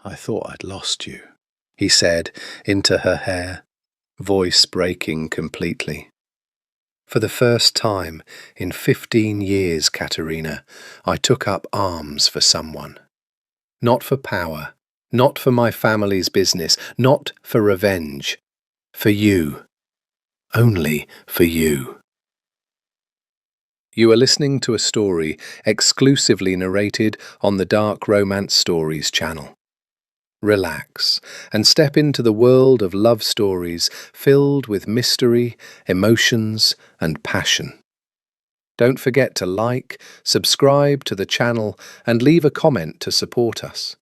"I thought I'd lost you," he said into her hair, voice breaking completely. "For the first time in 15 years, Katerina, I took up arms for someone. Not for power, not for my family's business, not for revenge. For you. Only for you." You are listening to a story exclusively narrated on the Dark Romance Stories channel. Relax and step into the world of love stories filled with mystery, emotions, and passion. Don't forget to like, subscribe to the channel, and leave a comment to support us.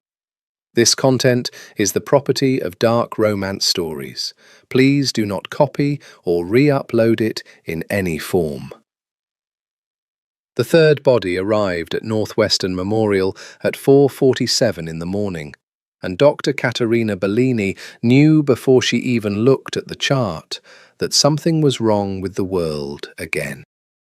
This content is the property of Dark Romance Stories. Please do not copy or re-upload it in any form. The third body arrived at Northwestern Memorial at 4:47 in the morning, and Dr. Caterina Bellini knew before she even looked at the chart that something was wrong with the world again.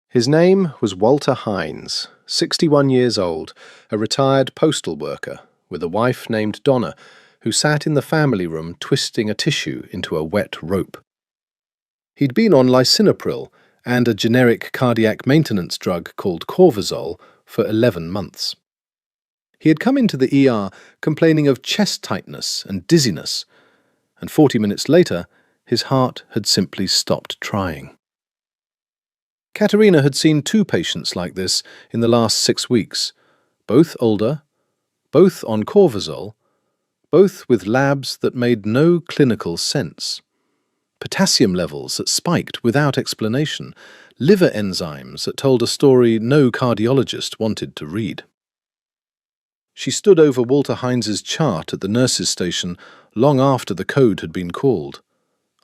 His name was Walter Hines, 61 years old, a retired postal worker, with a wife named Donna, who sat in the family room twisting a tissue into a wet rope. He'd been on lisinopril and a generic cardiac maintenance drug called Cortisol for 11 months. He had come into the ER complaining of chest tightness and dizziness, and 40 minutes later, his heart had simply stopped trying. Katerina had seen 2 patients like this in the last 6 weeks, both older, both on Cortisol, both with labs that made no clinical sense. Potassium levels that spiked without explanation, liver enzymes that told a story no cardiologist wanted to read. She stood over Walter Hines's chart at the nurses' station long after the code had been called,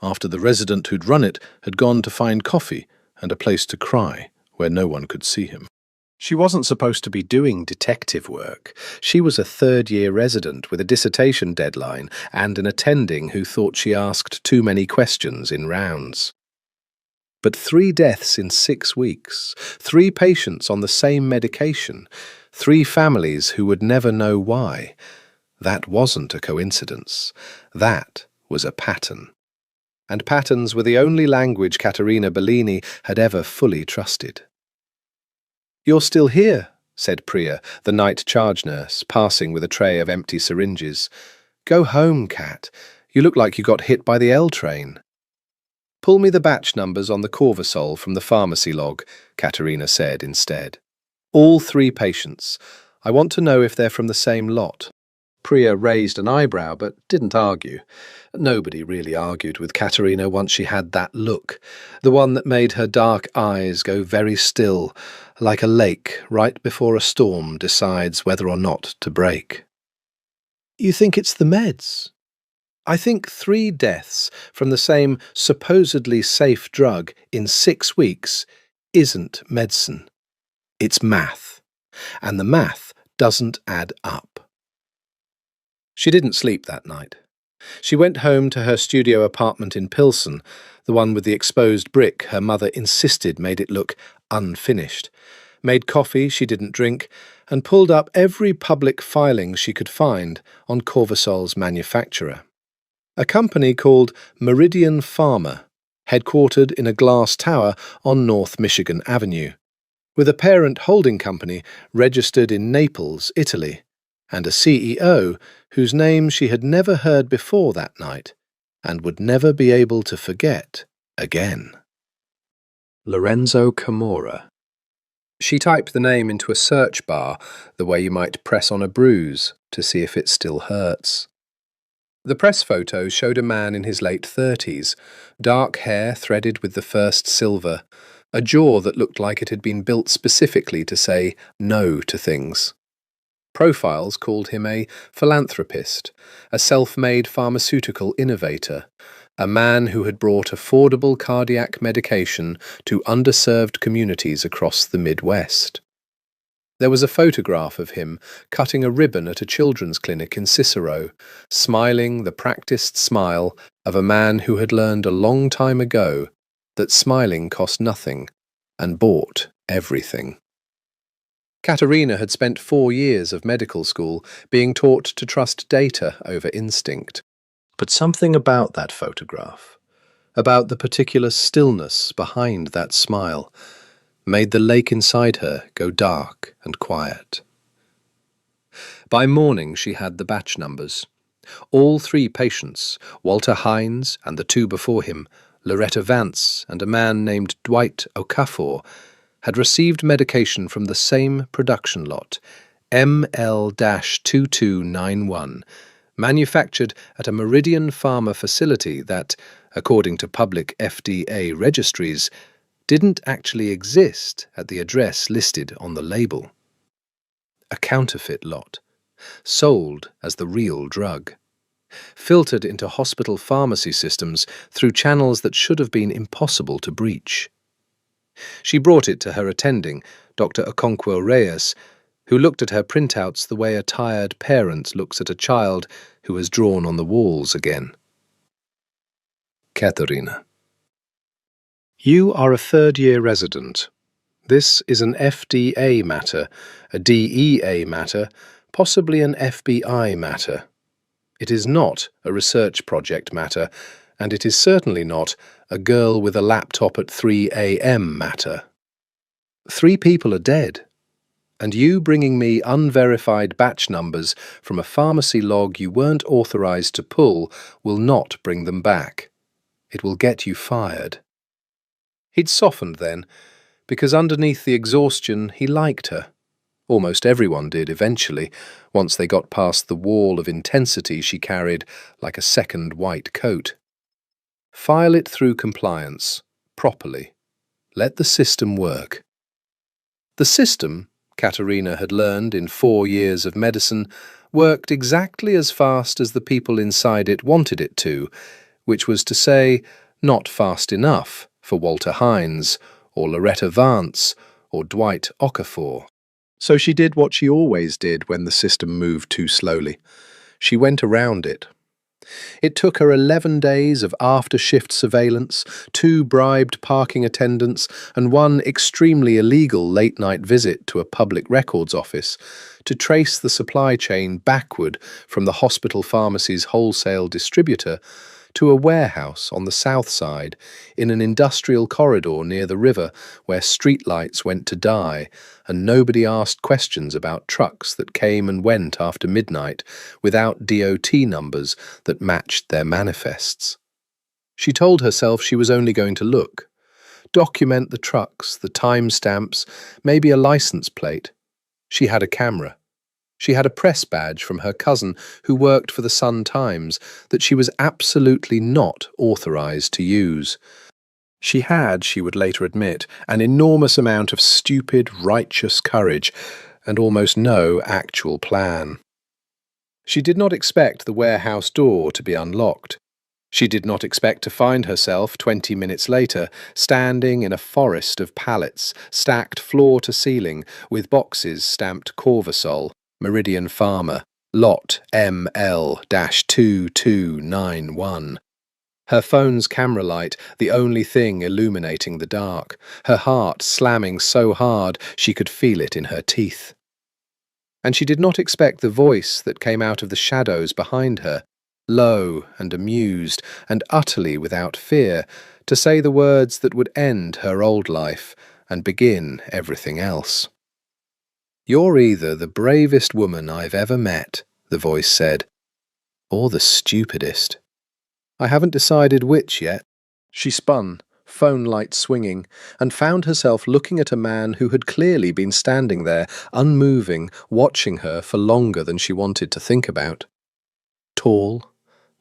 after the resident who'd run it had gone to find coffee and a place to cry where no one could see him. She wasn't supposed to be doing detective work. She was a third-year resident with a dissertation deadline and an attending who thought she asked too many questions in rounds. But 3 deaths in 6 weeks, 3 patients on the same medication, 3 families who would never know why. That wasn't a coincidence. That was a pattern. And patterns were the only language Caterina Bellini had ever fully trusted. "You're still here," said Priya, the night charge nurse, passing with a tray of empty syringes. "Go home, Kat. You look like you got hit by the L train." "Pull me the batch numbers on the Cortisol from the pharmacy log," Katerina said instead. "All 3 patients. I want to know if they're from the same lot." Priya raised an eyebrow but didn't argue. Nobody really argued with Katerina once she had that look, the one that made her dark eyes go very still, like a lake right before a storm decides whether or not to break. "You think it's the meds?" "I think 3 deaths from the same supposedly safe drug in 6 weeks isn't medicine. It's math. And the math doesn't add up." She didn't sleep that night. She went home to her studio apartment in Pilsen, the one with the exposed brick her mother insisted made it look unfinished, made coffee she didn't drink, and pulled up every public filing she could find on Cortisol's manufacturer. A company called Meridian Pharma, headquartered in a glass tower on North Michigan Avenue, with a parent holding company registered in Naples, Italy, and a CEO whose name she had never heard before that night and would never be able to forget again. Lorenzo Camorra. She typed the name into a search bar, the way you might press on a bruise to see if it still hurts. The press photo showed a man in his late 30s, dark hair threaded with the first silver, a jaw that looked like it had been built specifically to say no to things. Profiles called him a philanthropist, a self-made pharmaceutical innovator, a man who had brought affordable cardiac medication to underserved communities across the Midwest. There was a photograph of him cutting a ribbon at a children's clinic in Cicero, smiling the practiced smile of a man who had learned a long time ago that smiling cost nothing and bought everything. Katerina had spent 4 years of medical school being taught to trust data over instinct. But something about that photograph, about the particular stillness behind that smile, made the lake inside her go dark and quiet. By morning she had the batch numbers. All 3 patients, Walter Hines and the 2 before him, Loretta Vance and a man named Dwight Okafor, had received medication from the same production lot, ML-2291, manufactured at a Meridian Pharma facility that, according to public FDA registries, didn't actually exist at the address listed on the label. A counterfeit lot, sold as the real drug, filtered into hospital pharmacy systems through channels that should have been impossible to breach. She brought it to her attending, Dr. Okonkwo Reyes, who looked at her printouts the way a tired parent looks at a child who has drawn on the walls again. Katerina. You are a third-year resident. This is an FDA matter, a DEA matter, possibly an FBI matter. It is not a research project matter, and it is certainly not a girl with a laptop at 3 a.m. matter. 3 people are dead, and you bringing me unverified batch numbers from a pharmacy log you weren't authorized to pull will not bring them back. It will get you fired. He'd softened then, because underneath the exhaustion he liked her. Almost everyone did eventually, once they got past the wall of intensity she carried like a second white coat. File it through compliance, properly. Let the system work. The system, Katerina had learned in 4 years of medicine, worked exactly as fast as the people inside it wanted it to, which was to say, not fast enough for Walter Hines, or Loretta Vance, or Dwight Okafor. So she did what she always did when the system moved too slowly. She went around it. It took her 11 days of after-shift surveillance, 2 bribed parking attendants, and 1 extremely illegal late-night visit to a public records office to trace the supply chain backward from the hospital pharmacy's wholesale distributor to a warehouse on the south side in an industrial corridor near the river where streetlights went to die and nobody asked questions about trucks that came and went after midnight without DOT numbers that matched their manifests. She told herself she was only going to look, document the trucks, the timestamps, maybe a license plate. She had a camera. She had a press badge from her cousin who worked for the Sun-Times that she was absolutely not authorized to use. She had, she would later admit, an enormous amount of stupid, righteous courage and almost no actual plan. She did not expect the warehouse door to be unlocked. She did not expect to find herself 20 minutes later standing in a forest of pallets stacked floor to ceiling with boxes stamped Corvusol, Meridian Pharma, Lot ML-2291. Her phone's camera light the only thing illuminating the dark, her heart slamming so hard she could feel it in her teeth. And she did not expect the voice that came out of the shadows behind her, low and amused and utterly without fear, to say the words that would end her old life and begin everything else. "You're either the bravest woman I've ever met," the voice said, "or the stupidest. I haven't decided which yet." She spun, phone light swinging, and found herself looking at a man who had clearly been standing there, unmoving, watching her for longer than she wanted to think about. Tall,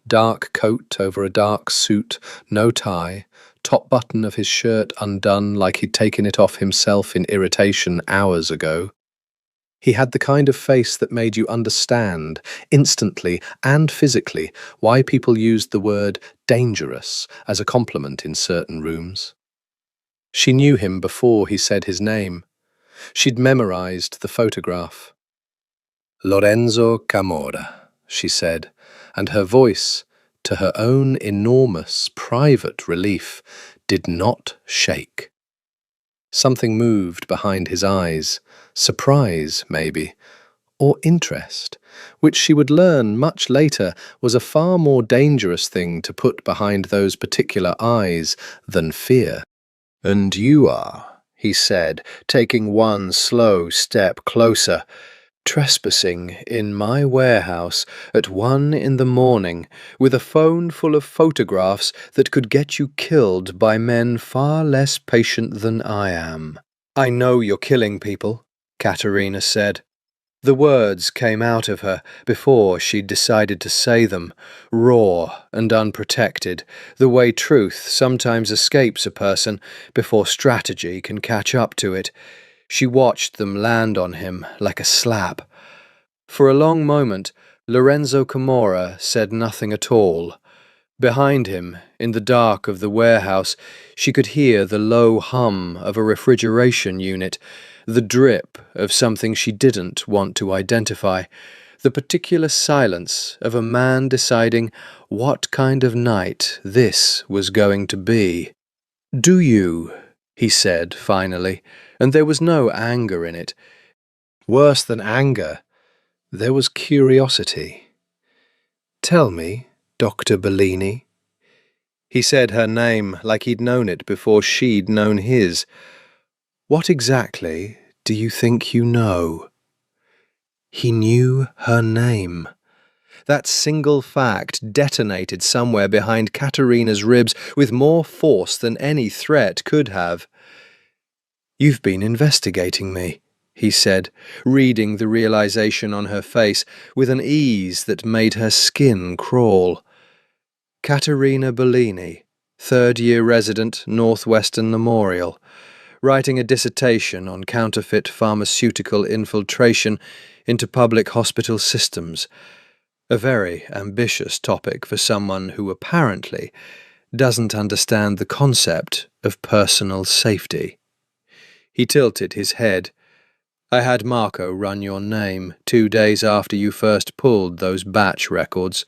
dark coat over a dark suit, no tie, top button of his shirt undone like he'd taken it off himself in irritation hours ago. He had the kind of face that made you understand, instantly and physically, why people used the word dangerous as a compliment in certain rooms. She knew him before he said his name. She'd memorized the photograph. "Lorenzo Camorra," she said, and her voice, to her own enormous, private relief, did not shake. Something moved behind his eyes, surprise, maybe, or interest, which she would learn much later was a far more dangerous thing to put behind those particular eyes than fear. "And you are," he said, taking one slow step closer, "trespassing in my warehouse at 1 in the morning with a phone full of photographs that could get you killed by men far less patient than I am." "I know you're killing people," Katerina said. The words came out of her before she'd decided to say them, raw and unprotected, the way truth sometimes escapes a person before strategy can catch up to it. She watched them land on him like a slap. For a long moment, Lorenzo Camorra said nothing at all. Behind him, in the dark of the warehouse, she could hear the low hum of a refrigeration unit, the drip of something she didn't want to identify, the particular silence of a man deciding what kind of night this was going to be. "Do you?" he said finally, and there was no anger in it. Worse than anger, there was curiosity. "Tell me, Dr. Bellini." He said her name like he'd known it before she'd known his. "What exactly do you think you know?" He knew her name. That single fact detonated somewhere behind Katerina's ribs with more force than any threat could have. "You've been investigating me," he said, reading the realization on her face with an ease that made her skin crawl. Katerina Bellini, third-year resident, Northwestern Memorial, writing a dissertation on counterfeit pharmaceutical infiltration into public hospital systems. A very ambitious topic for someone who apparently doesn't understand the concept of personal safety. He tilted his head. "I had Marco run your name 2 days after you first pulled those batch records.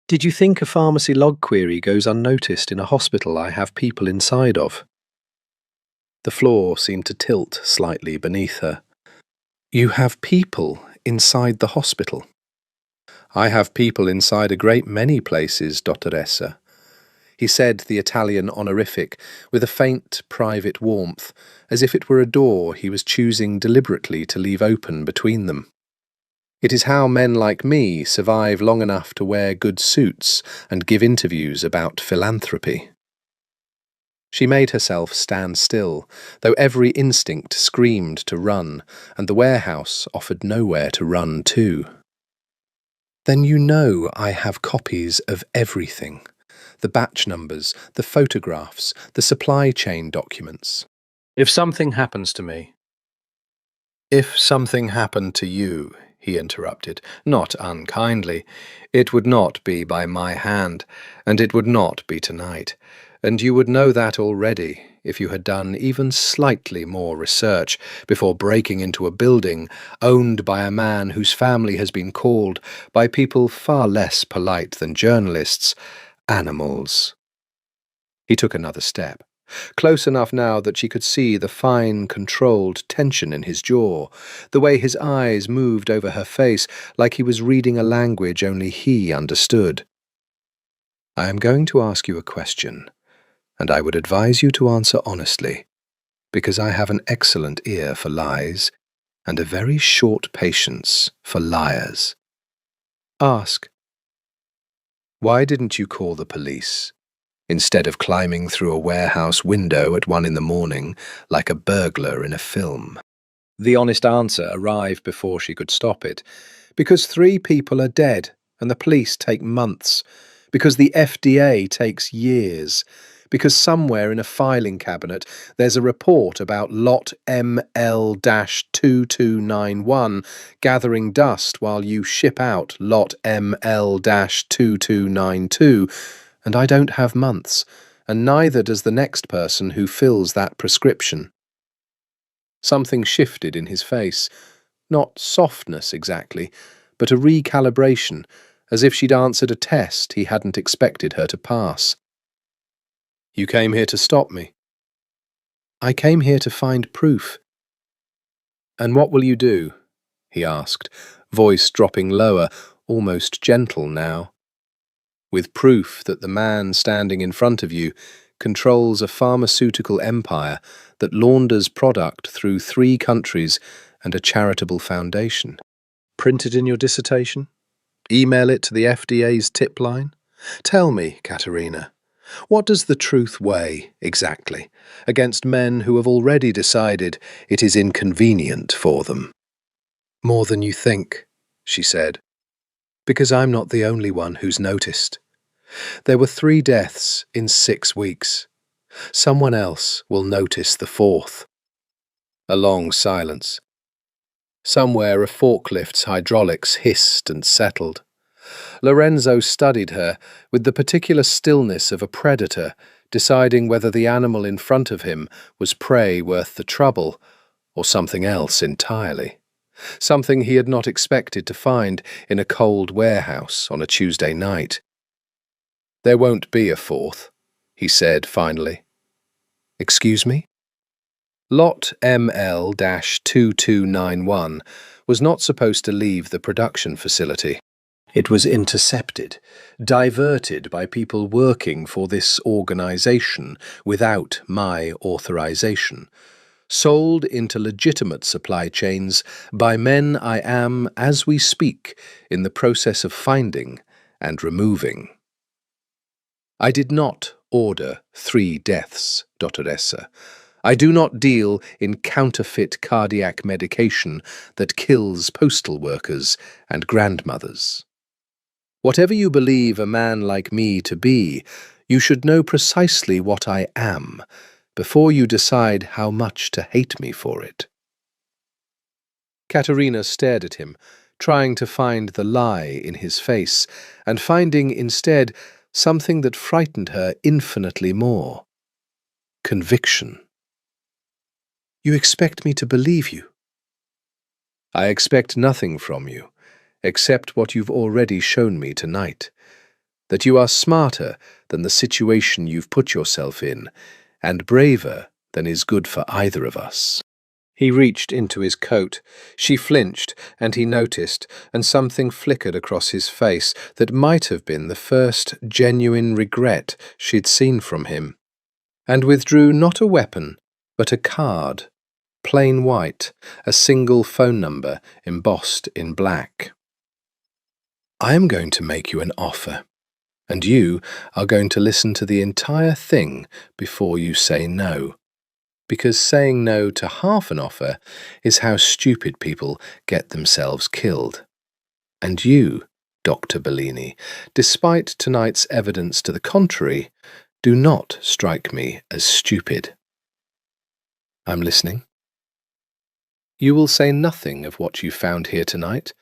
Did you think a pharmacy log query goes unnoticed in a hospital I have people inside of?" The floor seemed to tilt slightly beneath her. "You have people inside the hospital?" "I have people inside a great many places, Dottoressa." He said the Italian honorific with a faint private warmth, as if it were a door he was choosing deliberately to leave open between them. "It is how men like me survive long enough to wear good suits and give interviews about philanthropy." She made herself stand still, though every instinct screamed to run, and the warehouse offered nowhere to run to. "Then you know I have copies of everything. The batch numbers, the photographs, the supply chain documents. If something happens to me—" "If something happened to you," he interrupted, not unkindly, "it would not be by my hand, and it would not be tonight. And you would know that already if you had done even slightly more research before breaking into a building owned by a man whose family has been called, by people far less polite than journalists, animals." He took another step, close enough now that she could see the fine, controlled tension in his jaw, the way his eyes moved over her face like he was reading a language only he understood. "I am going to ask you a question, and I would advise you to answer honestly, because I have an excellent ear for lies and a very short patience for liars. Ask, why didn't you call the police, instead of climbing through a warehouse window at 1 in the morning like a burglar in a film?" The honest answer arrived before she could stop it. "Because 3 people are dead, and the police take months. Because the FDA takes years. Because somewhere in a filing cabinet there's a report about Lot ML-2291 gathering dust while you ship out Lot ML-2292, and I don't have months, and neither does the next person who fills that prescription." Something shifted in his face. Not softness exactly, but a recalibration, as if she'd answered a test he hadn't expected her to pass. "You came here to stop me." I came here to find proof. And what will you do? He asked, voice dropping lower, almost gentle now. With proof that the man standing in front of you controls a pharmaceutical empire that launders product through 3 countries and a charitable foundation. Print it in your dissertation? Email it to the FDA's tip line? Tell me, Katerina, what does the truth weigh, exactly, against men who have already decided it is inconvenient for them? More than you think, she said, because I'm not the only one who's noticed. There were 3 deaths in 6 weeks. Someone else will notice the 4th. A long silence. Somewhere a forklift's hydraulics hissed and settled. Lorenzo studied her with the particular stillness of a predator, deciding whether the animal in front of him was prey worth the trouble, or something else entirely. Something he had not expected to find in a cold warehouse on a Tuesday night. There won't be a 4th, he said finally. Excuse me? Lot ML-2291 was not supposed to leave the production facility. It was intercepted, diverted by people working for this organization without my authorization, sold into legitimate supply chains by men I am, as we speak, in the process of finding and removing. I did not order 3 deaths, Dottoressa. I do not deal in counterfeit cardiac medication that kills postal workers and grandmothers. Whatever you believe a man like me to be, you should know precisely what I am before you decide how much to hate me for it. Katerina stared at him, trying to find the lie in his face, and finding instead something that frightened her infinitely more. Conviction. You expect me to believe you? I expect nothing from you, except what you've already shown me tonight, that you are smarter than the situation you've put yourself in, and braver than is good for either of us. He reached into his coat. She flinched, and he noticed, and something flickered across his face that might have been the first genuine regret she'd seen from him, and withdrew not a weapon, but a card, plain white, a single phone number embossed in black. I am going to make you an offer, and you are going to listen to the entire thing before you say no. Because saying no to half an offer is how stupid people get themselves killed. And you, Dr. Bellini, despite tonight's evidence to the contrary, do not strike me as stupid. I'm listening. You will say nothing of what you found here tonight.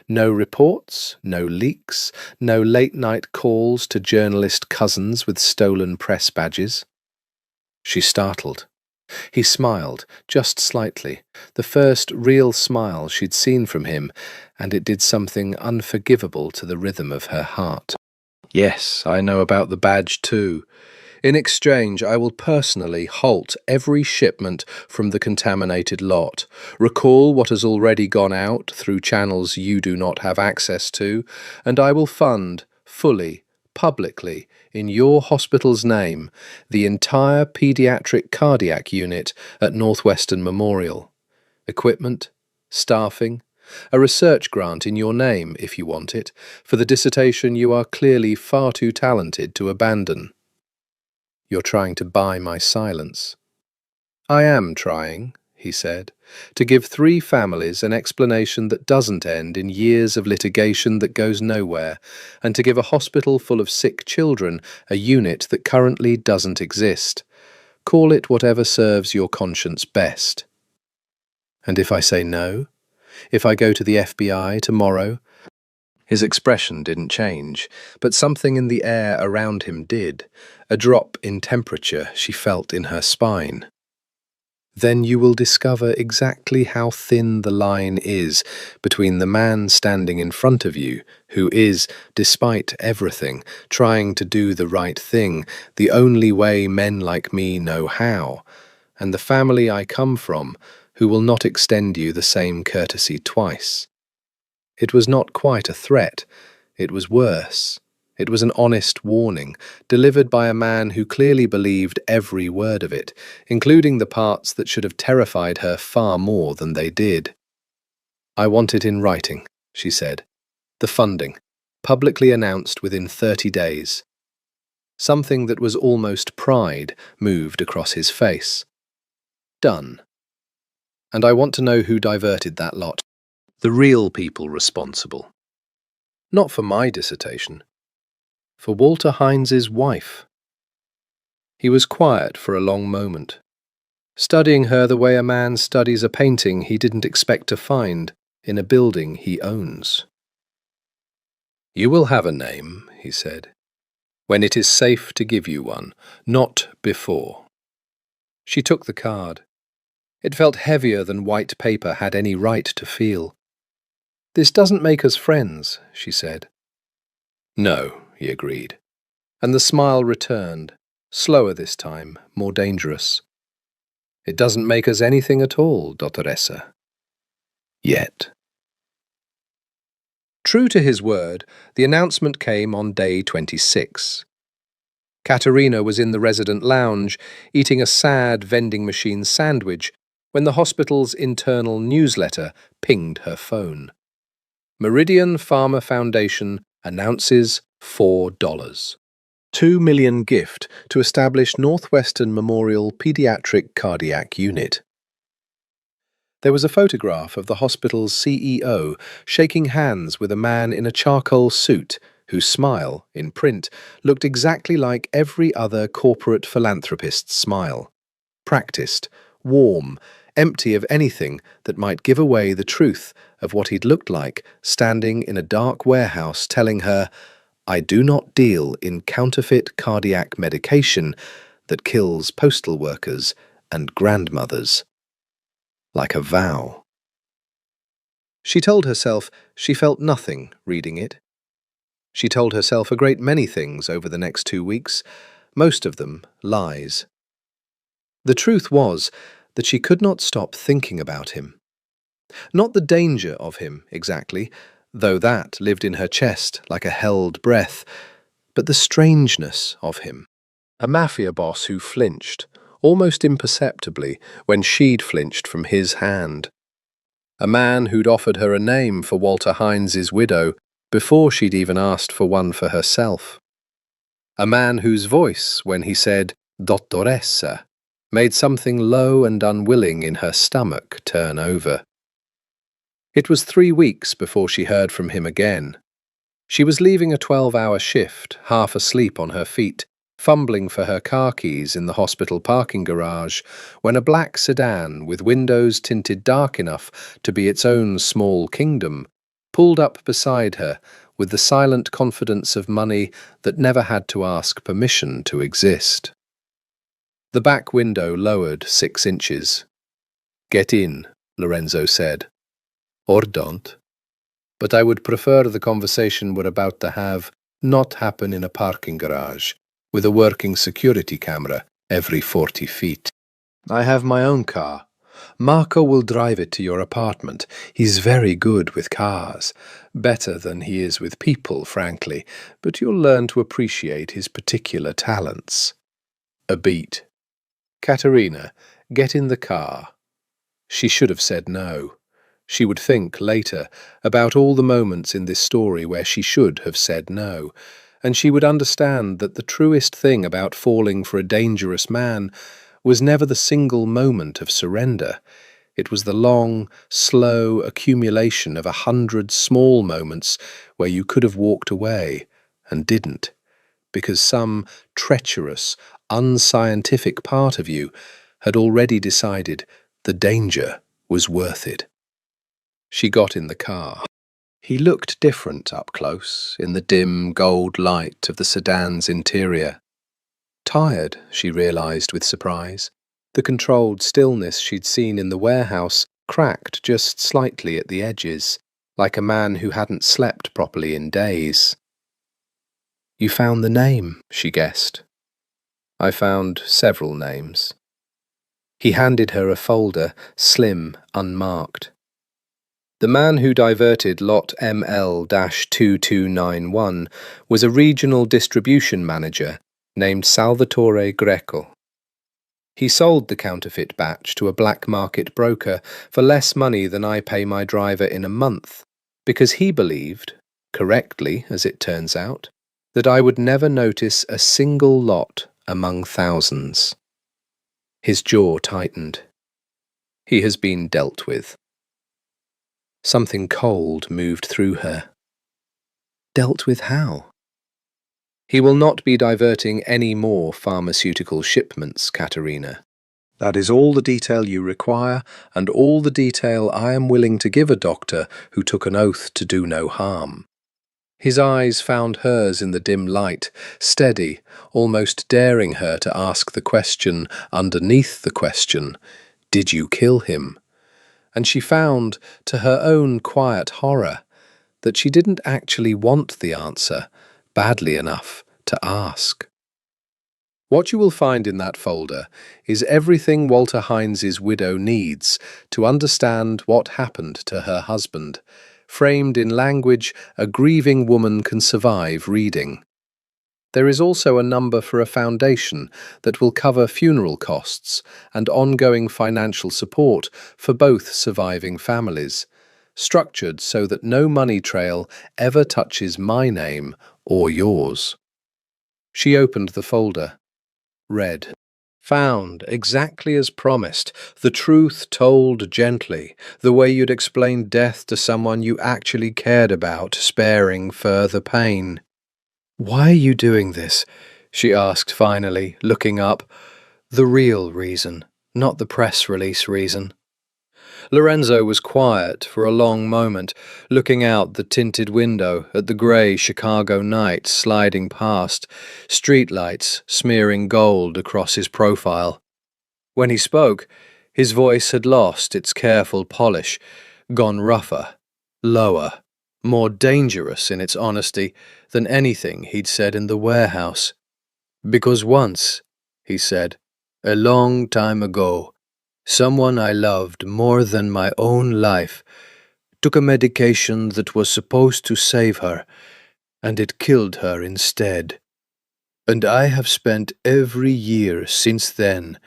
No reports, no leaks, no late-night calls to journalist cousins with stolen press badges. She startled. He smiled, just slightly, the first real smile she'd seen from him, and it did something unforgivable to the rhythm of her heart. Yes, I know about the badge too. In exchange, I will personally halt every shipment from the contaminated lot, recall what has already gone out through channels you do not have access to, and I will fund, fully, publicly, in your hospital's name, the entire pediatric cardiac unit at Northwestern Memorial. Equipment, staffing, a research grant in your name, if you want it, for the dissertation you are clearly far too talented to abandon. You're trying to buy my silence. I am trying, he said, to give 3 families an explanation that doesn't end in years of litigation that goes nowhere, and to give a hospital full of sick children a unit that currently doesn't exist. Call it whatever serves your conscience best. And if I say no? If I go to the FBI tomorrow? His expression didn't change, but something in the air around him did, a drop in temperature she felt in her spine. Then you will discover exactly how thin the line is between the man standing in front of you, who is, despite everything, trying to do the right thing, the only way men like me know how, and the family I come from, who will not extend you the same courtesy twice. It was not quite a threat. It was worse. It was an honest warning, delivered by a man who clearly believed every word of it, including the parts that should have terrified her far more than they did. "I want it in writing," she said. "The funding, publicly announced within 30 days. Something that was almost pride moved across his face. Done. And I want to know who diverted that lot. The real people responsible. Not for my dissertation. For Walter Hines's wife." He was quiet for a long moment, studying her the way a man studies a painting he didn't expect to find in a building he owns. "You will have a name," he said, "when it is safe to give you one, not before." She took the card. It felt heavier than white paper had any right to feel. "This doesn't make us friends," she said. "No," he agreed, and the smile returned, slower this time, more dangerous. "It doesn't make us anything at all, Dottoressa. Yet." True to his word, the announcement came on day 26. Katerina was in the resident lounge, eating a sad vending machine sandwich, when the hospital's internal newsletter pinged her phone. Meridian Pharma Foundation announces $4. $2 million gift to establish Northwestern Memorial Pediatric Cardiac Unit. There was a photograph of the hospital's CEO shaking hands with a man in a charcoal suit whose smile, in print, looked exactly like every other corporate philanthropist's smile. Practiced, warm, empty of anything that might give away the truth of what he'd looked like standing in a dark warehouse telling her, "I do not deal in counterfeit cardiac medication that kills postal workers and grandmothers." Like a vow. She told herself she felt nothing reading it. She told herself a great many things over the next 2 weeks, most of them lies. The truth was that she could not stop thinking about him. Not the danger of him, exactly, though that lived in her chest like a held breath, but the strangeness of him. A mafia boss who flinched, almost imperceptibly, when she'd flinched from his hand. A man who'd offered her a name for Walter Hines's widow before she'd even asked for one for herself. A man whose voice, when he said "Dottoressa," made something low and unwilling in her stomach turn over. It was 3 weeks before she heard from him again. She was leaving a 12-hour shift, half asleep on her feet, fumbling for her car keys in the hospital parking garage, when a black sedan with windows tinted dark enough to be its own small kingdom pulled up beside her with the silent confidence of money that never had to ask permission to exist. The back window lowered 6 inches. "Get in," Lorenzo said. "Or don't. But I would prefer the conversation we're about to have not happen in a parking garage with a working security camera every 40 feet. I have my own car. Marco will drive it to your apartment. He's very good with cars. Better than he is with people, frankly, but you'll learn to appreciate his particular talents." A beat. "Katerina, get in the car." She should have said no. She would think later about all the moments in this story where she should have said no, and she would understand that the truest thing about falling for a dangerous man was never the single moment of surrender. It was the long, slow accumulation of 100 small moments where you could have walked away and didn't, because some treacherous, unscientific part of you had already decided the danger was worth it. She got in the car. He looked different up close, in the dim gold light of the sedan's interior. Tired, she realized with surprise. The controlled stillness she'd seen in the warehouse cracked just slightly at the edges, like a man who hadn't slept properly in days. "You found the name," she guessed. "I found several names." He handed her a folder, slim, unmarked. The man who diverted lot ML-2291 was a regional distribution manager named Salvatore Greco. He sold the counterfeit batch to a black market broker for less money than I pay my driver in a month, because he believed, correctly as it turns out, that I would never notice a single lot among thousands. His jaw tightened. He has been dealt with. Something cold moved through her. Dealt with how? He will not be diverting any more pharmaceutical shipments, Katerina. That is all the detail you require, and all the detail I am willing to give a doctor who took an oath to do no harm. His eyes found hers in the dim light, steady, almost daring her to ask the question underneath the question, "Did you kill him?" And she found, to her own quiet horror, that she didn't actually want the answer badly enough to ask. What you will find in that folder is everything Walter Hines' widow needs to understand what happened to her husband, framed in language a grieving woman can survive reading. There is also a number for a foundation that will cover funeral costs and ongoing financial support for both surviving families, structured so that no money trail ever touches my name or yours. She opened the folder, read. Found, exactly as promised, the truth told gently, the way you'd explain death to someone you actually cared about, sparing further pain. "Why are you doing this?" she asked finally, looking up. "The real reason, not the press release reason." Lorenzo was quiet for a long moment, looking out the tinted window at the grey Chicago night sliding past, streetlights smearing gold across his profile. When he spoke, his voice had lost its careful polish, gone rougher, lower, more dangerous in its honesty than anything he'd said in the warehouse. "Because once," he said, "a long time ago, someone I loved more than my own life took a medication that was supposed to save her, and it killed her instead. And I have spent every year since then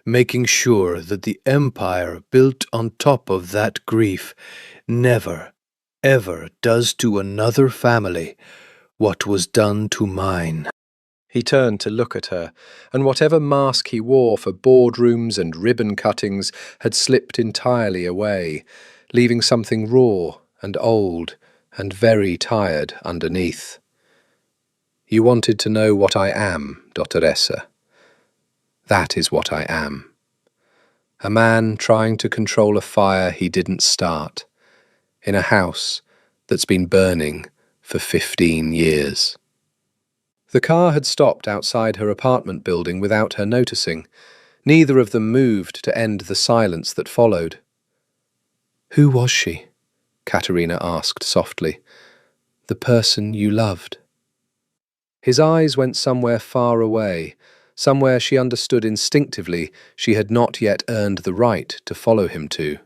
making sure that the empire built on top of that grief never, ever does to another family what was done to mine." He turned to look at her, and whatever mask he wore for boardrooms and ribbon cuttings had slipped entirely away, leaving something raw and old and very tired underneath. "You wanted to know what I am, Dottoressa. That is what I am. A man trying to control a fire he didn't start, in a house that's been burning for 15 years. The car had stopped outside her apartment building without her noticing. Neither of them moved to end the silence that followed. "Who was she?" Katerina asked softly. "The person you loved." His eyes went somewhere far away, somewhere she understood instinctively she had not yet earned the right to follow him to.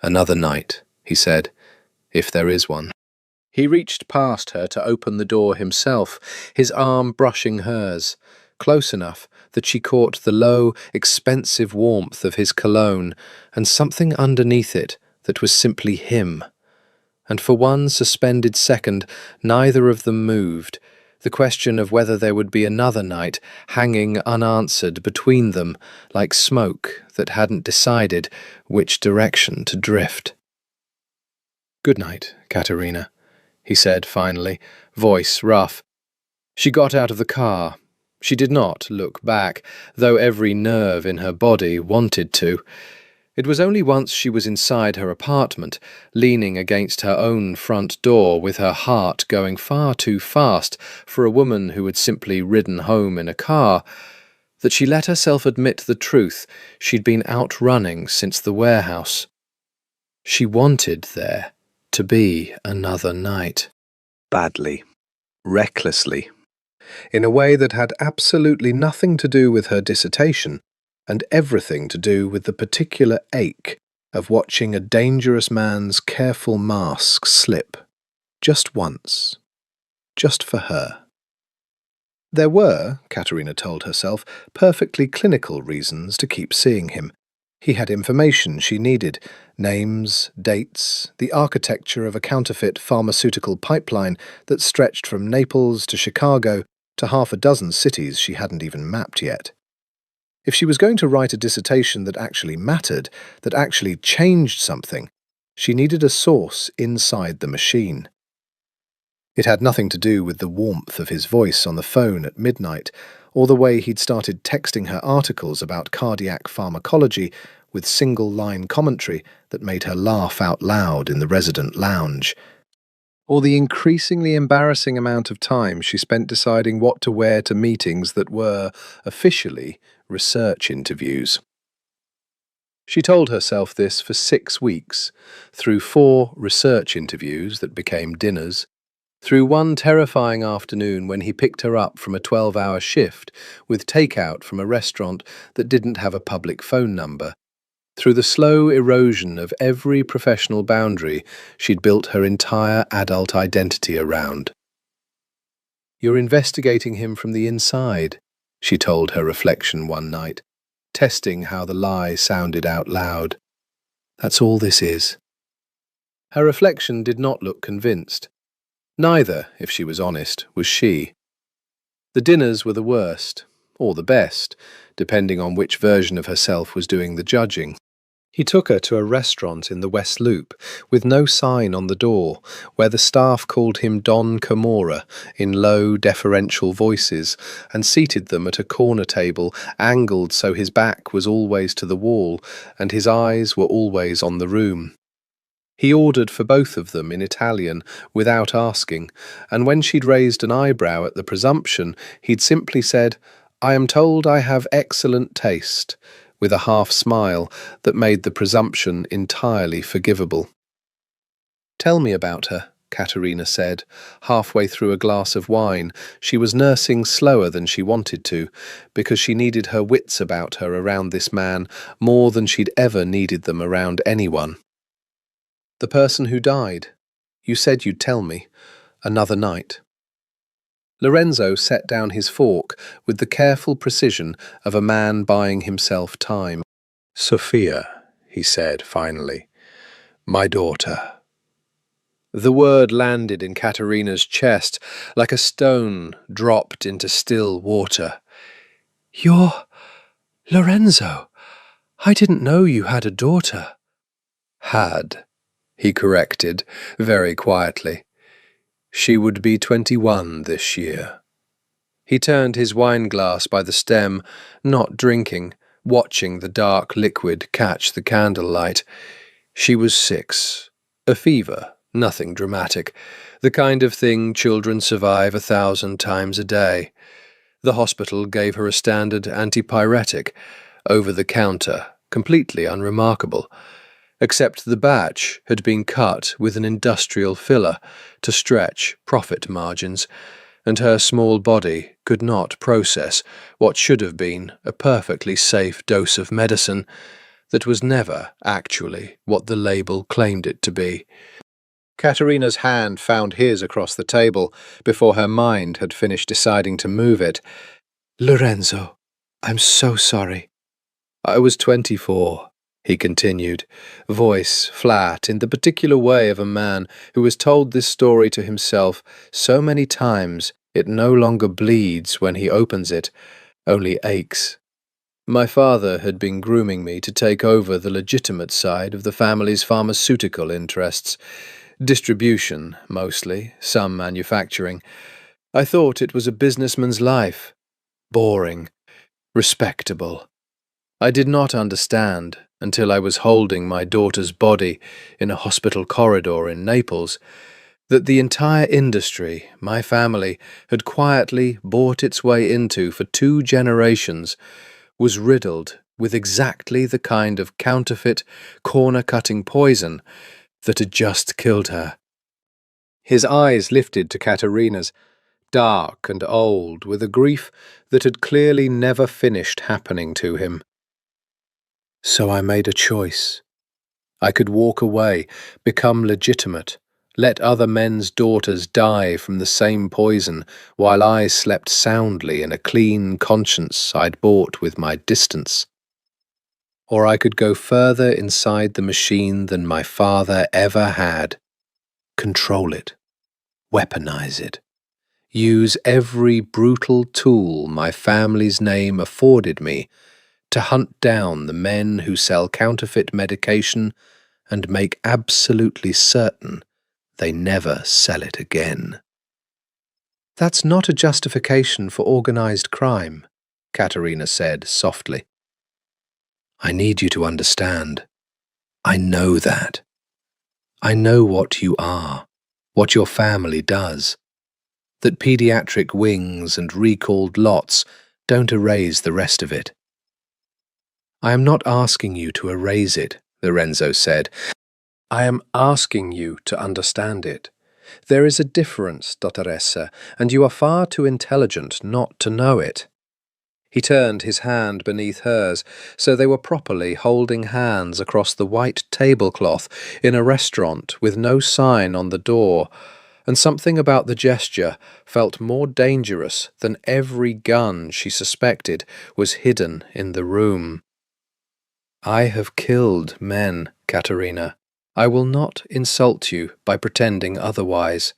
"Another night," he said, "if there is one." He reached past her to open the door himself, his arm brushing hers, close enough that she caught the low, expensive warmth of his cologne and something underneath it that was simply him. And for one suspended second, neither of them moved, the question of whether there would be another night hanging unanswered between them like smoke that hadn't decided which direction to drift. "Good night, Katerina," he said finally, voice rough. She got out of the car. She did not look back, though every nerve in her body wanted to. It was only once she was inside her apartment, leaning against her own front door with her heart going far too fast for a woman who had simply ridden home in a car, that she let herself admit the truth she'd been out running since the warehouse. She wanted there to be another night. Badly, recklessly, in a way that had absolutely nothing to do with her dissertation, and everything to do with the particular ache of watching a dangerous man's careful mask slip, just once, just for her. There were, Katerina told herself, perfectly clinical reasons to keep seeing him. He had information she needed: names, dates, the architecture of a counterfeit pharmaceutical pipeline that stretched from Naples to Chicago to half a dozen cities she hadn't even mapped yet. If she was going to write a dissertation that actually mattered, that actually changed something, she needed a source inside the machine. It had nothing to do with the warmth of his voice on the phone at midnight, or the way he'd started texting her articles about cardiac pharmacology with single-line commentary that made her laugh out loud in the resident lounge, or the increasingly embarrassing amount of time she spent deciding what to wear to meetings that were, officially, research interviews. She told herself this for 6 weeks, through 4 research interviews that became dinners, through one terrifying afternoon when he picked her up from a 12-hour shift with takeout from a restaurant that didn't have a public phone number, through the slow erosion of every professional boundary she'd built her entire adult identity around. "You're investigating him from the inside," she told her reflection one night, testing how the lie sounded out loud. "That's all this is." Her reflection did not look convinced. Neither, if she was honest, was she. The dinners were the worst, or the best, depending on which version of herself was doing the judging. He took her to a restaurant in the West Loop, with no sign on the door, where the staff called him Don Camorra in low, deferential voices, and seated them at a corner table, angled so his back was always to the wall, and his eyes were always on the room. He ordered for both of them in Italian, without asking, and when she'd raised an eyebrow at the presumption, he'd simply said, "I am told I have excellent taste," with a half-smile that made the presumption entirely forgivable. "Tell me about her," Katerina said, halfway through a glass of wine. She was nursing slower than she wanted to, because she needed her wits about her around this man more than she'd ever needed them around anyone. "The person who died. You said you'd tell me. Another night." Lorenzo set down his fork with the careful precision of a man buying himself time. "Sophia," he said finally. "My daughter." The word landed in Katerina's chest like a stone dropped into still water. "You're Lorenzo. I didn't know you had a daughter." "Had," he corrected, very quietly. "She would be 21 this year." He turned his wineglass by the stem, not drinking, watching the dark liquid catch the candlelight. "She was 6. A fever, nothing dramatic. The kind of thing children survive 1,000 times a day. The hospital gave her a standard antipyretic, over the counter, completely unremarkable. Except the batch had been cut with an industrial filler to stretch profit margins, and her small body could not process what should have been a perfectly safe dose of medicine that was never actually what the label claimed it to be. Katerina's hand found his across the table before her mind had finished deciding to move it. "Lorenzo, I'm so sorry." "I was 24. He continued, voice flat in the particular way of a man who has told this story to himself so many times it no longer bleeds when he opens it, only aches. "My father had been grooming me to take over the legitimate side of the family's pharmaceutical interests. Distribution, mostly, some manufacturing. I thought it was a businessman's life. Boring. Respectable. I did not understand, until I was holding my daughter's body in a hospital corridor in Naples, that the entire industry my family had quietly bought its way into for 2 generations was riddled with exactly the kind of counterfeit, corner-cutting poison that had just killed her." His eyes lifted to Katerina's, dark and old, with a grief that had clearly never finished happening to him. So I made a choice. I could walk away, become legitimate, let other men's daughters die from the same poison while I slept soundly in a clean conscience I'd bought with my distance. Or I could go further inside the machine than my father ever had, control it, weaponize it, use every brutal tool my family's name afforded me to hunt down the men who sell counterfeit medication and make absolutely certain they never sell it again. That's not a justification for organized crime, Katerina said softly. I need you to understand. I know that. I know what you are, what your family does, that pediatric wings and recalled lots don't erase the rest of it. I am not asking you to erase it, Lorenzo said. I am asking you to understand it. There is a difference, Dottoressa, and you are far too intelligent not to know it. He turned his hand beneath hers, so they were properly holding hands across the white tablecloth in a restaurant with no sign on the door, and something about the gesture felt more dangerous than every gun she suspected was hidden in the room. I have killed men, Katerina. I will not insult you by pretending otherwise.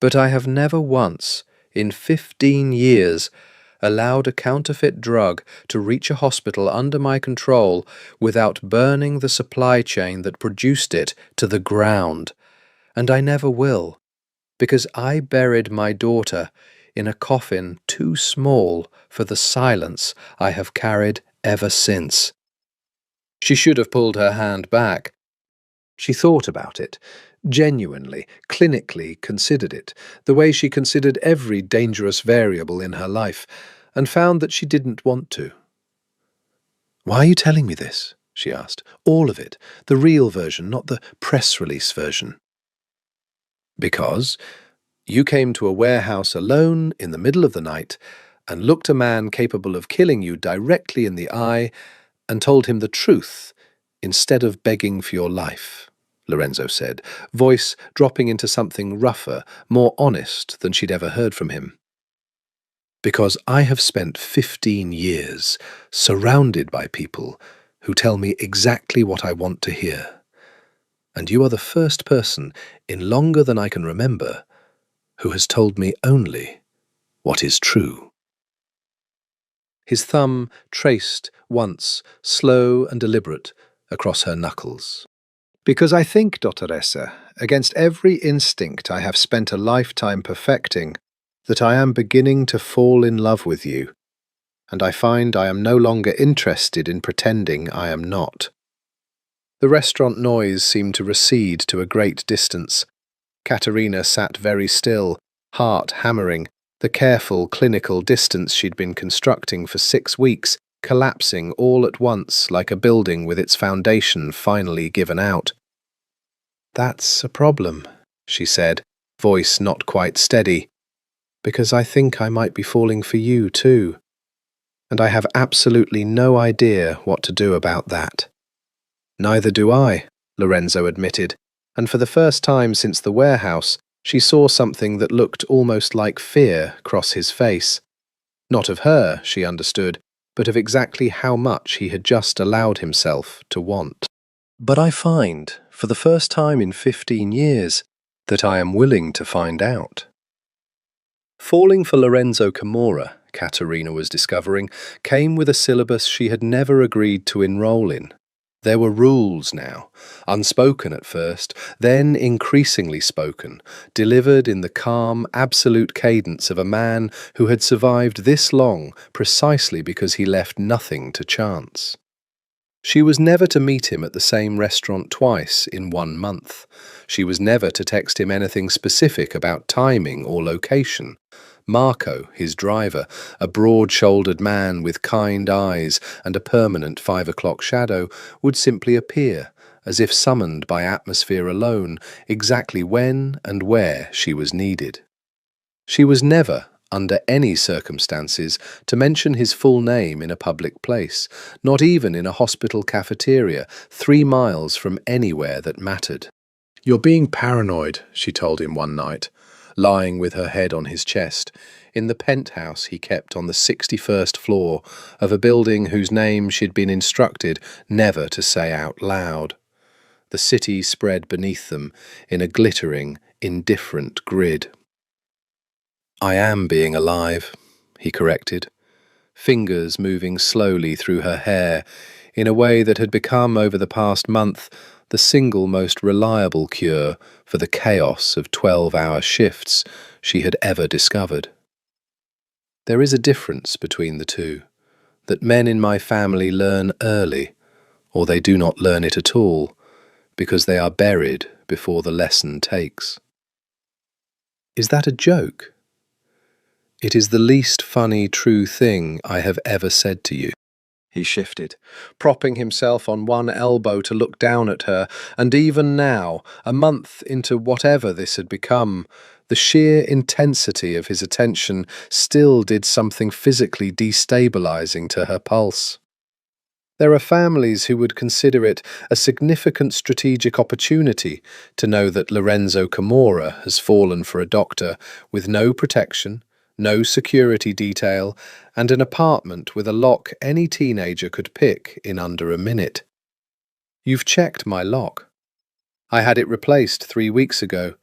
But I have never once, in 15 years, allowed a counterfeit drug to reach a hospital under my control without burning the supply chain that produced it to the ground. And I never will, because I buried my daughter in a coffin too small for the silence I have carried ever since. She should have pulled her hand back. She thought about it, genuinely, clinically considered it, the way she considered every dangerous variable in her life, and found that she didn't want to. Why are you telling me this? She asked. All of it, the real version, not the press release version. Because you came to a warehouse alone in the middle of the night and looked a man capable of killing you directly in the eye and told him the truth instead of begging for your life, Lorenzo said, voice dropping into something rougher, more honest than she'd ever heard from him. Because I have spent 15 years surrounded by people who tell me exactly what I want to hear. And you are the first person in longer than I can remember who has told me only what is true. His thumb traced once, slow and deliberate, across her knuckles. Because I think, Dottoressa, against every instinct I have spent a lifetime perfecting, that I am beginning to fall in love with you, and I find I am no longer interested in pretending I am not. The restaurant noise seemed to recede to a great distance. Katerina sat very still, heart hammering, the careful, clinical distance she'd been constructing for 6 weeks, collapsing all at once like a building with its foundation finally given out. That's a problem, she said, voice not quite steady, because I think I might be falling for you too, and I have absolutely no idea what to do about that. Neither do I, Lorenzo admitted, and for the first time since the warehouse, she saw something that looked almost like fear cross his face. Not of her, she understood, but of exactly how much he had just allowed himself to want. But I find, for the first time in 15 years, that I am willing to find out. Falling for Lorenzo Camorra, Katerina was discovering, came with a syllabus she had never agreed to enroll in. There were rules now, unspoken at first, then increasingly spoken, delivered in the calm, absolute cadence of a man who had survived this long precisely because he left nothing to chance. She was never to meet him at the same restaurant twice in 1 month. She was never to text him anything specific about timing or location. Marco, his driver, a broad-shouldered man with kind eyes and a permanent 5 o'clock shadow, would simply appear, as if summoned by atmosphere alone, exactly when and where she was needed. She was never, under any circumstances, to mention his full name in a public place, not even in a hospital cafeteria 3 miles from anywhere that mattered. "You're being paranoid," she told him one night, lying with her head on his chest, in the penthouse he kept on the 61st floor of a building whose name she'd been instructed never to say out loud. The city spread beneath them in a glittering, indifferent grid. "I am being alive," he corrected, fingers moving slowly through her hair in a way that had become over the past month the single most reliable cure for the chaos of 12-hour shifts she had ever discovered. "There is a difference between the two, that men in my family learn early, or they do not learn it at all, because they are buried before the lesson takes." "Is that a joke?" "It is the least funny true thing I have ever said to you." He shifted, propping himself on one elbow to look down at her, and even now, a month into whatever this had become, the sheer intensity of his attention still did something physically destabilizing to her pulse. There are families who would consider it a significant strategic opportunity to know that Lorenzo Camorra has fallen for a doctor with no protection, no security detail, and an apartment with a lock any teenager could pick in under a minute. "You've checked my lock. I had it replaced 3 weeks ago.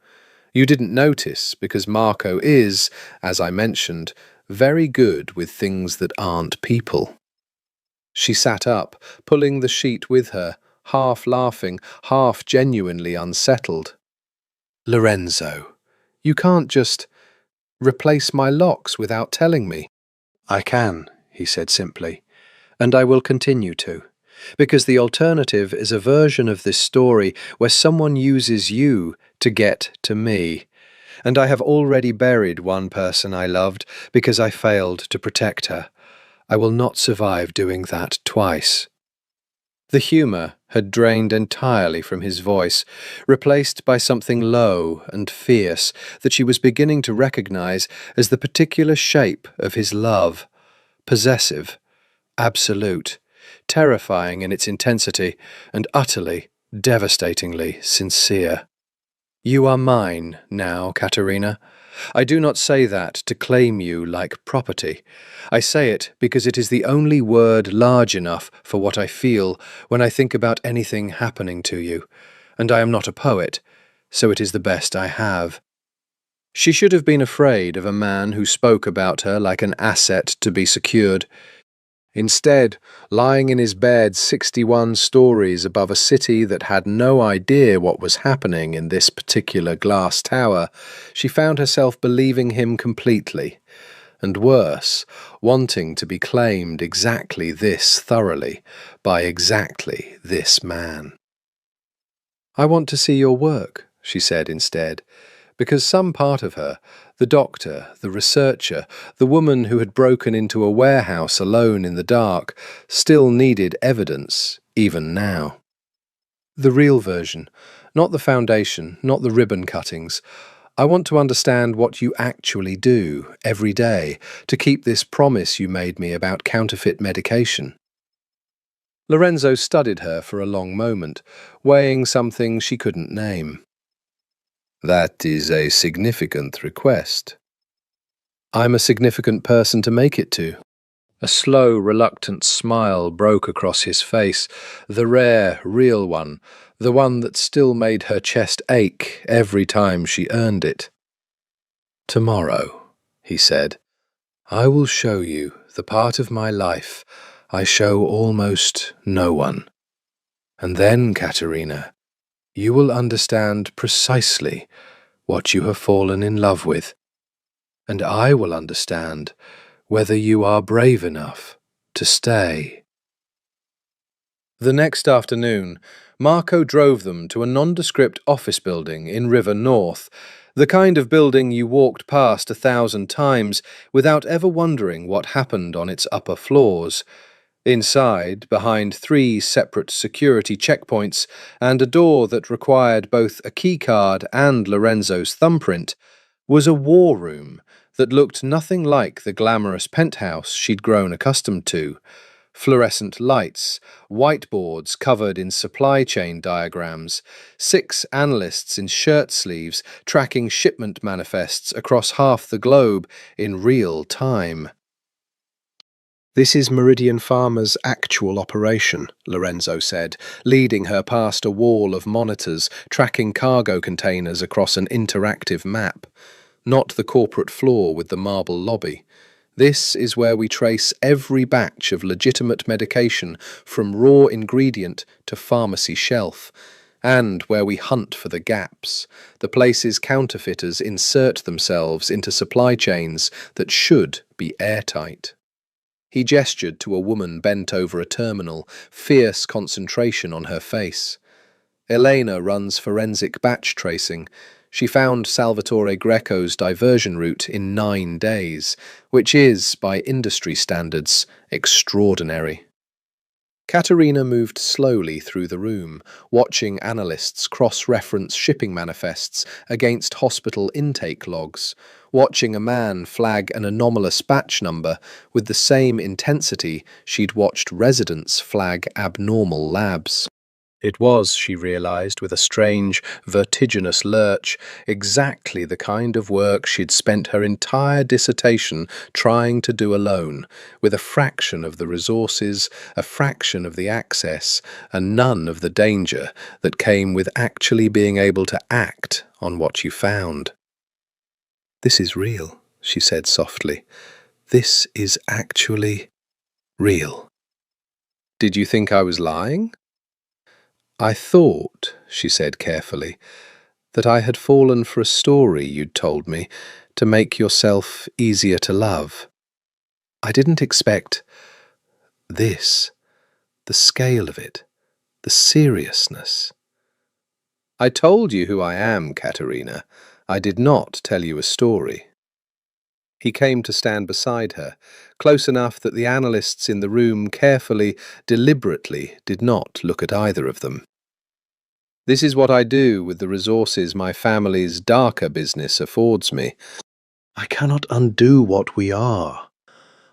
You didn't notice because Marco is, as I mentioned, very good with things that aren't people." She sat up, pulling the sheet with her, half laughing, half genuinely unsettled. "Lorenzo, you can't just replace my locks without telling me." "I can," he said simply, "and I will continue to, because the alternative is a version of this story where someone uses you to get to me, and I have already buried one person I loved because I failed to protect her. I will not survive doing that twice." The humour had drained entirely from his voice, replaced by something low and fierce that she was beginning to recognise as the particular shape of his love: possessive, absolute, terrifying in its intensity, and utterly, devastatingly sincere. "You are mine now, Katerina. I do not say that to claim you like property. I say it because it is the only word large enough for what I feel when I think about anything happening to you, and I am not a poet, so it is the best I have." She should have been afraid of a man who spoke about her like an asset to be secured. Instead, lying in his bed 61 stories above a city that had no idea what was happening in this particular glass tower, she found herself believing him completely, and worse, wanting to be claimed exactly this thoroughly by exactly this man. "I want to see your work," she said instead, because some part of her, the doctor, the researcher, the woman who had broken into a warehouse alone in the dark, still needed evidence, even now. "The real version, not the foundation, not the ribbon cuttings. I want to understand what you actually do, every day, to keep this promise you made me about counterfeit medication." Lorenzo studied her for a long moment, weighing something she couldn't name. "That is a significant request." "I'm a significant person to make it to." A slow, reluctant smile broke across his face, the rare, real one, the one that still made her chest ache every time she earned it. "Tomorrow," he said, "I will show you the part of my life I show almost no one. And then, Katerina, you will understand precisely what you have fallen in love with, and I will understand whether you are brave enough to stay." The next afternoon, Marco drove them to a nondescript office building in River North, the kind of building you walked past 1,000 times without ever wondering what happened on its upper floors. Inside, behind 3 separate security checkpoints and a door that required both a keycard and Lorenzo's thumbprint, was a war room that looked nothing like the glamorous penthouse she'd grown accustomed to. Fluorescent lights, whiteboards covered in supply chain diagrams, 6 analysts in shirt sleeves tracking shipment manifests across half the globe in real time. "This is Meridian Pharma's actual operation," Lorenzo said, leading her past a wall of monitors tracking cargo containers across an interactive map. Not the corporate floor with the marble lobby. This is where we trace every batch of legitimate medication from raw ingredient to pharmacy shelf, and where we hunt for the gaps, the places counterfeiters insert themselves into supply chains that should be airtight. He gestured to a woman bent over a terminal, fierce concentration on her face. Elena runs forensic batch tracing. She found Salvatore Greco's diversion route in 9 days, which is, by industry standards, extraordinary. Katerina moved slowly through the room, watching analysts cross-reference shipping manifests against hospital intake logs, watching a man flag an anomalous batch number with the same intensity she'd watched residents flag abnormal labs. It was, she realized with a strange, vertiginous lurch, exactly the kind of work she'd spent her entire dissertation trying to do alone, with a fraction of the resources, a fraction of the access, and none of the danger that came with actually being able to act on what you found. "This is real," she said softly. "This is actually real." "Did you think I was lying?" "I thought," she said carefully, "that I had fallen for a story you'd told me to make yourself easier to love. I didn't expect this, the scale of it, the seriousness." "I told you who I am, Katerina. I did not tell you a story." He came to stand beside her, close enough that the analysts in the room carefully, deliberately did not look at either of them. "This is what I do with the resources my family's darker business affords me. I cannot undo what we are.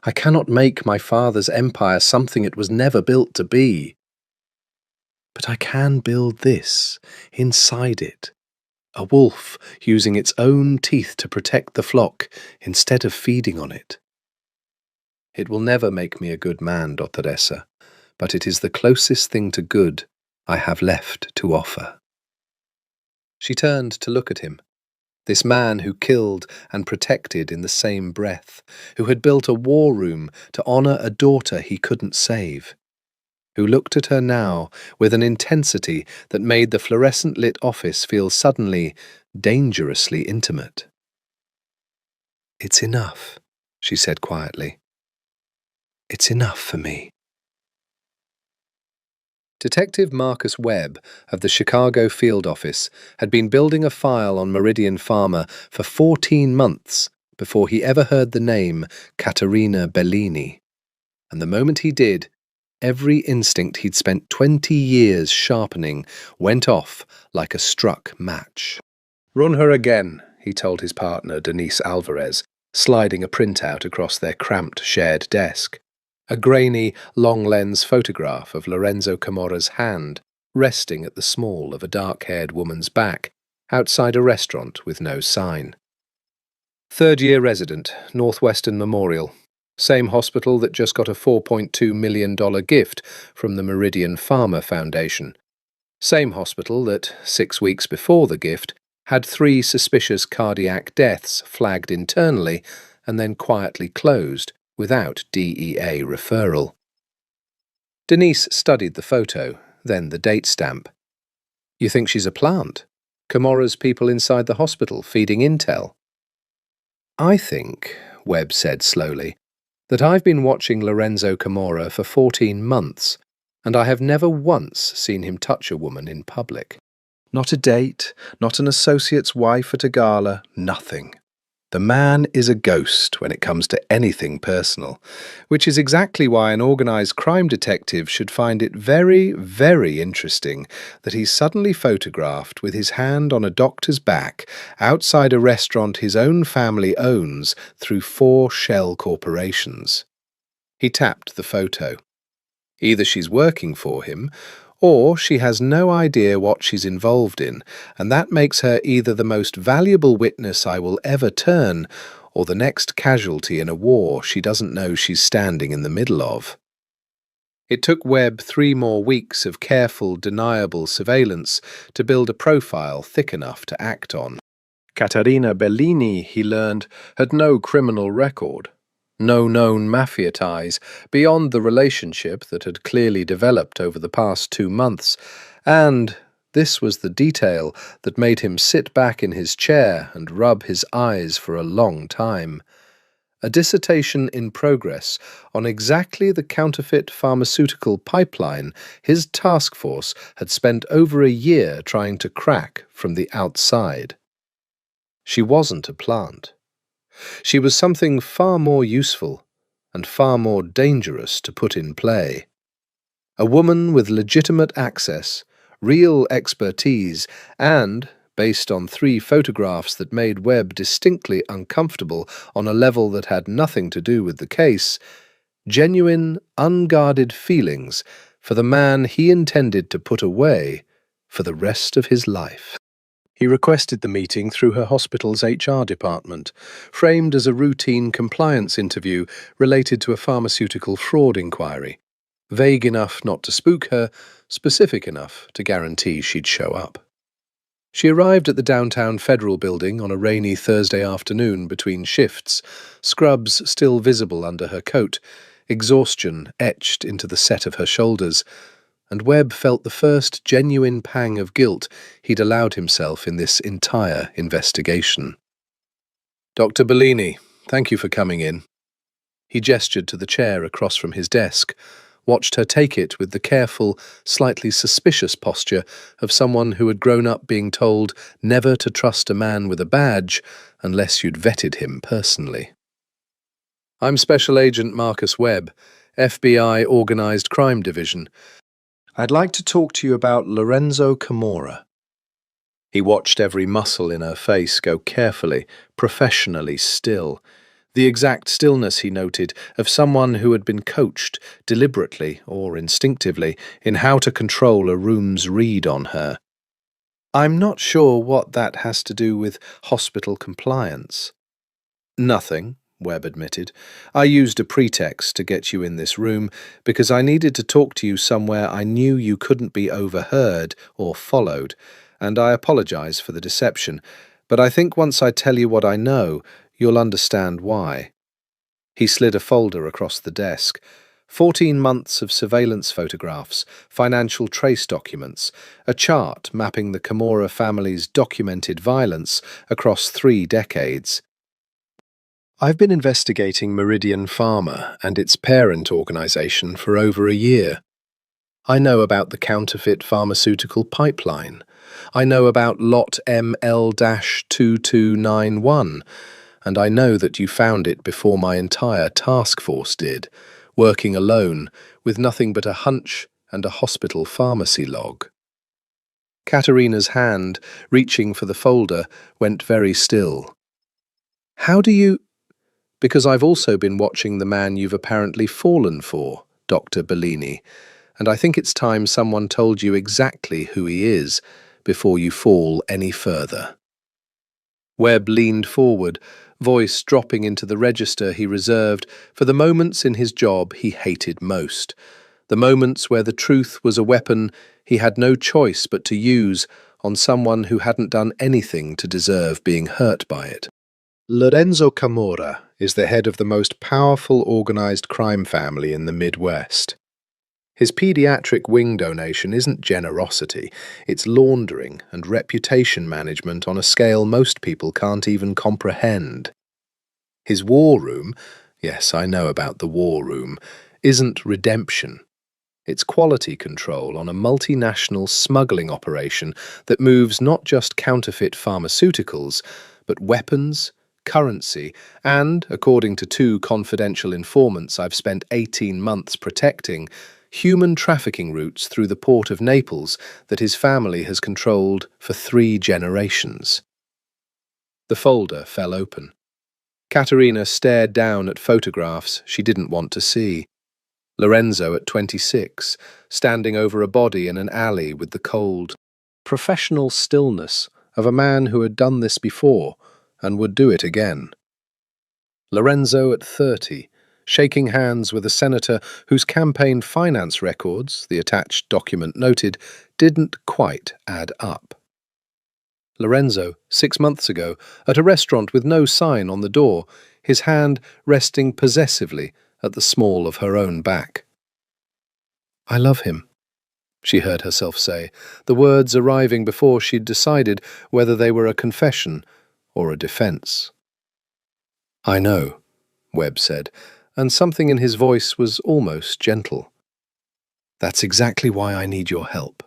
I cannot make my father's empire something it was never built to be. But I can build this, inside it. A wolf using its own teeth to protect the flock instead of feeding on it. It will never make me a good man, Dottoressa, but it is the closest thing to good I have left to offer." She turned to look at him. This man who killed and protected in the same breath, who had built a war room to honour a daughter he couldn't save, who looked at her now with an intensity that made the fluorescent-lit office feel suddenly dangerously intimate. "It's enough," she said quietly. "It's enough for me." Detective Marcus Webb of the Chicago field office had been building a file on Meridian Pharma for 14 months before he ever heard the name Caterina Bellini. And the moment he did, every instinct he'd spent 20 years sharpening went off like a struck match. "Run her again," he told his partner, Denise Alvarez, sliding a printout across their cramped shared desk. A grainy, long-lens photograph of Lorenzo Camora's hand resting at the small of a dark-haired woman's back, outside a restaurant with no sign. "Third-year resident, Northwestern Memorial. Same hospital that just got a $4.2 million gift from the Meridian Pharma Foundation. Same hospital that, 6 weeks before the gift, had 3 suspicious cardiac deaths flagged internally and then quietly closed without DEA referral." Denise studied the photo, then the date stamp. "You think she's a plant? Camora's people inside the hospital feeding intel?" "I think," Webb said slowly, "that I've been watching Lorenzo Camora for 14 months, and I have never once seen him touch a woman in public. Not a date, not an associate's wife at a gala, nothing. The man is a ghost when it comes to anything personal, which is exactly why an organised crime detective should find it very, very interesting that he's suddenly photographed with his hand on a doctor's back outside a restaurant his own family owns through 4 shell corporations. He tapped the photo. Either she's working for him, or she has no idea what she's involved in, and that makes her either the most valuable witness I will ever turn, or the next casualty in a war she doesn't know she's standing in the middle of. It took Webb 3 more weeks of careful, deniable surveillance to build a profile thick enough to act on. Caterina Bellini, he learned, had no criminal record. No known Mafia ties beyond the relationship that had clearly developed over the past 2 months, and this was the detail that made him sit back in his chair and rub his eyes for a long time. A dissertation in progress on exactly the counterfeit pharmaceutical pipeline his task force had spent over a year trying to crack from the outside. She wasn't a plant. She was something far more useful and far more dangerous to put in play. A woman with legitimate access, real expertise, and, based on 3 photographs that made Webb distinctly uncomfortable on a level that had nothing to do with the case, genuine, unguarded feelings for the man he intended to put away for the rest of his life. He requested the meeting through her hospital's HR department, framed as a routine compliance interview related to a pharmaceutical fraud inquiry. Vague enough not to spook her, specific enough to guarantee she'd show up. She arrived at the downtown Federal Building on a rainy Thursday afternoon between shifts, scrubs still visible under her coat, exhaustion etched into the set of her shoulders, and Webb felt the first genuine pang of guilt he'd allowed himself in this entire investigation. "Dr. Bellini, thank you for coming in." He gestured to the chair across from his desk, watched her take it with the careful, slightly suspicious posture of someone who had grown up being told never to trust a man with a badge unless you'd vetted him personally. "I'm Special Agent Marcus Webb, FBI Organized Crime Division. I'd like to talk to you about Lorenzo Camorra." He watched every muscle in her face go carefully, professionally still. The exact stillness, he noted, of someone who had been coached, deliberately or instinctively, in how to control a room's read on her. "I'm not sure what that has to do with hospital compliance." "Nothing," Webb admitted. "I used a pretext to get you in this room because I needed to talk to you somewhere I knew you couldn't be overheard or followed, and I apologize for the deception, but I think once I tell you what I know, you'll understand why." He slid a folder across the desk. 14 months of surveillance photographs, financial trace documents, a chart mapping the Camorra family's documented violence across 3 decades. "I've been investigating Meridian Pharma and its parent organization for over a year. I know about the counterfeit pharmaceutical pipeline. I know about Lot ML-2291, and I know that you found it before my entire task force did, working alone, with nothing but a hunch and a hospital pharmacy log." Katerina's hand, reaching for the folder, went very still. "How do you—" "Because I've also been watching the man you've apparently fallen for, Dr. Bellini, and I think it's time someone told you exactly who he is before you fall any further." Webb leaned forward, voice dropping into the register he reserved for the moments in his job he hated most, the moments where the truth was a weapon he had no choice but to use on someone who hadn't done anything to deserve being hurt by it. "Lorenzo Camorra is the head of the most powerful organized crime family in the Midwest. His pediatric wing donation isn't generosity, it's laundering and reputation management on a scale most people can't even comprehend. His war room, yes, I know about the war room, isn't redemption. It's quality control on a multinational smuggling operation that moves not just counterfeit pharmaceuticals, but weapons, currency, and, according to two confidential informants I've spent 18 months protecting, human trafficking routes through the port of Naples that his family has controlled for 3 generations. The folder fell open. Caterina stared down at photographs she didn't want to see. Lorenzo at 26, standing over a body in an alley with the cold, professional stillness of a man who had done this before and would do it again. Lorenzo at 30, shaking hands with a senator whose campaign finance records, the attached document noted, didn't quite add up. Lorenzo, 6 months ago, at a restaurant with no sign on the door, his hand resting possessively at the small of her own back. "I love him," she heard herself say, the words arriving before she'd decided whether they were a confession or a defense. "I know," Webb said, and something in his voice was almost gentle. "That's exactly why I need your help."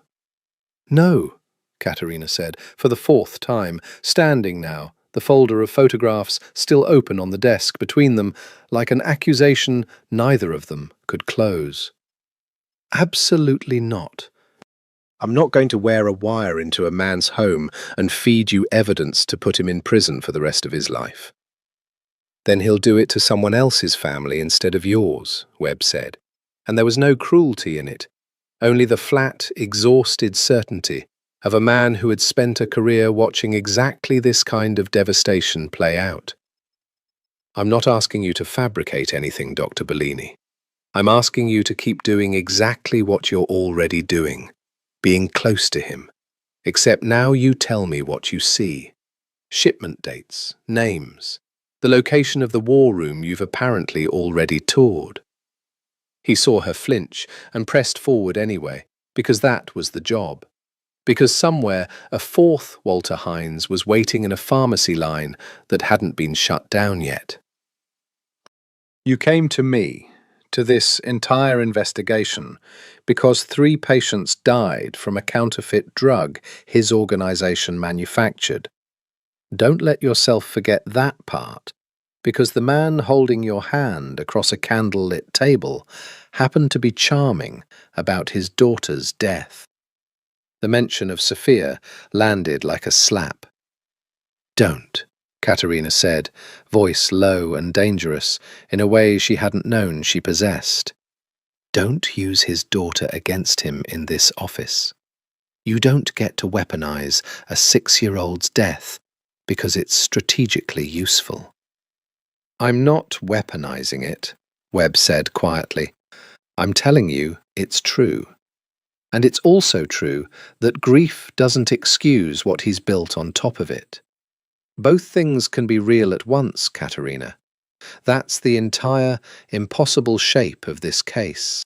"No," Caterina said, for the 4th time, standing now, the folder of photographs still open on the desk between them, like an accusation neither of them could close. "Absolutely not. I'm not going to wear a wire into a man's home and feed you evidence to put him in prison for the rest of his life." "Then he'll do it to someone else's family instead of yours," Webb said, and there was no cruelty in it, only the flat, exhausted certainty of a man who had spent a career watching exactly this kind of devastation play out. "I'm not asking you to fabricate anything, Dr. Bellini. I'm asking you to keep doing exactly what you're already doing, being close to him. Except now you tell me what you see. Shipment dates, names, the location of the war room you've apparently already toured." He saw her flinch and pressed forward anyway, because that was the job. Because somewhere a 4th Walter Hines was waiting in a pharmacy line that hadn't been shut down yet. "You came to me, to this entire investigation, because 3 patients died from a counterfeit drug his organization manufactured. Don't let yourself forget that part, because the man holding your hand across a candlelit table happened to be charming about his daughter's death." The mention of Sophia landed like a slap. "Don't," Caterina said, voice low and dangerous, in a way she hadn't known she possessed. "Don't use his daughter against him in this office. You don't get to weaponize a 6-year-old's death because it's strategically useful." "I'm not weaponizing it," Webb said quietly. "I'm telling you it's true. And it's also true that grief doesn't excuse what he's built on top of it. Both things can be real at once, Caterina. That's the entire, impossible shape of this case."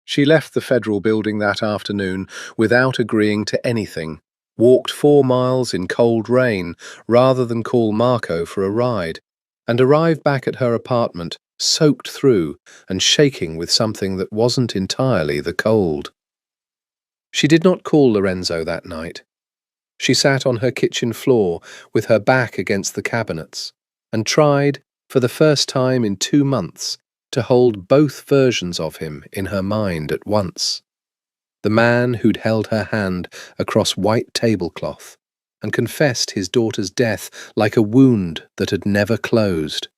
She left the federal building that afternoon without agreeing to anything, walked 4 miles in cold rain rather than call Marco for a ride, and arrived back at her apartment soaked through and shaking with something that wasn't entirely the cold. She did not call Lorenzo that night. She sat on her kitchen floor with her back against the cabinets and tried, for the first time in 2 months, to hold both versions of him in her mind at once. The man who'd held her hand across white tablecloth and confessed his daughter's death like a wound that had never closed.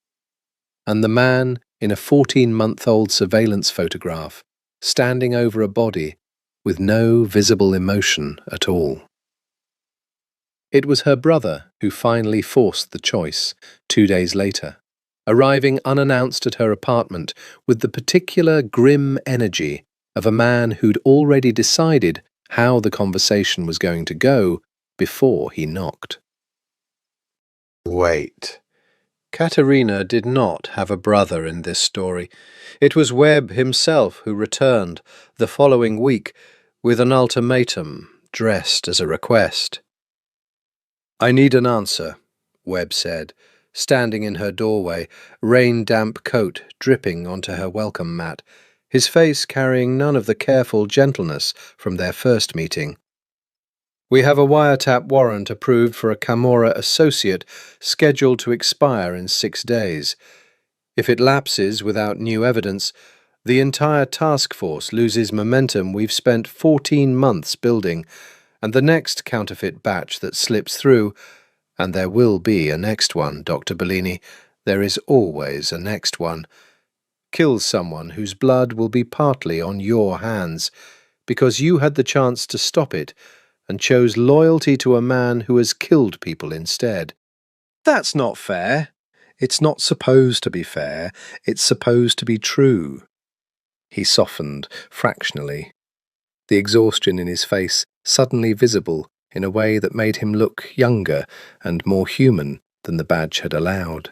And the man in a 14-month-old surveillance photograph, standing over a body with no visible emotion at all. It was her brother who finally forced the choice 2 days later, arriving unannounced at her apartment with the particular grim energy of a man who'd already decided how the conversation was going to go before he knocked. Wait. Caterina did not have a brother in this story. It was Webb himself who returned the following week with an ultimatum dressed as a request. "I need an answer," Webb said, standing in her doorway, rain-damp coat dripping onto her welcome mat, his face carrying none of the careful gentleness from their first meeting. We have a wiretap warrant approved for a Camorra associate scheduled to expire in 6 days. If it lapses without new evidence, the entire task force loses momentum we've spent 14 months building, and the next counterfeit batch that slips through, and there will be a next one, Dr. Bellini, there is always a next one, kills someone whose blood will be partly on your hands, because you had the chance to stop it and chose loyalty to a man who has killed people instead. That's not fair. It's not supposed to be fair. It's supposed to be true. He softened fractionally, the exhaustion in his face suddenly visible in a way that made him look younger and more human than the badge had allowed.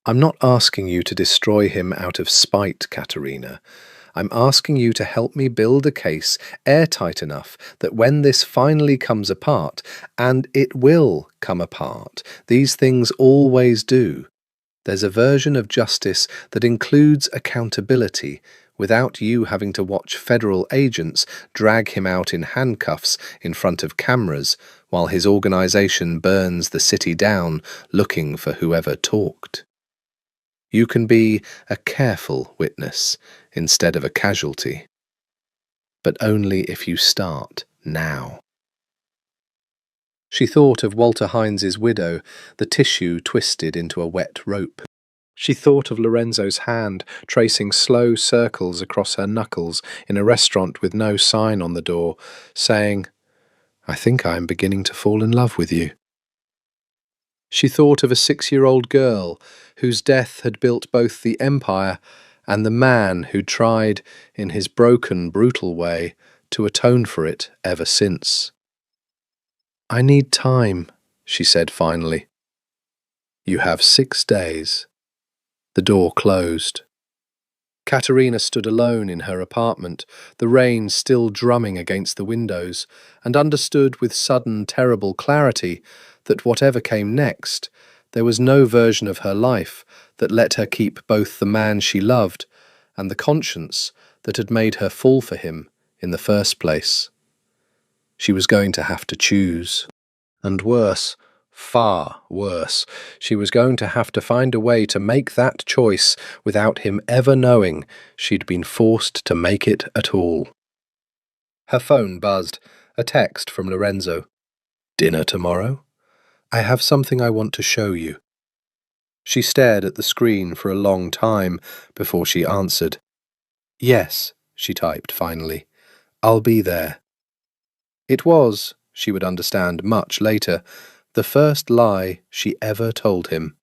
I'm not asking you to destroy him out of spite, Katerina. I'm asking you to help me build a case airtight enough that when this finally comes apart, and it will come apart, these things always do, there's a version of justice that includes accountability without you having to watch federal agents drag him out in handcuffs in front of cameras while his organization burns the city down looking for whoever talked. You can be a careful witness instead of a casualty, but only if you start now. She thought of Walter Hines' widow, the tissue twisted into a wet rope. She thought of Lorenzo's hand tracing slow circles across her knuckles in a restaurant with no sign on the door, saying, "I think I am beginning to fall in love with you." She thought of a 6-year-old girl whose death had built both the empire and the man who tried, in his broken, brutal way, to atone for it ever since. "I need time," she said finally. "You have 6 days." The door closed. Katerina stood alone in her apartment, the rain still drumming against the windows, and understood with sudden, terrible clarity that whatever came next, there was no version of her life that let her keep both the man she loved and the conscience that had made her fall for him in the first place. She was going to have to choose. And worse, far worse, she was going to have to find a way to make that choice without him ever knowing she'd been forced to make it at all. Her phone buzzed, a text from Lorenzo. "Dinner tomorrow? I have something I want to show you." She stared at the screen for a long time before she answered. "Yes," she typed finally. "I'll be there." It was, she would understand much later, the first lie she ever told him,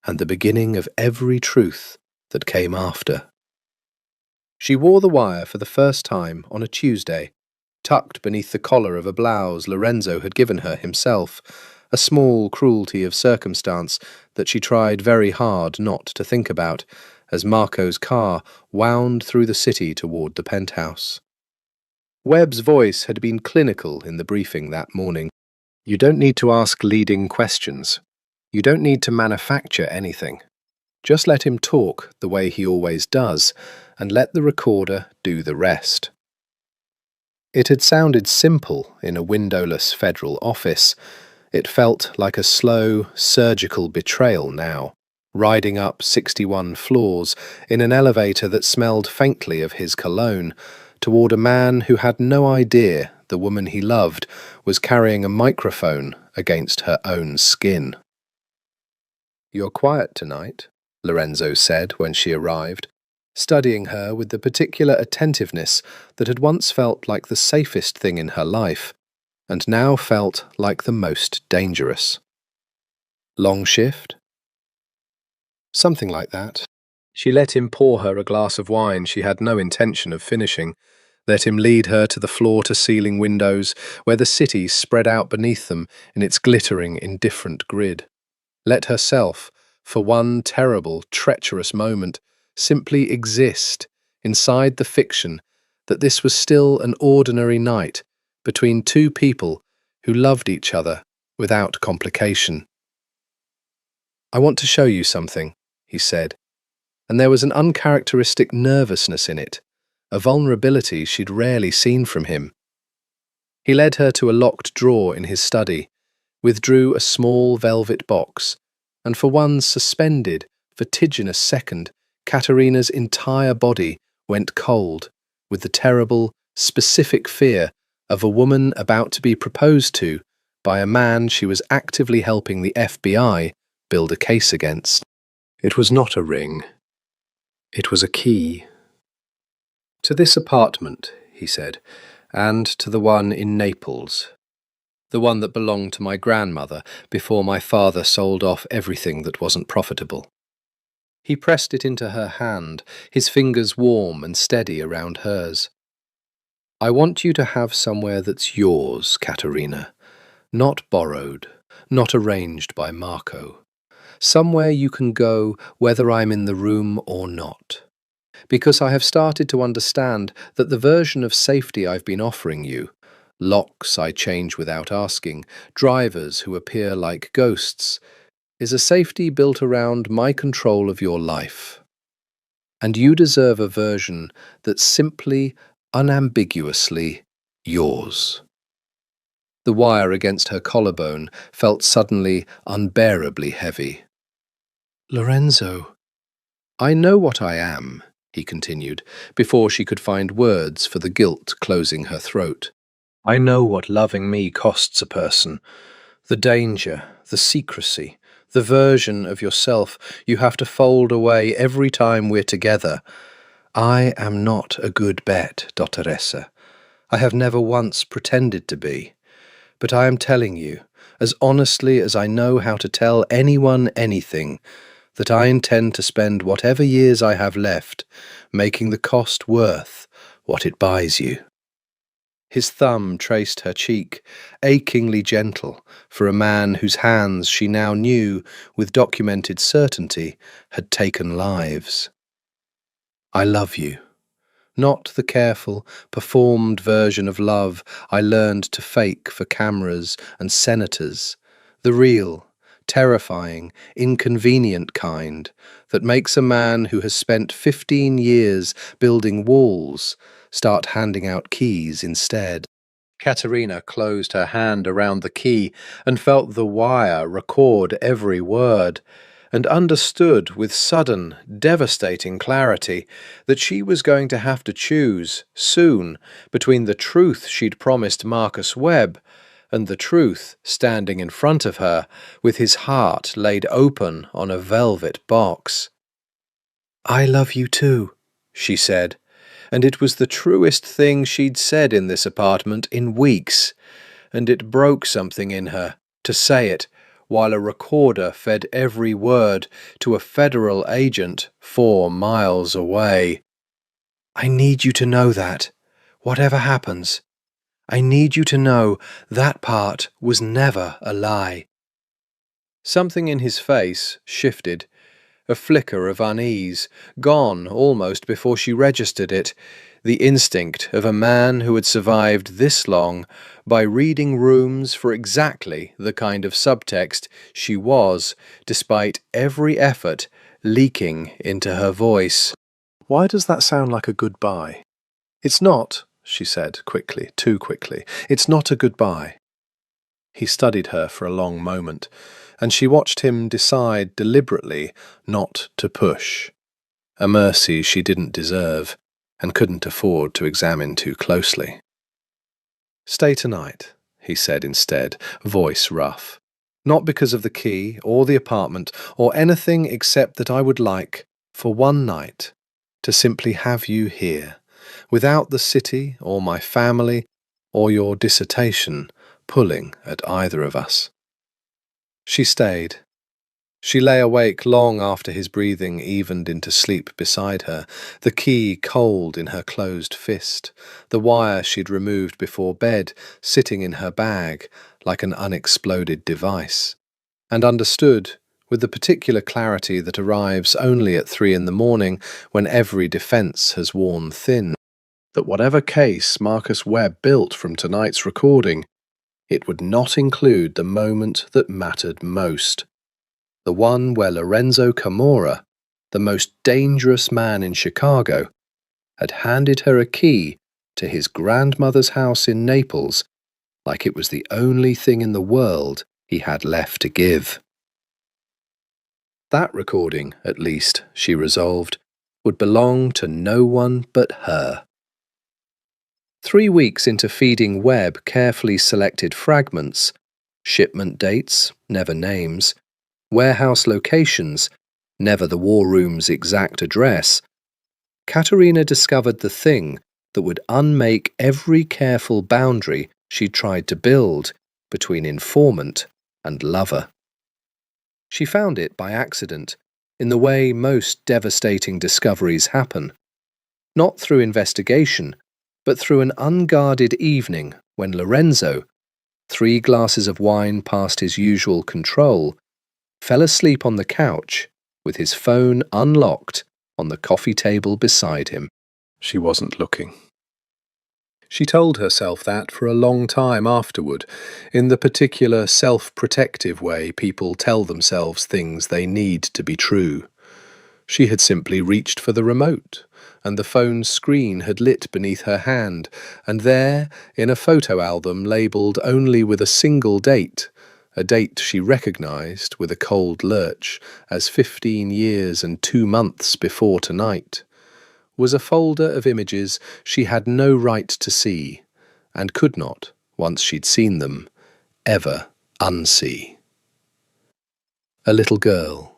and the beginning of every truth that came after. She wore the wire for the first time on a Tuesday, tucked beneath the collar of a blouse Lorenzo had given her himself, a small cruelty of circumstance that she tried very hard not to think about, as Marco's car wound through the city toward the penthouse. Webb's voice had been clinical in the briefing that morning. "You don't need to ask leading questions. You don't need to manufacture anything. Just let him talk the way he always does, and let the recorder do the rest." It had sounded simple in a windowless federal office. It felt like a slow, surgical betrayal now, riding up 61 floors in an elevator that smelled faintly of his cologne, toward a man who had no idea the woman he loved was carrying a microphone against her own skin. "You're quiet tonight," Lorenzo said when she arrived, studying her with the particular attentiveness that had once felt like the safest thing in her life, and now felt like the most dangerous. "Long shift?" "Something like that." She let him pour her a glass of wine she had no intention of finishing, let him lead her to the floor-to-ceiling windows where the city spread out beneath them in its glittering, indifferent grid. Let herself, for one terrible, treacherous moment, simply exist inside the fiction that this was still an ordinary night between two people who loved each other without complication. "I want to show you something," he said, and there was an uncharacteristic nervousness in it, a vulnerability she'd rarely seen from him. He led her to a locked drawer in his study, withdrew a small velvet box, and for one suspended, vertiginous second, Katerina's entire body went cold with the terrible, specific fear of a woman about to be proposed to by a man she was actively helping the FBI build a case against. It was not a ring. It was a key. "To this apartment," he said, "and to the one in Naples. The one that belonged to my grandmother before my father sold off everything that wasn't profitable." He pressed it into her hand, his fingers warm and steady around hers. "I want you to have somewhere that's yours, Katerina, not borrowed, not arranged by Marco. Somewhere you can go whether I'm in the room or not. Because I have started to understand that the version of safety I've been offering you, locks I change without asking, drivers who appear like ghosts, is a safety built around my control of your life. And you deserve a version that's simply, unambiguously yours." The wire against her collarbone felt suddenly unbearably heavy. "Lorenzo, I know what I am," he continued, before she could find words for the guilt closing her throat. "I know what loving me costs a person. The danger, the secrecy, the version of yourself you have to fold away every time we're together. I am not a good bet, Dottoressa. I have never once pretended to be. But I am telling you, as honestly as I know how to tell anyone anything, that I intend to spend whatever years I have left making the cost worth what it buys you." His thumb traced her cheek, achingly gentle for a man whose hands she now knew, with documented certainty, had taken lives. "I love you. Not the careful, performed version of love I learned to fake for cameras and senators, the real, terrifying, inconvenient kind that makes a man who has spent 15 years building walls start handing out keys instead." Katerina closed her hand around the key and felt the wire record every word, and understood with sudden, devastating clarity that she was going to have to choose, soon, between the truth she'd promised Marcus Webb and the truth standing in front of her, with his heart laid open on a velvet box. "I love you too," she said, and it was the truest thing she'd said in this apartment in weeks, and it broke something in her to say it while a recorder fed every word to a federal agent 4 miles away. "I need you to know that, whatever happens. I need you to know that part was never a lie." Something in his face shifted, a flicker of unease, gone almost before she registered it, the instinct of a man who had survived this long by reading rooms for exactly the kind of subtext she was, despite every effort, leaking into her voice. "Why does that sound like a goodbye?" "It's not," she said quickly, too quickly. "It's not a goodbye." He studied her for a long moment, and she watched him decide deliberately not to push, a mercy she didn't deserve and couldn't afford to examine too closely. "Stay tonight," he said instead, voice rough. "Not because of the key or the apartment or anything except that I would like, for one night, to simply have you here, without the city or my family or your dissertation pulling at either of us." She stayed. She lay awake long after his breathing evened into sleep beside her, the key cold in her closed fist, the wire she'd removed before bed sitting in her bag like an unexploded device, and understood, with the particular clarity that arrives only at 3 in the morning when every defence has worn thin, that whatever case Marcus Webb built from tonight's recording, it would not include the moment that mattered most. The one where Lorenzo Camorra, the most dangerous man in Chicago, had handed her a key to his grandmother's house in Naples like it was the only thing in the world he had left to give. That recording, at least, she resolved, would belong to no one but her. 3 weeks into feeding Webb carefully selected fragments, shipment dates, never names, warehouse locations, never the war room's exact address, Katerina discovered the thing that would unmake every careful boundary she'd tried to build between informant and lover. She found it by accident, in the way most devastating discoveries happen, not through investigation, but through an unguarded evening when Lorenzo, 3 glasses of wine past his usual control, fell asleep on the couch with his phone unlocked on the coffee table beside him. She wasn't looking. She told herself that for a long time afterward, in the particular self-protective way people tell themselves things they need to be true. She had simply reached for the remote, and the phone's screen had lit beneath her hand, and there, in a photo album labelled only with a single date, a date she recognised with a cold lurch as 15 years and 2 months before tonight, was a folder of images she had no right to see, and could not, once she'd seen them, ever unsee. A little girl.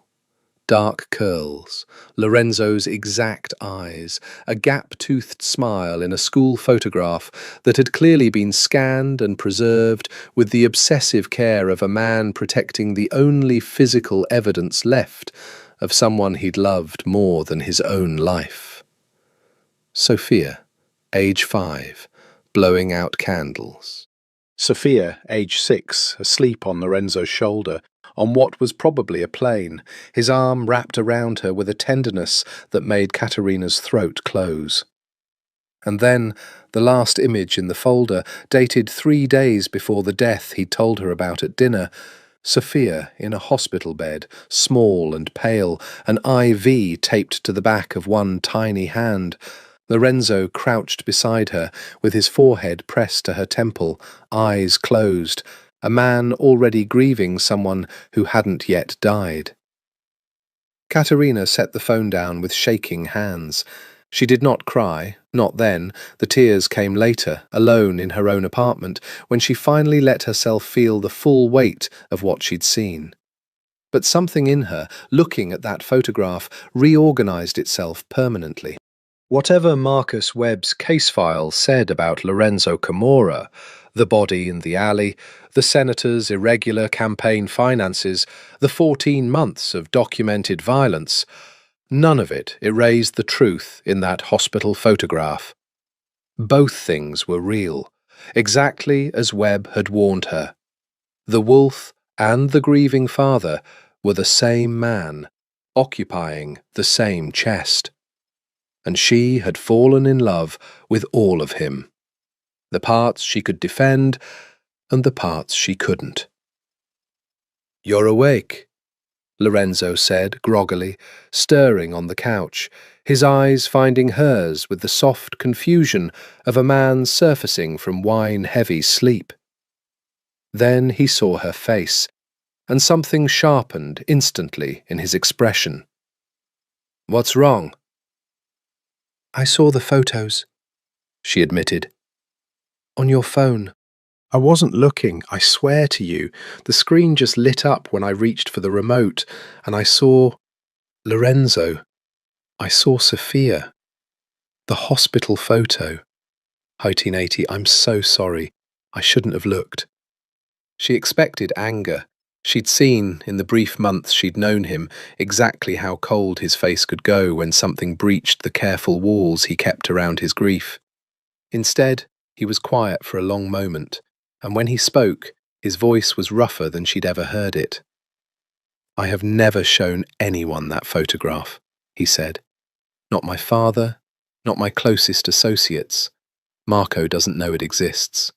Dark curls, Lorenzo's exact eyes, a gap-toothed smile in a school photograph that had clearly been scanned and preserved with the obsessive care of a man protecting the only physical evidence left of someone he'd loved more than his own life. Sophia, age 5, blowing out candles. Sophia, age 6, asleep on Lorenzo's shoulder, on what was probably a plane, his arm wrapped around her with a tenderness that made Katerina's throat close. And then, the last image in the folder, dated 3 days before the death he'd told her about at dinner, Sophia in a hospital bed, small and pale, an IV taped to the back of one tiny hand, Lorenzo crouched beside her, with his forehead pressed to her temple, eyes closed, a man already grieving someone who hadn't yet died. Katerina set the phone down with shaking hands. She did not cry, not then. The tears came later, alone in her own apartment, when she finally let herself feel the full weight of what she'd seen. But something in her, looking at that photograph, reorganized itself permanently. Whatever Marcus Webb's case file said about Lorenzo Camorra, the body in the alley, the senator's irregular campaign finances, the 14 months of documented violence, none of it erased the truth in that hospital photograph. Both things were real, exactly as Webb had warned her. The wolf and the grieving father were the same man, occupying the same chest. And she had fallen in love with all of him. The parts she could defend, and the parts she couldn't. "You're awake," Lorenzo said groggily, stirring on the couch, his eyes finding hers with the soft confusion of a man surfacing from wine-heavy sleep. Then he saw her face, and something sharpened instantly in his expression. "What's wrong?" "I saw the photos," she admitted. "On your phone." "I wasn't looking, I swear to you. The screen just lit up when I reached for the remote, and I saw Lorenzo. I saw Sophia. The hospital photo. 1980, I'm so sorry. I shouldn't have looked." She expected anger. She'd seen, in the brief months she'd known him, exactly how cold his face could go when something breached the careful walls he kept around his grief. Instead, he was quiet for a long moment, and when he spoke, his voice was rougher than she'd ever heard it. "I have never shown anyone that photograph," he said. "Not my father, not my closest associates. Marco doesn't know it exists."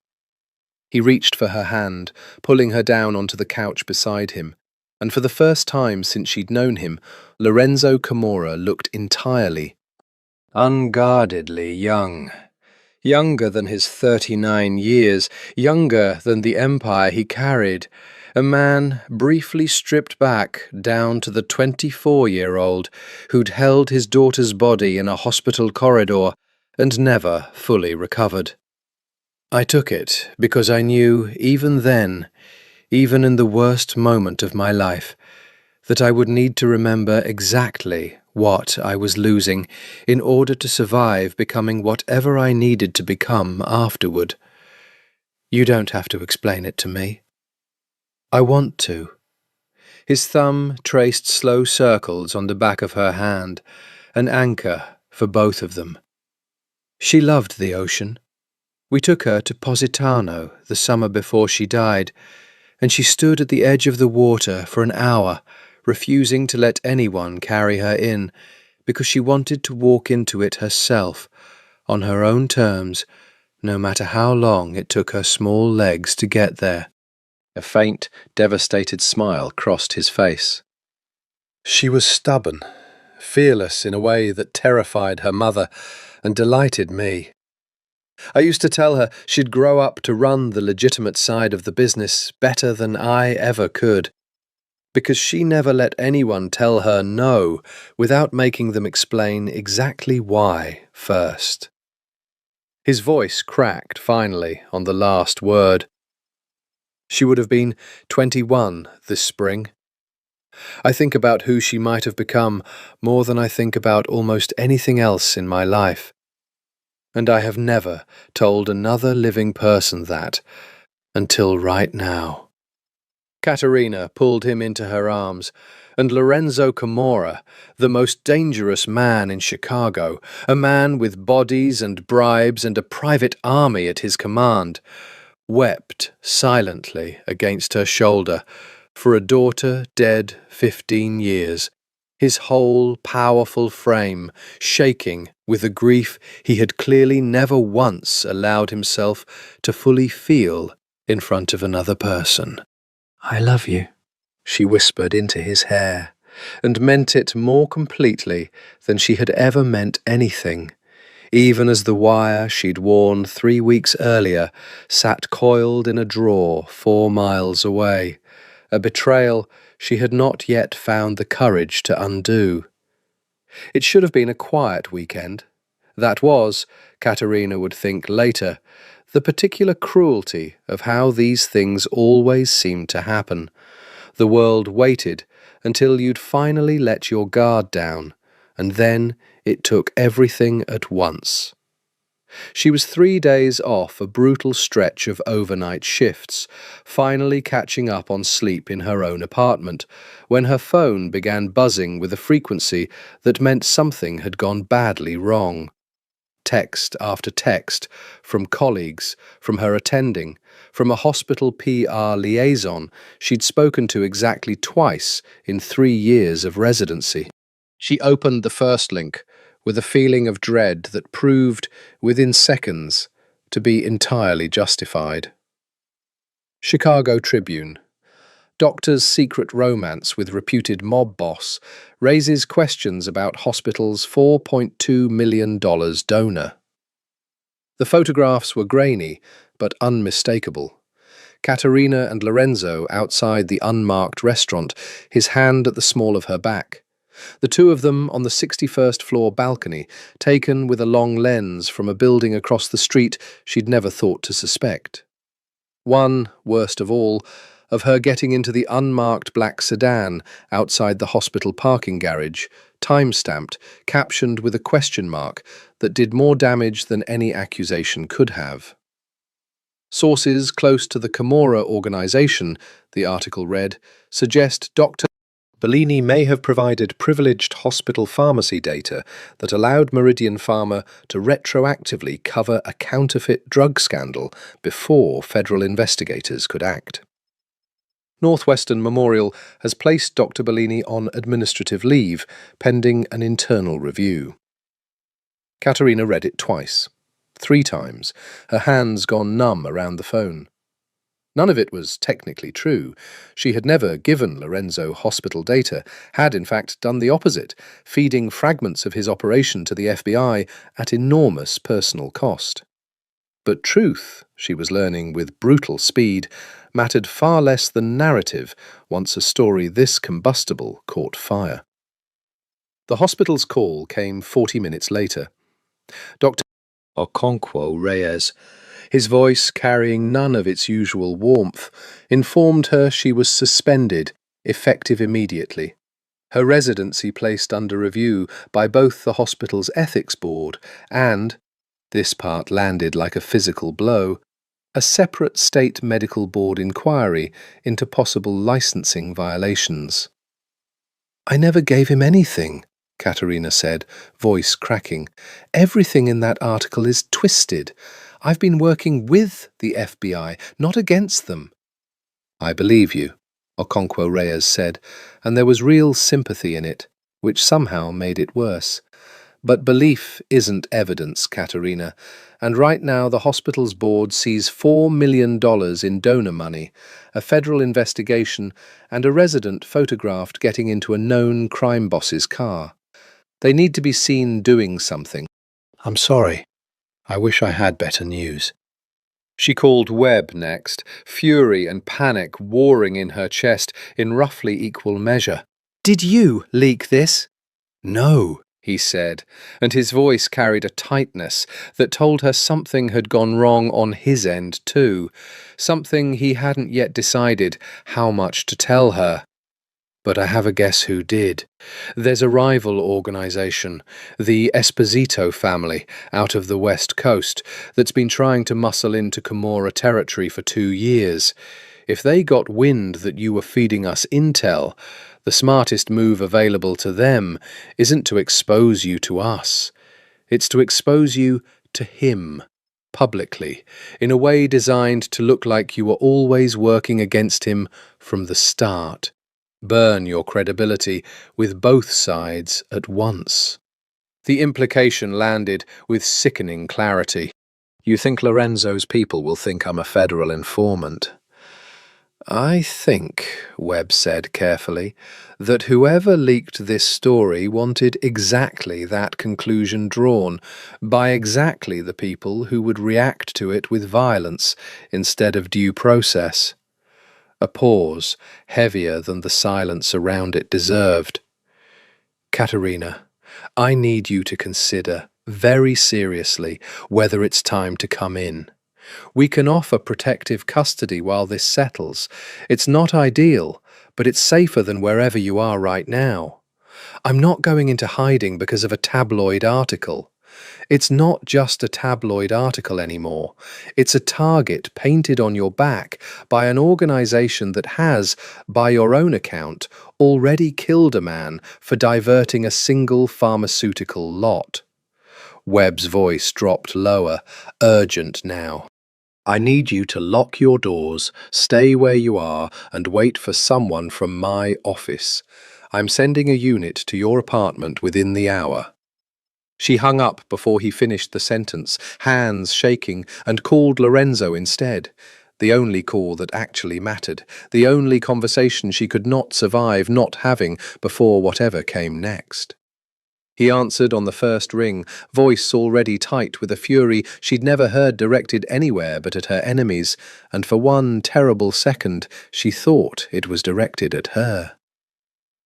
He reached for her hand, pulling her down onto the couch beside him, and for the first time since she'd known him, Lorenzo Camorra looked entirely, unguardedly young. Younger than his 39 years, younger than the empire he carried, a man briefly stripped back down to the 24-year-old who'd held his daughter's body in a hospital corridor and never fully recovered. I took it because I knew even then, even in the worst moment of my life, that I would need to remember exactly what I was losing in order to survive becoming whatever I needed to become afterward. You don't have to explain it to me. I want to. His thumb traced slow circles on the back of her hand, an anchor for both of them. She loved the ocean. We took her to Positano the summer before she died, and she stood at the edge of the water for an hour, refusing to let anyone carry her in, because she wanted to walk into it herself, on her own terms, no matter how long it took her small legs to get there. A faint, devastated smile crossed his face. She was stubborn, fearless in a way that terrified her mother and delighted me. I used to tell her she'd grow up to run the legitimate side of the business better than I ever could, because she never let anyone tell her no without making them explain exactly why first. His voice cracked finally on the last word. She would have been 21 this spring. I think about who she might have become more than I think about almost anything else in my life. And I have never told another living person that until right now. Caterina pulled him into her arms, and Lorenzo Camorra, the most dangerous man in Chicago, a man with bodies and bribes and a private army at his command, wept silently against her shoulder for a daughter dead 15 years, his whole powerful frame shaking with a grief he had clearly never once allowed himself to fully feel in front of another person. "I love you," she whispered into his hair, and meant it more completely than she had ever meant anything, even as the wire she'd worn 3 weeks earlier sat coiled in a drawer 4 miles away, a betrayal she had not yet found the courage to undo. It should have been a quiet weekend. That was, Caterina would think later, the particular cruelty of how these things always seemed to happen. The world waited until you'd finally let your guard down, and then it took everything at once. She was 3 days off a brutal stretch of overnight shifts, finally catching up on sleep in her own apartment, when her phone began buzzing with a frequency that meant something had gone badly wrong. Text after text, from colleagues, from her attending, from a hospital PR liaison she'd spoken to exactly twice in 3 years of residency. She opened the first link with a feeling of dread that proved, within seconds, to be entirely justified. Chicago Tribune. Doctor's secret romance with reputed mob boss raises questions about hospital's $4.2 million donor. The photographs were grainy, but unmistakable. Caterina and Lorenzo outside the unmarked restaurant, his hand at the small of her back. The two of them on the 61st floor balcony, taken with a long lens from a building across the street she'd never thought to suspect. One, worst of all, of her getting into the unmarked black sedan outside the hospital parking garage, time-stamped, captioned with a question mark that did more damage than any accusation could have. Sources close to the Camorra organization, the article read, suggest Dr. Bellini may have provided privileged hospital pharmacy data that allowed Meridian Pharma to retroactively cover a counterfeit drug scandal before federal investigators could act. Northwestern Memorial has placed Dr. Bellini on administrative leave, pending an internal review. Caterina read it twice, 3 times, her hands gone numb around the phone. None of it was technically true. She had never given Lorenzo hospital data, had in fact done the opposite, feeding fragments of his operation to the FBI at enormous personal cost. But truth, she was learning with brutal speed, mattered far less than narrative once a story this combustible caught fire. The hospital's call came 40 minutes later. Dr. Okonkwo Reyes, his voice carrying none of its usual warmth, informed her she was suspended, effective immediately. Her residency placed under review by both the hospital's ethics board and, this part landed like a physical blow, a separate state medical board inquiry into possible licensing violations. "I never gave him anything," Katerina said, voice cracking. "Everything in that article is twisted. I've been working with the FBI, not against them." "I believe you," Okonkwo Reyes said, and there was real sympathy in it, which somehow made it worse. "But belief isn't evidence, Katerina, and right now the hospital's board sees $4 million in donor money, a federal investigation, and a resident photographed getting into a known crime boss's car. They need to be seen doing something." "I'm sorry. I wish I had better news." She called Webb next, fury and panic warring in her chest in roughly equal measure. "Did you leak this?" "No," he said, and his voice carried a tightness that told her something had gone wrong on his end too, something he hadn't yet decided how much to tell her. "But I have a guess who did. There's a rival organization, the Esposito family, out of the West Coast, that's been trying to muscle into Camorra territory for 2 years. If they got wind that you were feeding us intel, the smartest move available to them isn't to expose you to us. It's to expose you to him, publicly, in a way designed to look like you were always working against him from the start. Burn your credibility with both sides at once." The implication landed with sickening clarity. "You think Lorenzo's people will think I'm a federal informant?" "I think," Webb said carefully, "that whoever leaked this story wanted exactly that conclusion drawn by exactly the people who would react to it with violence instead of due process." A pause, heavier than the silence around it deserved. "Katerina, I need you to consider, very seriously, whether it's time to come in. We can offer protective custody while this settles. It's not ideal, but it's safer than wherever you are right now. I'm not going into hiding because of a tabloid article. It's not just a tabloid article anymore. It's a target painted on your back by an organization that has, by your own account, already killed a man for diverting a single pharmaceutical lot." Webb's voice dropped lower, urgent now. "I need you to lock your doors, stay where you are, and wait for someone from my office. I'm sending a unit to your apartment within the hour." She hung up before he finished the sentence, hands shaking, and called Lorenzo instead. The only call that actually mattered, the only conversation she could not survive not having before whatever came next. He answered on the first ring, voice already tight with a fury she'd never heard directed anywhere but at her enemies, and for one terrible second she thought it was directed at her.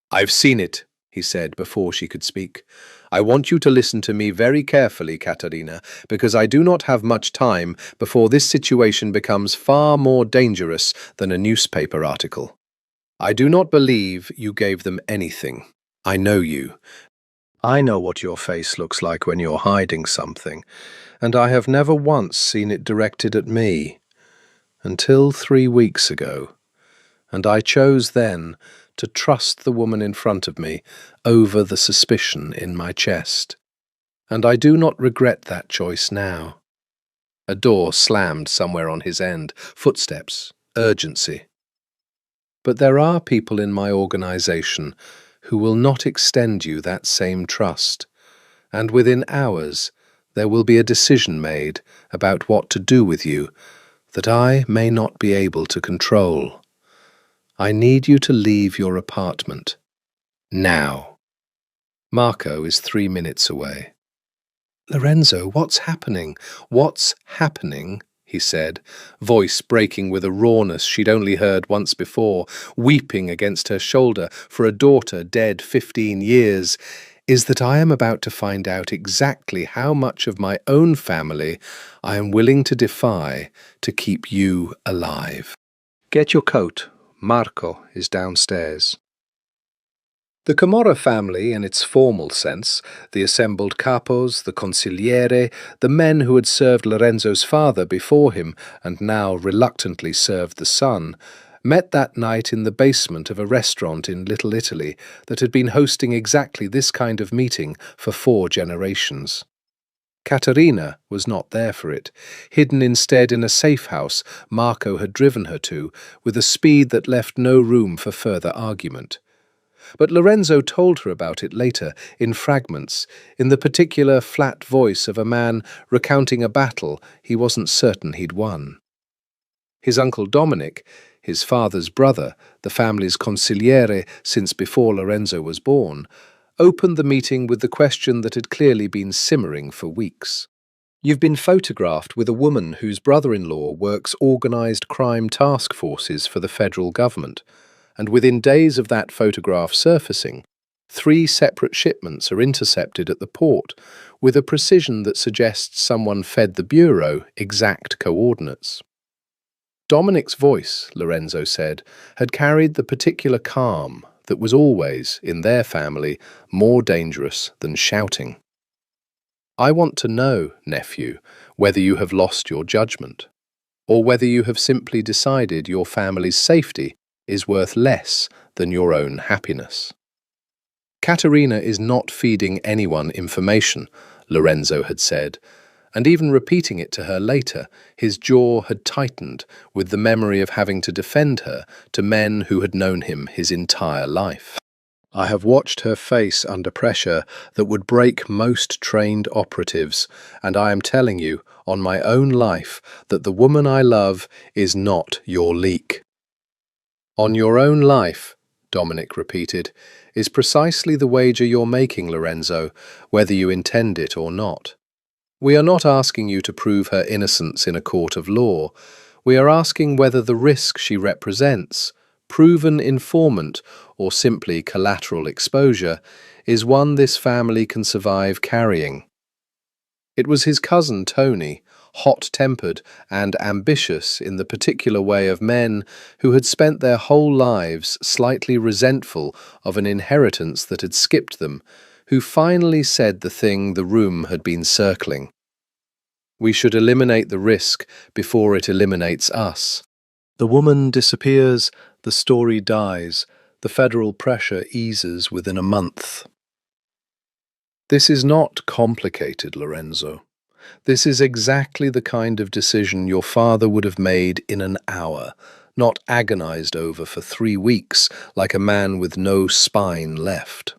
"I've seen it," he said before she could speak. "I want you to listen to me very carefully, Katerina, because I do not have much time before this situation becomes far more dangerous than a newspaper article. I do not believe you gave them anything. I know you. I know what your face looks like when you're hiding something, and I have never once seen it directed at me. Until 3 weeks ago. And I chose then to trust the woman in front of me over the suspicion in my chest. And I do not regret that choice now." A door slammed somewhere on his end, footsteps, urgency. "But there are people in my organization who will not extend you that same trust, and within hours there will be a decision made about what to do with you that I may not be able to control. I need you to leave your apartment. Now. Marco is 3 minutes away." "Lorenzo, what's happening? What's happening?" he said, voice breaking with a rawness she'd only heard once before, weeping against her shoulder for a daughter dead 15 years, "is that I am about to find out exactly how much of my own family I am willing to defy to keep you alive. Get your coat. Marco is downstairs." The Camorra family, in its formal sense, the assembled capos, the consigliere, the men who had served Lorenzo's father before him and now reluctantly served the son, met that night in the basement of a restaurant in Little Italy that had been hosting exactly this kind of meeting for 4 generations. Caterina was not there for it, hidden instead in a safe house Marco had driven her to, with a speed that left no room for further argument. But Lorenzo told her about it later, in fragments, in the particular flat voice of a man recounting a battle he wasn't certain he'd won. His uncle Dominic, his father's brother, the family's consigliere since before Lorenzo was born, opened the meeting with the question that had clearly been simmering for weeks. "You've been photographed with a woman whose brother-in-law works organised crime task forces for the federal government, and within days of that photograph surfacing, 3 separate shipments are intercepted at the port with a precision that suggests someone fed the Bureau exact coordinates." Dominic's voice, Lorenzo said, had carried the particular calm that was always, in their family, more dangerous than shouting. "I want to know, nephew, whether you have lost your judgment, or whether you have simply decided your family's safety is worth less than your own happiness." "Caterina is not feeding anyone information," Lorenzo had said, and even repeating it to her later, his jaw had tightened with the memory of having to defend her to men who had known him his entire life. "I have watched her face under pressure that would break most trained operatives, and I am telling you, on my own life, that the woman I love is not your leak." "On your own life," Dominic repeated, "is precisely the wager you're making, Lorenzo, whether you intend it or not. We are not asking you to prove her innocence in a court of law. We are asking whether the risk she represents, proven informant or simply collateral exposure, is one this family can survive carrying." It was his cousin Tony, hot-tempered and ambitious in the particular way of men who had spent their whole lives slightly resentful of an inheritance that had skipped them, who finally said the thing the room had been circling. "We should eliminate the risk before it eliminates us. The woman disappears, the story dies, the federal pressure eases within a month." This is not complicated, Lorenzo. This is exactly the kind of decision your father would have made in an hour, not agonized over for 3 weeks like a man with no spine left.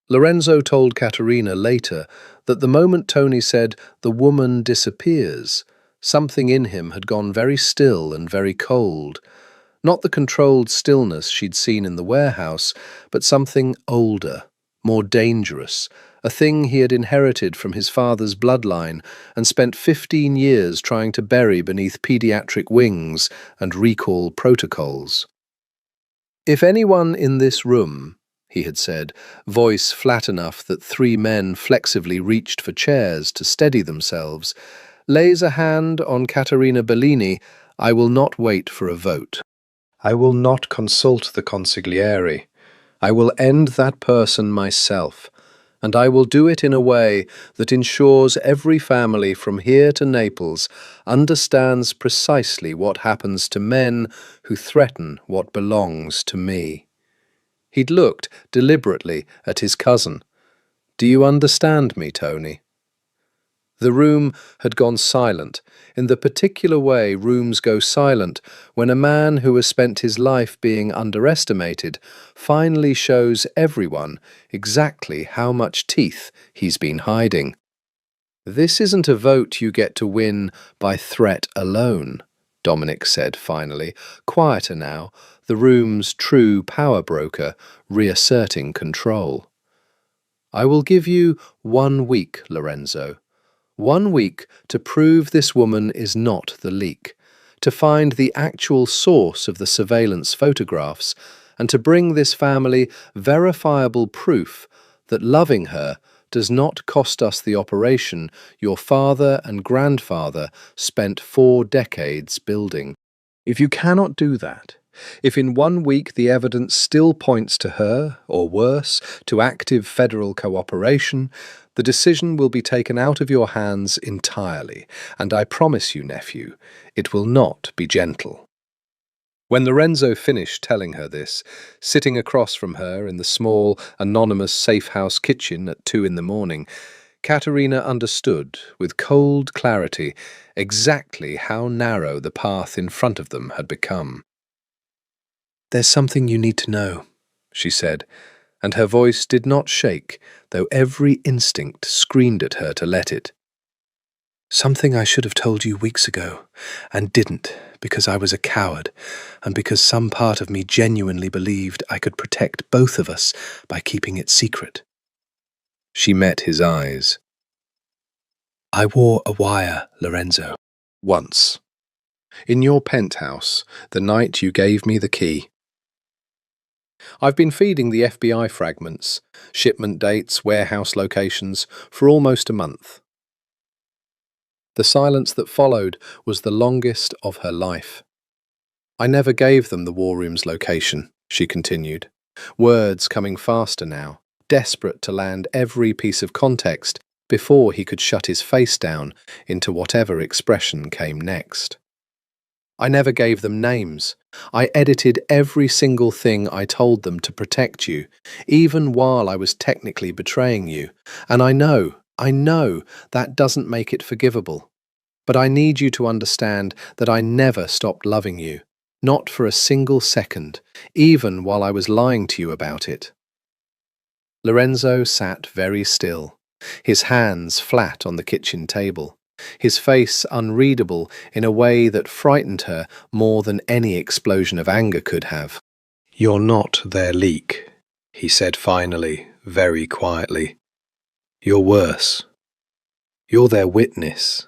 Lorenzo told Caterina later that the moment Tony said, "the woman disappears," something in him had gone very still and very cold. Not the controlled stillness she'd seen in the warehouse, but something older, more dangerous, a thing he had inherited from his father's bloodline and spent 15 years trying to bury beneath pediatric wings and recall protocols. "If anyone in this room," he had said, voice flat enough that 3 men flexibly reached for chairs to steady themselves, "lays a hand on Caterina Bellini, I will not wait for a vote. I will not consult the consigliere. I will end that person myself, and I will do it in a way that ensures every family from here to Naples understands precisely what happens to men who threaten what belongs to me." He'd looked deliberately at his cousin. "Do you understand me, Tony?" The room had gone silent, in the particular way rooms go silent when a man who has spent his life being underestimated finally shows everyone exactly how much teeth he's been hiding. "This isn't a vote you get to win by threat alone," Dominic said finally, quieter now, the room's true power broker reasserting control. I will give you 1 week, Lorenzo. 1 week to prove this woman is not the leak, to find the actual source of the surveillance photographs, and to bring this family verifiable proof that loving her does not cost us the operation your father and grandfather spent 4 decades building. If you cannot do that, if in 1 week the evidence still points to her, or worse, to active federal cooperation, the decision will be taken out of your hands entirely, and I promise you, nephew, it will not be gentle. When Lorenzo finished telling her this, sitting across from her in the small, anonymous safe-house kitchen at 2 in the morning, Katerina understood, with cold clarity, exactly how narrow the path in front of them had become. "There's something you need to know," she said, and her voice did not shake, though every instinct screamed at her to let it. "Something I should have told you weeks ago, and didn't, because I was a coward, and because some part of me genuinely believed I could protect both of us by keeping it secret." She met his eyes. "I wore a wire, Lorenzo. Once. In your penthouse, the night you gave me the key. I've been feeding the FBI fragments, shipment dates, warehouse locations, for almost a month. The silence that followed was the longest of her life. I never gave them the war room's location, she continued, words coming faster now, desperate to land every piece of context before he could shut his face down into whatever expression came next. I never gave them names. I edited every single thing I told them to protect you, even while I was technically betraying you. And I know that doesn't make it forgivable. But I need you to understand that I never stopped loving you, not for a single second, even while I was lying to you about it. Lorenzo sat very still, his hands flat on the kitchen table, his face unreadable in a way that frightened her more than any explosion of anger could have. "You're not their leak," he said finally, very quietly. "You're worse. You're their witness.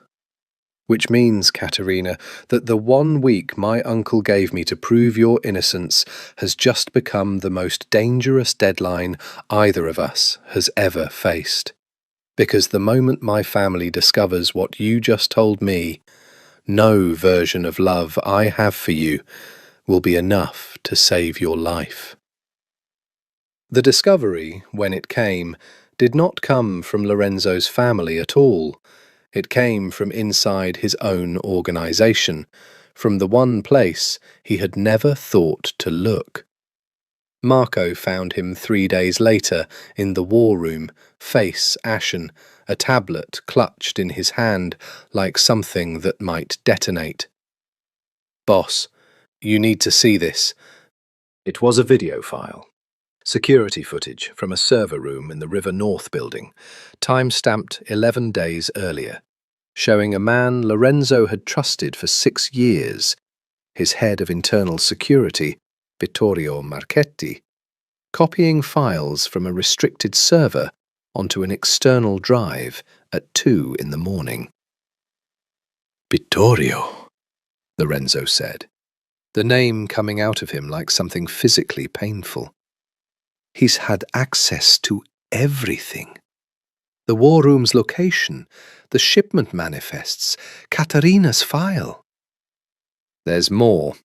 Which means, Katerina, that the 1 week my uncle gave me to prove your innocence has just become the most dangerous deadline either of us has ever faced. Because the moment my family discovers what you just told me, no version of love I have for you will be enough to save your life." The discovery, when it came, did not come from Lorenzo's family at all. It came from inside his own organization, from the one place he had never thought to look. Marco found him 3 days later in the war room, face ashen, a tablet clutched in his hand like something that might detonate. "Boss, you need to see this." It was a video file. Security footage from a server room in the River North building, time-stamped 11 days earlier, showing a man Lorenzo had trusted for 6 years, his head of internal security, Vittorio Marchetti, copying files from a restricted server onto an external drive at 2 in the morning. "Vittorio," Lorenzo said, the name coming out of him like something physically painful. He's had access to everything. The war room's location, the shipment manifests, Katerina's file. "There's more,"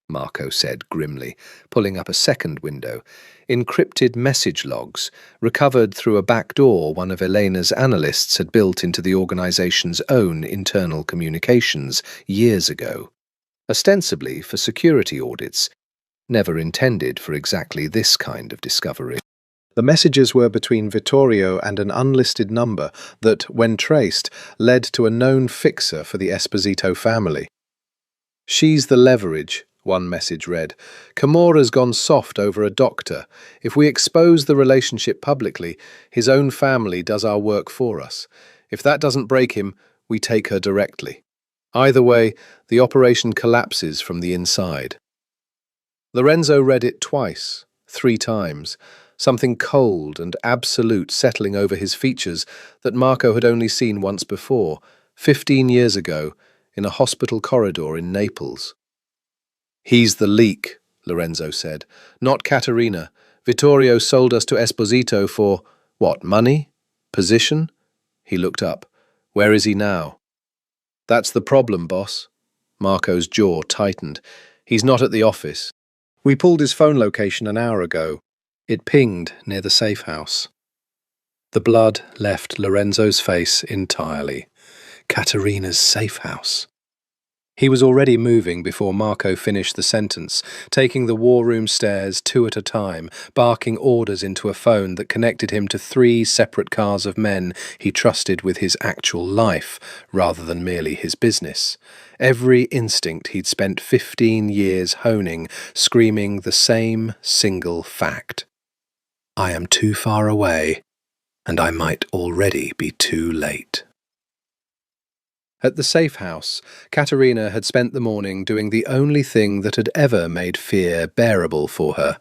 Marco said grimly, pulling up a second window. Encrypted message logs, recovered through a back door one of Elena's analysts had built into the organization's own internal communications years ago. Ostensibly for security audits, never intended for exactly this kind of discovery. The messages were between Vittorio and an unlisted number that, when traced, led to a known fixer for the Esposito family. "She's the leverage," one message read. "Camora's gone soft over a doctor. If we expose the relationship publicly, his own family does our work for us. If that doesn't break him, we take her directly. Either way, the operation collapses from the inside." Lorenzo read it twice, 3 times, something cold and absolute settling over his features that Marco had only seen once before, 15 years ago, in a hospital corridor in Naples. "He's the leak," Lorenzo said. "Not Caterina. Vittorio sold us to Esposito for, what, money? Position?" He looked up. "Where is he now?" "That's the problem, boss." Marco's jaw tightened. "He's not at the office. We pulled his phone location an hour ago. It pinged near the safe house." The blood left Lorenzo's face entirely. Caterina's safe house. He was already moving before Marco finished the sentence, taking the war room stairs 2 at a time, barking orders into a phone that connected him to 3 separate cars of men he trusted with his actual life, rather than merely his business. Every instinct he'd spent 15 years honing, screaming the same single fact. I am too far away, and I might already be too late. At the safe house, Caterina had spent the morning doing the only thing that had ever made fear bearable for her.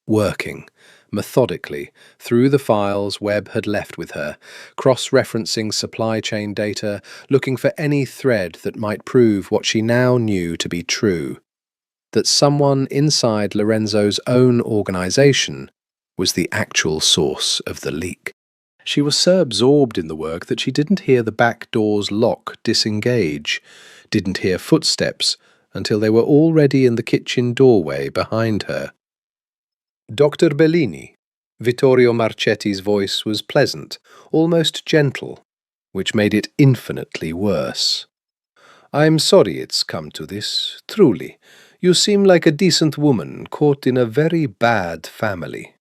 Working, methodically, through the files Webb had left with her, cross-referencing supply chain data, looking for any thread that might prove what she now knew to be true, that someone inside Lorenzo's own organization was the actual source of the leak. She was so absorbed in the work that she didn't hear the back door's lock disengage, didn't hear footsteps until they were already in the kitchen doorway behind her. "Dr. Bellini." Vittorio Marchetti's voice was pleasant, almost gentle, which made it infinitely worse. "I'm sorry it's come to this, truly. You seem like a decent woman caught in a very bad family."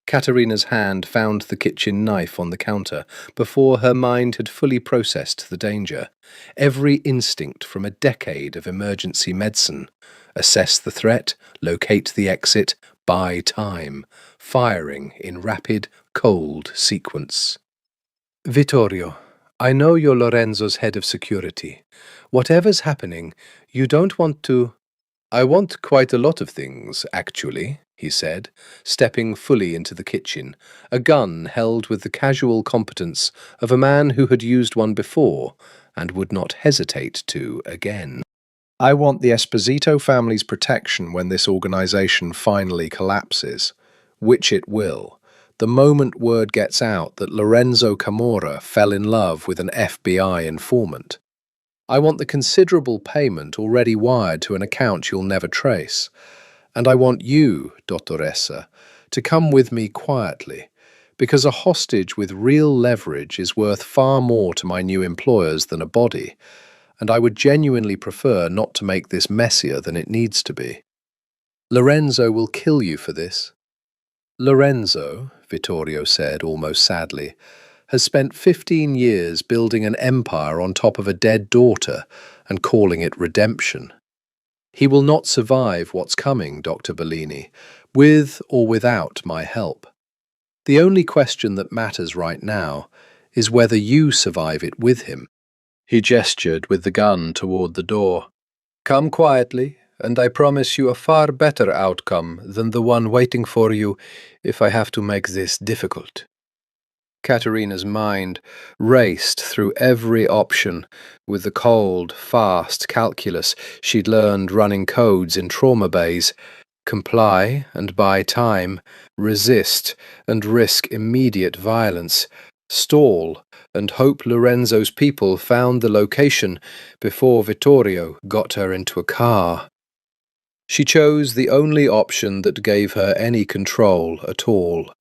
Caterina's hand found the kitchen knife on the counter before her mind had fully processed the danger. Every instinct from a decade of emergency medicine. Assess the threat, locate the exit, buy time. Firing in rapid, cold sequence. "Vittorio, I know you're Lorenzo's head of security. Whatever's happening, you don't want to—" "I want quite a lot of things, actually," he said, stepping fully into the kitchen, a gun held with the casual competence of a man who had used one before and would not hesitate to again. "I want the Esposito family's protection when this organization finally collapses, which it will, the moment word gets out that Lorenzo Camorra fell in love with an FBI informant. I want the considerable payment already wired to an account you'll never trace. And I want you, Dottoressa, to come with me quietly, because a hostage with real leverage is worth far more to my new employers than a body, and I would genuinely prefer not to make this messier than it needs to be. Lorenzo will kill you for this." "Lorenzo," Vittorio said almost sadly, "has spent 15 years building an empire on top of a dead daughter and calling it redemption. He will not survive what's coming, Dr. Bellini, with or without my help. The only question that matters right now is whether you survive it with him." He gestured with the gun toward the door. "Come quietly, and I promise you a far better outcome than the one waiting for you if I have to make this difficult." Caterina's mind raced through every option with the cold, fast calculus she'd learned running codes in trauma bays. Comply and buy time, resist and risk immediate violence, stall and hope Lorenzo's people found the location before Vittorio got her into a car. She chose the only option that gave her any control at all.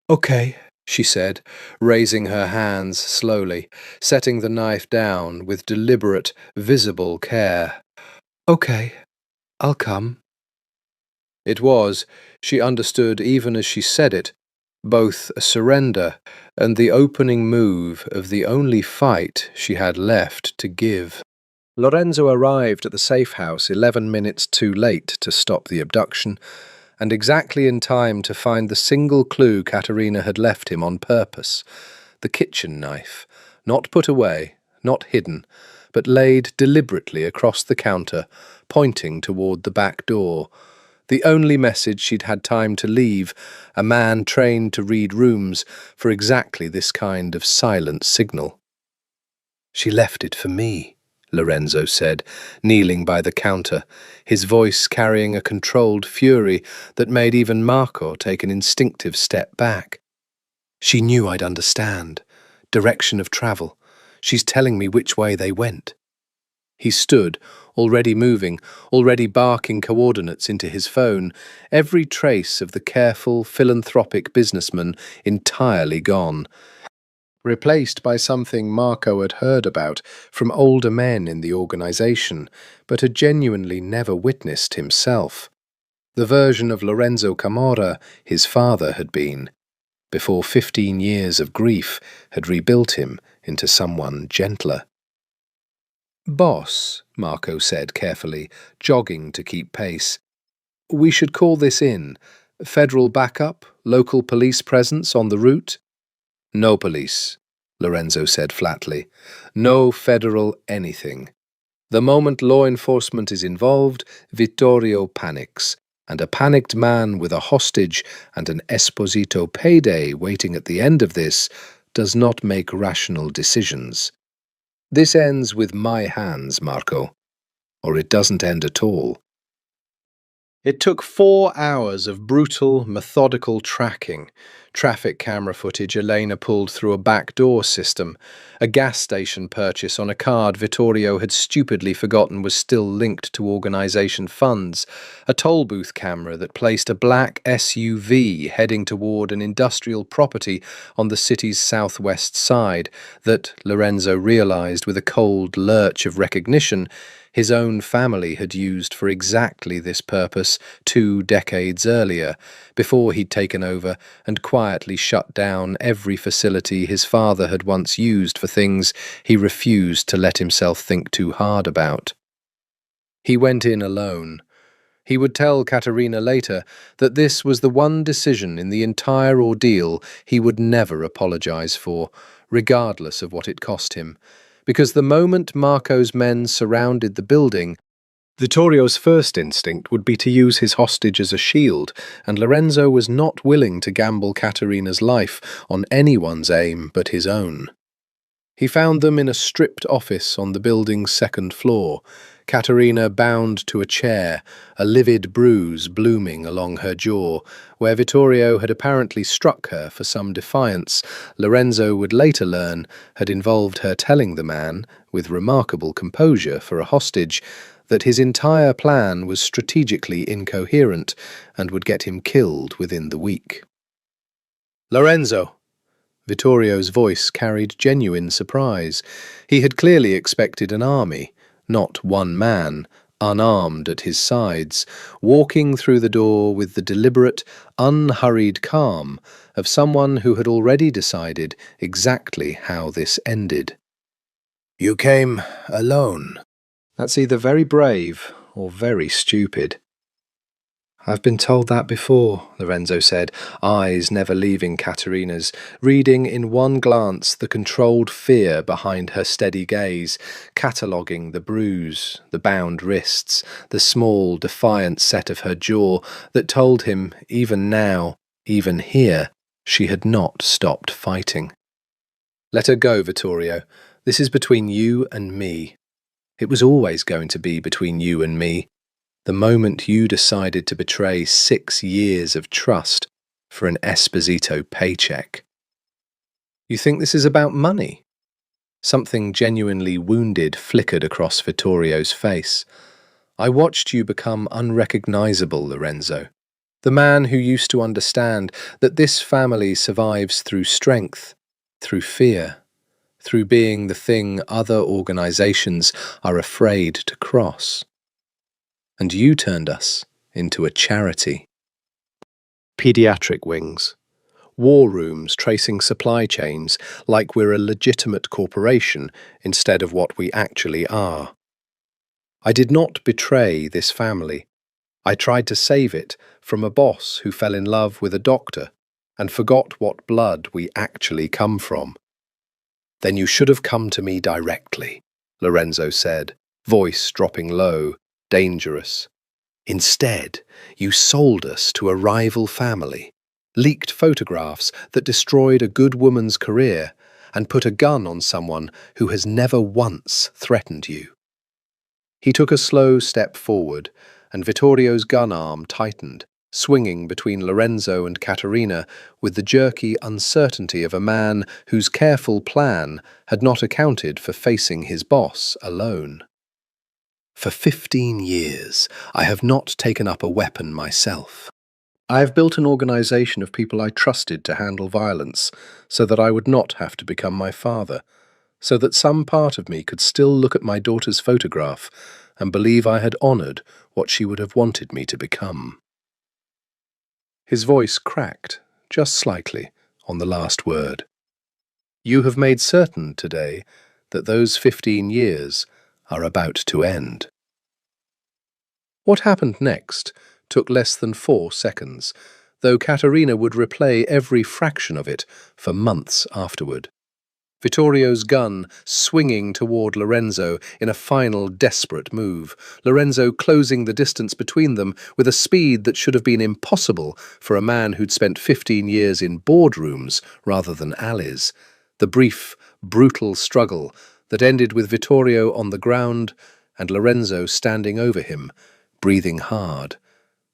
"Okay," she said, raising her hands slowly, setting the knife down with deliberate, visible care. "Okay, I'll come." It was, she understood even as she said it, both a surrender and the opening move of the only fight she had left to give. Lorenzo arrived at the safe house 11 minutes too late to stop the abduction, and exactly in time to find the single clue Caterina had left him on purpose, the kitchen knife, not put away, not hidden, but laid deliberately across the counter, pointing toward the back door, The only message she'd had time to leave, a man trained to read rooms for exactly this kind of silent signal. "She left it for me," Lorenzo said, kneeling by the counter, his voice carrying a controlled fury that made even Marco take an instinctive step back. "She knew I'd understand. Direction of travel. She's telling me which way they went." He stood, already moving, already barking coordinates into his phone, every trace of the careful, philanthropic businessman entirely gone, replaced by something Marco had heard about from older men in the organization, but had genuinely never witnessed himself. The version of Lorenzo Camorra his father had been, before 15 years of grief had rebuilt him into someone gentler. "Boss," Marco said carefully, jogging to keep pace, "we should call this in. Federal backup, local police presence on the route?" "No police," Lorenzo said flatly. "No federal anything. The moment law enforcement is involved, Vittorio panics, and a panicked man with a hostage and an Esposito payday waiting at the end of this does not make rational decisions. This ends with my hands, Marco, or it doesn't end at all." It took 4 hours of brutal, methodical tracking. Traffic camera footage Elena pulled through a backdoor system, a gas station purchase on a card Vittorio had stupidly forgotten was still linked to organisation funds, a toll booth camera that placed a black SUV heading toward an industrial property on the city's southwest side that, Lorenzo realised with a cold lurch of recognition, his own family had used for exactly this purpose 2 decades earlier, before he'd taken over and quietly shut down every facility his father had once used for things he refused to let himself think too hard about. He went in alone. He would tell Katerina later that this was the one decision in the entire ordeal he would never apologize for, regardless of what it cost him, because the moment Marco's men surrounded the building, Vittorio's first instinct would be to use his hostage as a shield, and Lorenzo was not willing to gamble Katerina's life on anyone's aim but his own. He found them in a stripped office on the building's 2nd floor, Katerina bound to a chair, a livid bruise blooming along her jaw, where Vittorio had apparently struck her for some defiance Lorenzo would later learn had involved her telling the man, with remarkable composure for a hostage, that his entire plan was strategically incoherent and would get him killed within the week. "Lorenzo!" Vittorio's voice carried genuine surprise. He had clearly expected an army, not one man, unarmed at his sides, walking through the door with the deliberate, unhurried calm of someone who had already decided exactly how this ended. "You came alone." "That's either very brave or very stupid." "I've been told that before," Lorenzo said, eyes never leaving Katerina's, reading in one glance the controlled fear behind her steady gaze, cataloguing the bruise, the bound wrists, the small, defiant set of her jaw that told him, even now, even here, she had not stopped fighting. "Let her go, Vittorio. This is between you and me. It was always going to be between you and me. The moment you decided to betray 6 years of trust for an Esposito paycheck." "You think this is about money?" Something genuinely wounded flickered across Vittorio's face. "I watched you become unrecognizable, Lorenzo. The man who used to understand that this family survives through strength, through fear, through being the thing other organizations are afraid to cross. And you turned us into a charity. Pediatric wings. War rooms tracing supply chains like we're a legitimate corporation instead of what we actually are. I did not betray this family. I tried to save it from a boss who fell in love with a doctor and forgot what blood we actually come from." "Then you should have come to me directly," Lorenzo said, voice dropping low, dangerous. Instead, you sold us to a rival family, leaked photographs that destroyed a good woman's career, and put a gun on someone who has never once threatened you. He took a slow step forward, and Vittorio's gun arm tightened, swinging between Lorenzo and Caterina with the jerky uncertainty of a man whose careful plan had not accounted for facing his boss alone. For 15 years, I have not taken up a weapon myself. I have built an organization of people I trusted to handle violence so that I would not have to become my father, so that some part of me could still look at my daughter's photograph and believe I had honored what she would have wanted me to become. His voice cracked, just slightly, on the last word. You have made certain today that those 15 years are about to end. What happened next took less than 4 seconds, though Caterina would replay every fraction of it for months afterward. Vittorio's gun swinging toward Lorenzo in a final desperate move, Lorenzo closing the distance between them with a speed that should have been impossible for a man who'd spent 15 years in boardrooms rather than alleys. The brief, brutal struggle that ended with Vittorio on the ground and Lorenzo standing over him, breathing hard.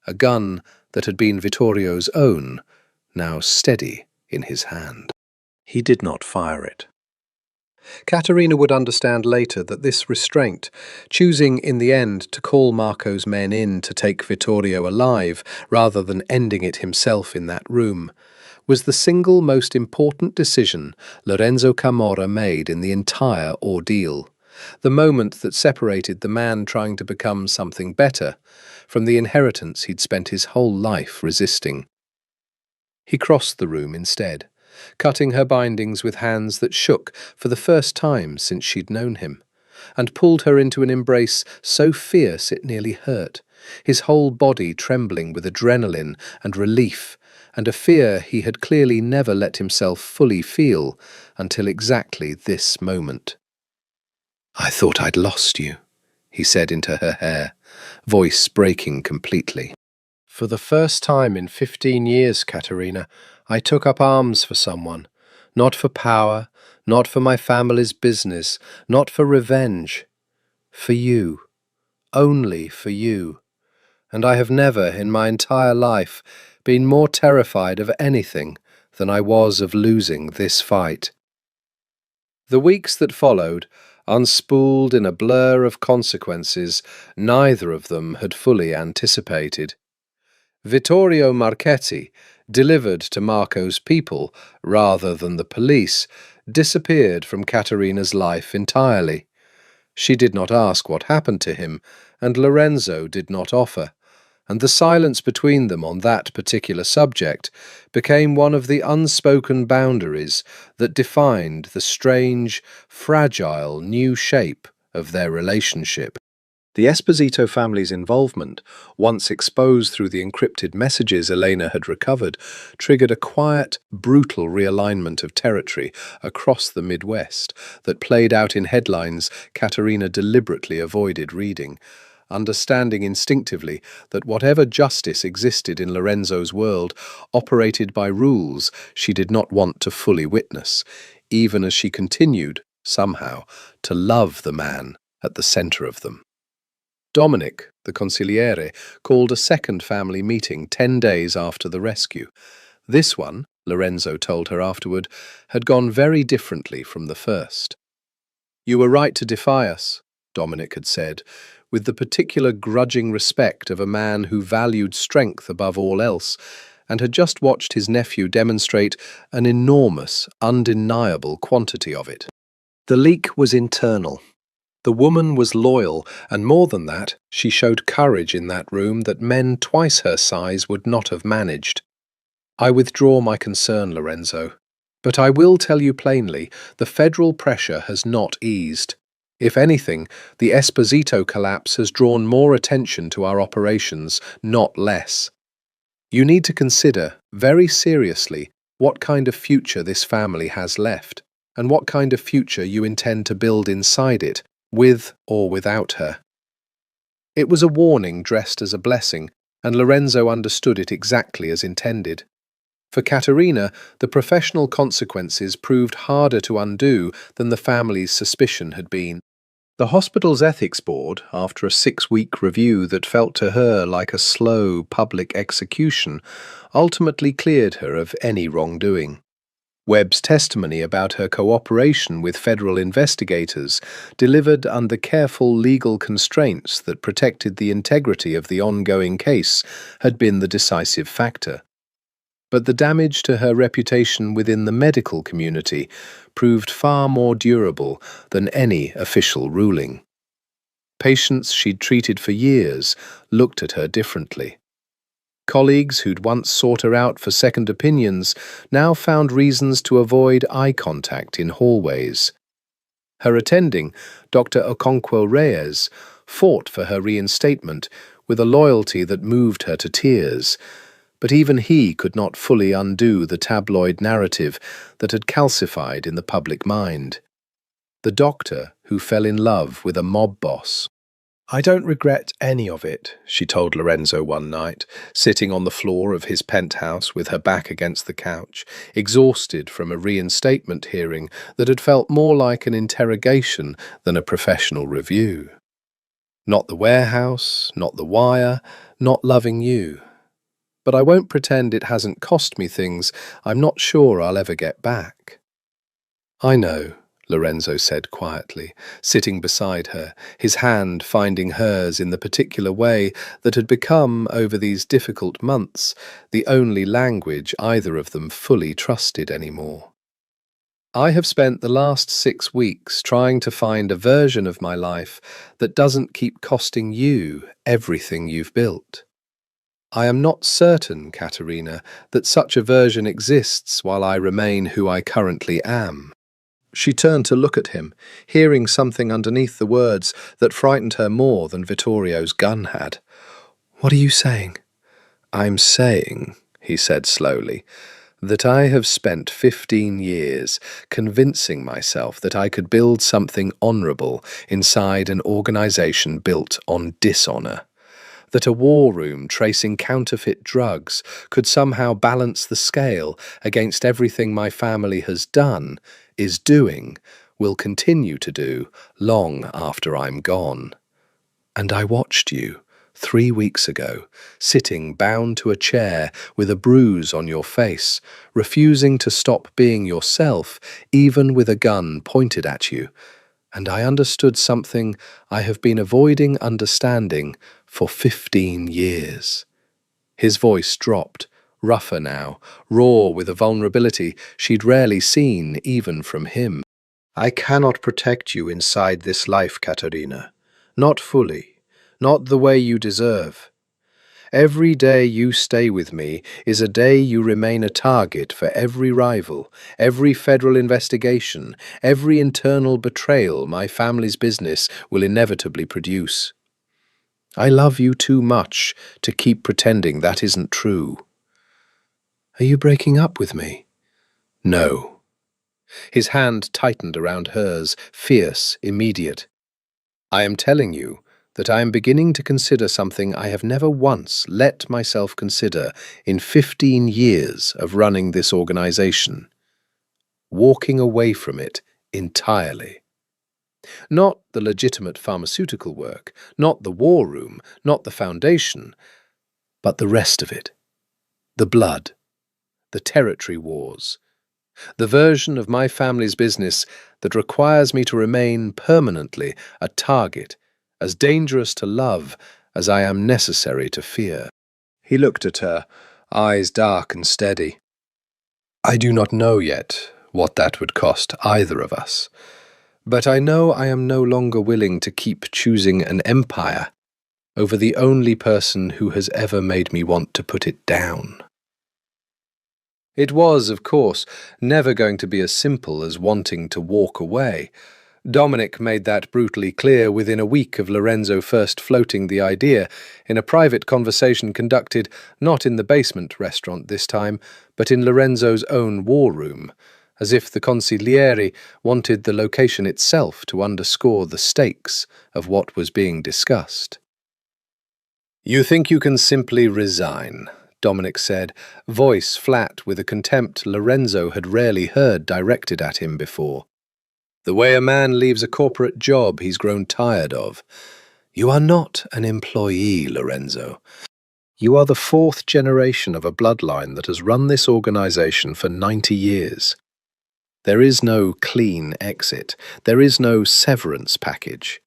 A gun that had been Vittorio's own, now steady in his hand. He did not fire it. Caterina would understand later that this restraint, choosing in the end to call Marco's men in to take Vittorio alive rather than ending it himself in that room, was the single most important decision Lorenzo Camorra made in the entire ordeal, the moment that separated the man trying to become something better from the inheritance he'd spent his whole life resisting. He crossed the room instead, cutting her bindings with hands that shook for the first time since she'd known him, and pulled her into an embrace so fierce it nearly hurt, his whole body trembling with adrenaline and relief, and a fear he had clearly never let himself fully feel until exactly this moment. "I thought I'd lost you," he said into her hair, voice breaking completely. "For the first time in 15 years, Caterina, I took up arms for someone, not for power, not for my family's business, not for revenge. For you. Only for you. And I have never, in my entire life, been more terrified of anything than I was of losing this fight." The weeks that followed, unspooled in a blur of consequences neither of them had fully anticipated. Vittorio Marchetti, delivered to Marco's people rather than the police, disappeared from Caterina's life entirely. She did not ask what happened to him, and Lorenzo did not offer, and the silence between them on that particular subject became one of the unspoken boundaries that defined the strange, fragile new shape of their relationship. The Esposito family's involvement, once exposed through the encrypted messages Elena had recovered, triggered a quiet, brutal realignment of territory across the Midwest that played out in headlines Caterina deliberately avoided reading, understanding instinctively that whatever justice existed in Lorenzo's world operated by rules she did not want to fully witness, even as she continued, somehow, to love the man at the center of them. Dominic, the consigliere, called a second family meeting 10 days after the rescue. This one, Lorenzo told her afterward, had gone very differently from the first. "You were right to defy us," Dominic had said, with the particular grudging respect of a man who valued strength above all else, and had just watched his nephew demonstrate an enormous, undeniable quantity of it. The leak was internal. The woman was loyal, and more than that, she showed courage in that room that men twice her size would not have managed. "I withdraw my concern, Lorenzo. But I will tell you plainly, the federal pressure has not eased. If anything, the Esposito collapse has drawn more attention to our operations, not less. You need to consider, very seriously, what kind of future this family has left, and what kind of future you intend to build inside it, with or without her." It was a warning dressed as a blessing, and Lorenzo understood it exactly as intended. For Caterina, the professional consequences proved harder to undo than the family's suspicion had been. The hospital's ethics board, after a 6-week review that felt to her like a slow public execution, ultimately cleared her of any wrongdoing. Webb's testimony about her cooperation with federal investigators, delivered under careful legal constraints that protected the integrity of the ongoing case, had been the decisive factor. But the damage to her reputation within the medical community proved far more durable than any official ruling. Patients she'd treated for years looked at her differently. Colleagues who'd once sought her out for second opinions now found reasons to avoid eye contact in hallways. Her attending, Dr. Okonkwo Reyes, fought for her reinstatement with a loyalty that moved her to tears, but even he could not fully undo the tabloid narrative that had calcified in the public mind. The doctor who fell in love with a mob boss. "I don't regret any of it," she told Lorenzo one night, sitting on the floor of his penthouse with her back against the couch, exhausted from a reinstatement hearing that had felt more like an interrogation than a professional review. "Not the warehouse, not the wire, not loving you. But I won't pretend it hasn't cost me things I'm not sure I'll ever get back." "I know," Lorenzo said quietly, sitting beside her, his hand finding hers in the particular way that had become, over these difficult months, the only language either of them fully trusted anymore. "I have spent the last 6 weeks trying to find a version of my life that doesn't keep costing you everything you've built. I am not certain, Caterina, that such a version exists while I remain who I currently am." She turned to look at him, hearing something underneath the words that frightened her more than Vittorio's gun had. "What are you saying?" "I'm saying," he said slowly, "that I have spent 15 years convincing myself that I could build something honourable inside an organisation built on dishonour. That a war room tracing counterfeit drugs could somehow balance the scale against everything my family has done, is doing, will continue to do long after I'm gone. And I watched you 3 weeks ago, sitting bound to a chair with a bruise on your face, refusing to stop being yourself, even with a gun pointed at you. And I understood something I have been avoiding understanding for 15 years. His voice dropped, rougher now, raw with a vulnerability she'd rarely seen even from him. "I cannot protect you inside this life, Caterina. Not fully. Not the way you deserve. Every day you stay with me is a day you remain a target for every rival, every federal investigation, every internal betrayal my family's business will inevitably produce. I love you too much to keep pretending that isn't true." "Are you breaking up with me?" "No." His hand tightened around hers, fierce, immediate. "I am telling you that I am beginning to consider something I have never once let myself consider in 15 years of running this organization. Walking away from it entirely. Not the legitimate pharmaceutical work, not the war room, not the foundation, but the rest of it. The blood, the territory wars, the version of my family's business that requires me to remain permanently a target, as dangerous to love as I am necessary to fear." He looked at her, eyes dark and steady. "I do not know yet what that would cost either of us, but I know I am no longer willing to keep choosing an empire over the only person who has ever made me want to put it down." It was, of course, never going to be as simple as wanting to walk away. Dominic made that brutally clear within a week of Lorenzo first floating the idea, in a private conversation conducted not in the basement restaurant this time, but in Lorenzo's own war room, as if the consigliere wanted the location itself to underscore the stakes of what was being discussed. You think you can simply resign, Dominic said, voice flat with a contempt Lorenzo had rarely heard directed at him before. The way a man leaves a corporate job he's grown tired of. You are not an employee, Lorenzo. You are the fourth generation of a bloodline that has run this organization for 90 years. There is no clean exit. There is no severance package.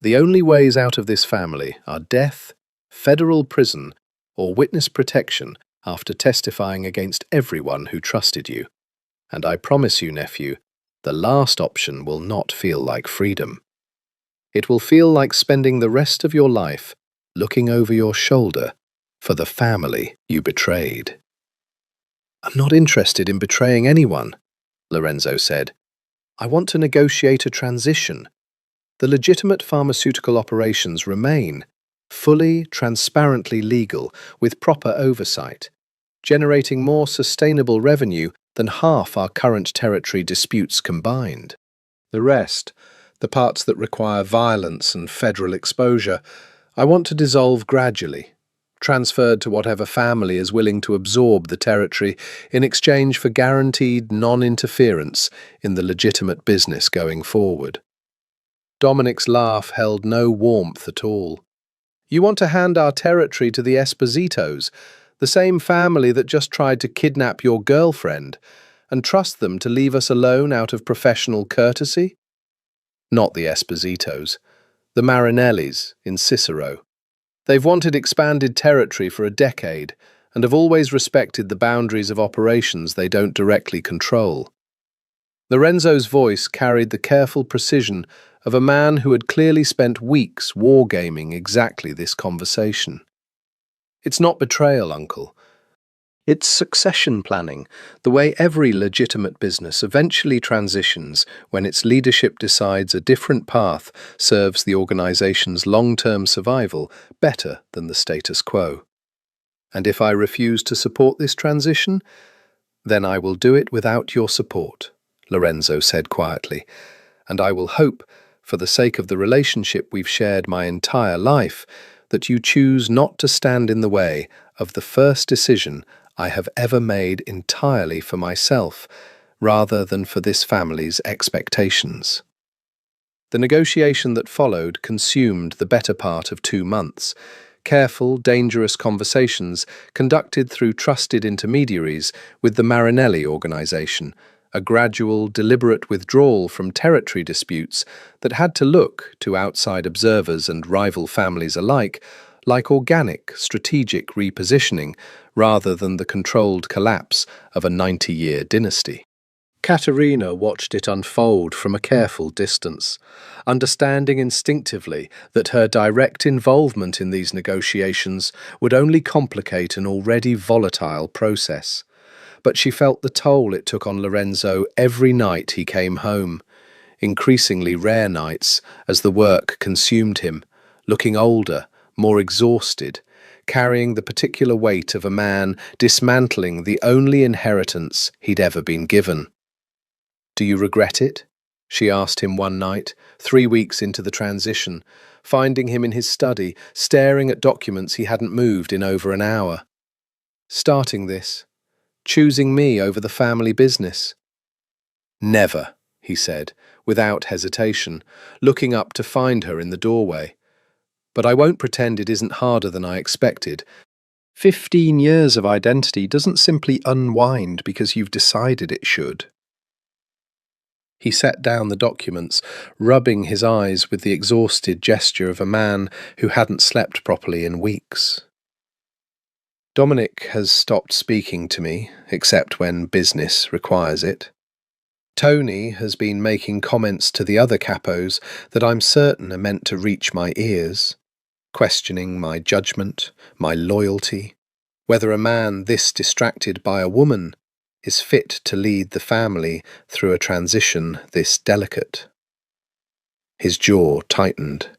The only ways out of this family are death, federal prison, or witness protection after testifying against everyone who trusted you. And I promise you, nephew, the last option will not feel like freedom. It will feel like spending the rest of your life looking over your shoulder for the family you betrayed. I'm not interested in betraying anyone, Lorenzo said. I want to negotiate a transition. The legitimate pharmaceutical operations remain fully, transparently legal with proper oversight, generating more sustainable revenue than half our current territory disputes combined. The rest, the parts that require violence and federal exposure, I want to dissolve gradually, transferred to whatever family is willing to absorb the territory in exchange for guaranteed non-interference in the legitimate business going forward. Dominic's laugh held no warmth at all. You want to hand our territory to the Espositos, the same family that just tried to kidnap your girlfriend, and trust them to leave us alone out of professional courtesy? Not the Espositos. The Marinellis in Cicero. They've wanted expanded territory for a decade and have always respected the boundaries of operations they don't directly control. Lorenzo's voice carried the careful precision of a man who had clearly spent weeks wargaming exactly this conversation. It's not betrayal, Uncle. It's succession planning, the way every legitimate business eventually transitions when its leadership decides a different path serves the organization's long-term survival better than the status quo. And if I refuse to support this transition, then I will do it without your support, Lorenzo said quietly, and I will hope, for the sake of the relationship we've shared my entire life, that you choose not to stand in the way of the first decision I have ever made entirely for myself, rather than for this family's expectations. The negotiation that followed consumed the better part of 2 months. Careful, dangerous conversations conducted through trusted intermediaries with the Marinelli organization, a gradual, deliberate withdrawal from territory disputes that had to look, to outside observers and rival families alike, like organic, strategic repositioning rather than the controlled collapse of a 90-year dynasty. Katerina watched it unfold from a careful distance, understanding instinctively that her direct involvement in these negotiations would only complicate an already volatile process. But she felt the toll it took on Lorenzo every night he came home, increasingly rare nights as the work consumed him, looking older, more exhausted, carrying the particular weight of a man dismantling the only inheritance he'd ever been given. Do you regret it? She asked him one night, 3 weeks into the transition, finding him in his study, staring at documents he hadn't moved in over an hour. Starting this, choosing me over the family business. Never, he said, without hesitation, looking up to find her in the doorway. But I won't pretend it isn't harder than I expected. 15 years of identity doesn't simply unwind because you've decided it should. He set down the documents, rubbing his eyes with the exhausted gesture of a man who hadn't slept properly in weeks. Dominic has stopped speaking to me, except when business requires it. Tony has been making comments to the other capos that I'm certain are meant to reach my ears, questioning my judgment, my loyalty, whether a man this distracted by a woman is fit to lead the family through a transition this delicate. His jaw tightened.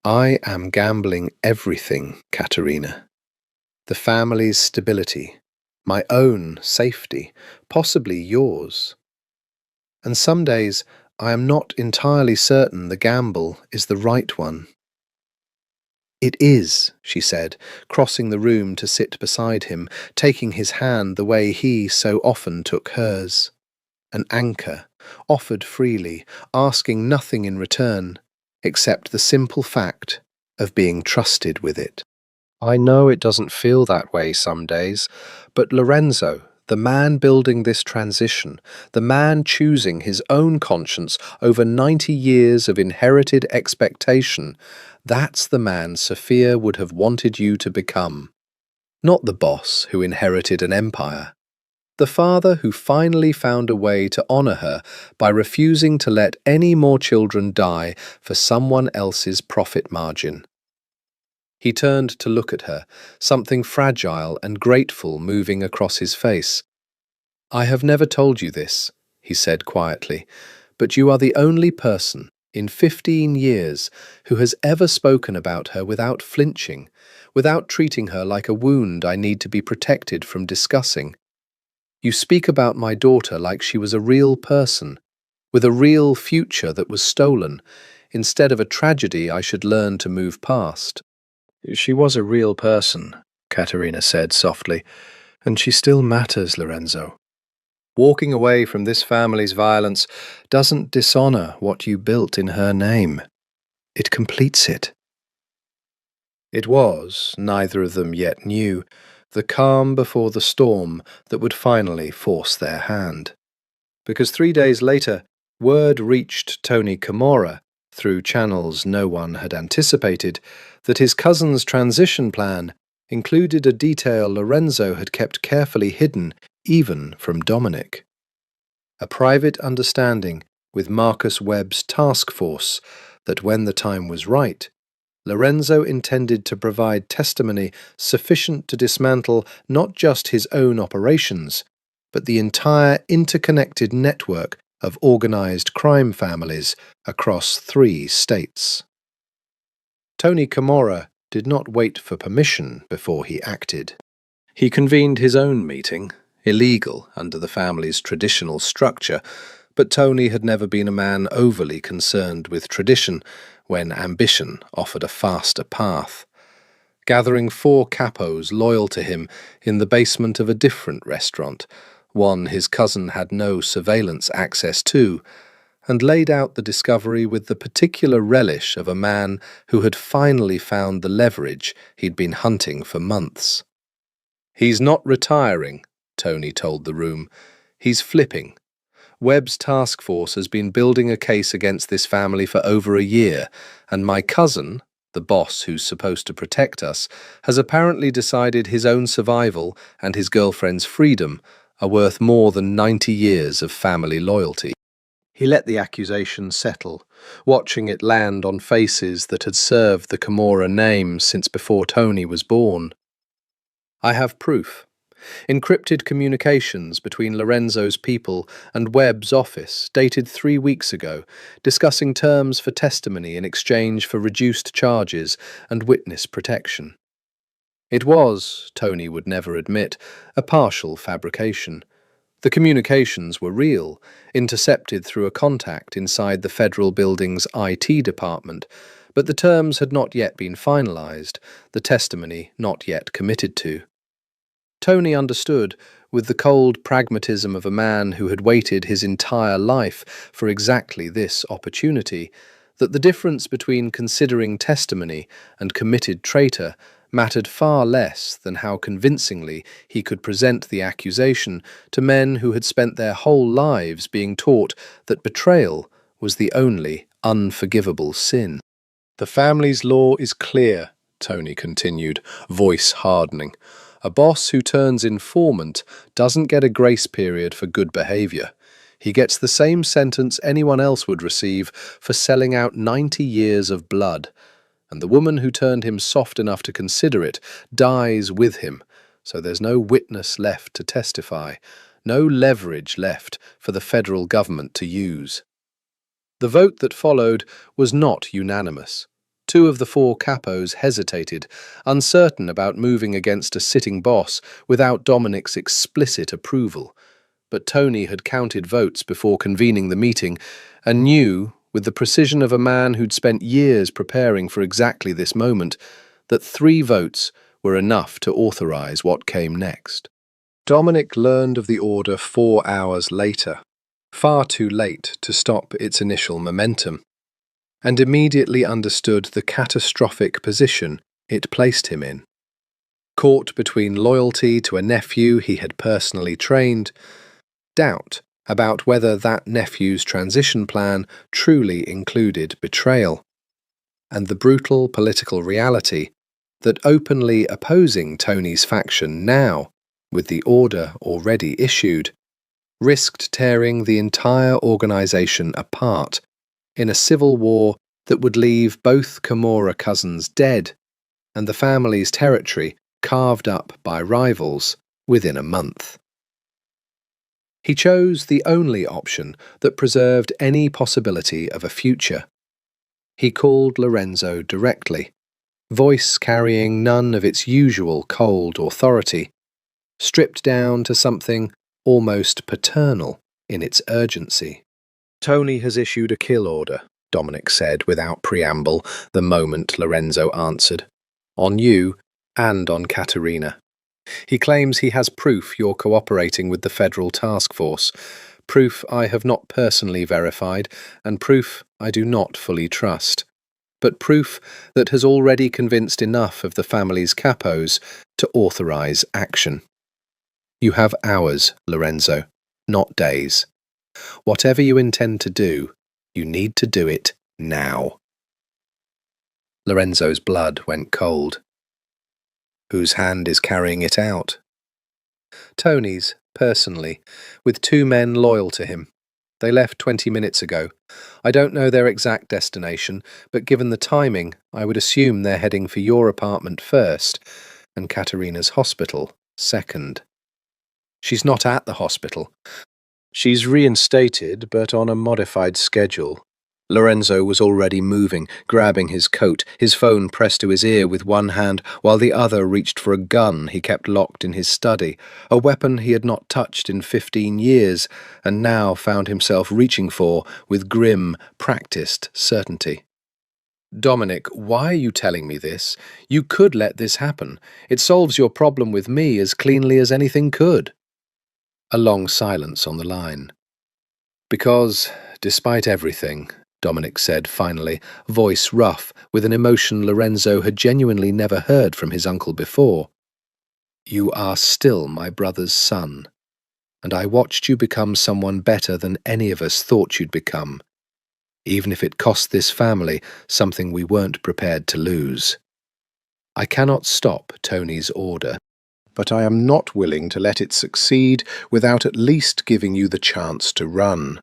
I am gambling everything, Katerina. The family's stability, my own safety, possibly yours. And some days I am not entirely certain the gamble is the right one. "It is," she said, crossing the room to sit beside him, taking his hand the way he so often took hers. An anchor, offered freely, asking nothing in return, except the simple fact of being trusted with it. I know it doesn't feel that way some days, but Lorenzo, the man building this transition, the man choosing his own conscience over 90 years of inherited expectation, that's the man Sophia would have wanted you to become. Not the boss who inherited an empire. The father who finally found a way to honour her by refusing to let any more children die for someone else's profit margin. He turned to look at her, something fragile and grateful moving across his face. "I have never told you this," he said quietly, "but you are the only person in 15 years who has ever spoken about her without flinching, without treating her like a wound I need to be protected from discussing. You speak about my daughter like she was a real person, with a real future that was stolen, instead of a tragedy I should learn to move past." "She was a real person," Katerina said softly, "and she still matters, Lorenzo. Walking away from this family's violence doesn't dishonor what you built in her name. It completes it." It was, neither of them yet knew, the calm before the storm that would finally force their hand. Because 3 days later, word reached Tony Camorra, through channels no one had anticipated, that his cousin's transition plan included a detail Lorenzo had kept carefully hidden even from Dominic. A private understanding with Marcus Webb's task force that when the time was right, Lorenzo intended to provide testimony sufficient to dismantle not just his own operations, but the entire interconnected network of organized crime families across 3 states. Tony Camorra did not wait for permission before he acted. He convened his own meeting, illegal under the family's traditional structure, but Tony had never been a man overly concerned with tradition when ambition offered a faster path. Gathering 4 capos loyal to him in the basement of a different restaurant, one his cousin had no surveillance access to, and laid out the discovery with the particular relish of a man who had finally found the leverage he'd been hunting for months. "He's not retiring," Tony told the room. "He's flipping. Webb's task force has been building a case against this family for over a year, and my cousin, the boss who's supposed to protect us, has apparently decided his own survival and his girlfriend's freedom are worth more than 90 years of family loyalty." He let the accusation settle, watching it land on faces that had served the Camorra name since before Tony was born. "I have proof. Encrypted communications between Lorenzo's people and Webb's office, dated 3 weeks ago, discussing terms for testimony in exchange for reduced charges and witness protection. It was, Tony would never admit, a partial fabrication. The communications were real, intercepted through a contact inside the federal building's IT department, but the terms had not yet been finalized, the testimony not yet committed to. Tony understood, with the cold pragmatism of a man who had waited his entire life for exactly this opportunity, that the difference between considering testimony and committed traitor mattered far less than how convincingly he could present the accusation to men who had spent their whole lives being taught that betrayal was the only unforgivable sin. "The family's law is clear," Tony continued, voice hardening. "A boss who turns informant doesn't get a grace period for good behavior. He gets the same sentence anyone else would receive for selling out 90 years of blood. And the woman who turned him soft enough to consider it dies with him, so there's no witness left to testify, no leverage left for the federal government to use." The vote that followed was not unanimous. 2 of the 4 capos hesitated, uncertain about moving against a sitting boss without Dominic's explicit approval. But Tony had counted votes before convening the meeting and knew, with the precision of a man who'd spent years preparing for exactly this moment, that 3 votes were enough to authorize what came next. Dominic learned of the order 4 hours later, far too late to stop its initial momentum, and immediately understood the catastrophic position it placed him in. Caught between loyalty to a nephew he had personally trained, doubt about whether that nephew's transition plan truly included betrayal, and the brutal political reality that openly opposing Tony's faction now, with the order already issued, risked tearing the entire organisation apart in a civil war that would leave both Camorra cousins dead and the family's territory carved up by rivals within a month. He chose the only option that preserved any possibility of a future. He called Lorenzo directly, voice carrying none of its usual cold authority, stripped down to something almost paternal in its urgency. "Tony has issued a kill order," Dominic said without preamble the moment Lorenzo answered. "On you and on Caterina. He claims he has proof you're cooperating with the federal task force, proof I have not personally verified, and proof I do not fully trust, but proof that has already convinced enough of the family's capos to authorize action. You have hours, Lorenzo, not days. Whatever you intend to do, you need to do it now." Lorenzo's blood went cold. Whose hand is carrying it out? Tony's, personally, with 2 men loyal to him. They left 20 minutes ago. I don't know their exact destination, but given the timing, I would assume they're heading for your apartment first, and Caterina's hospital second. She's not at the hospital. She's reinstated, but on a modified schedule. Lorenzo was already moving, grabbing his coat, his phone pressed to his ear with one hand, while the other reached for a gun he kept locked in his study, a weapon he had not touched in 15 years, and now found himself reaching for with grim, practiced certainty. "Dominic, why are you telling me this? You could let this happen. It solves your problem with me as cleanly as anything could." A long silence on the line. "Because, despite everything," Dominic said finally, voice rough with an emotion Lorenzo had genuinely never heard from his uncle before, "you are still my brother's son, and I watched you become someone better than any of us thought you'd become, even if it cost this family something we weren't prepared to lose. I cannot stop Tony's order, but I am not willing to let it succeed without at least giving you the chance to run."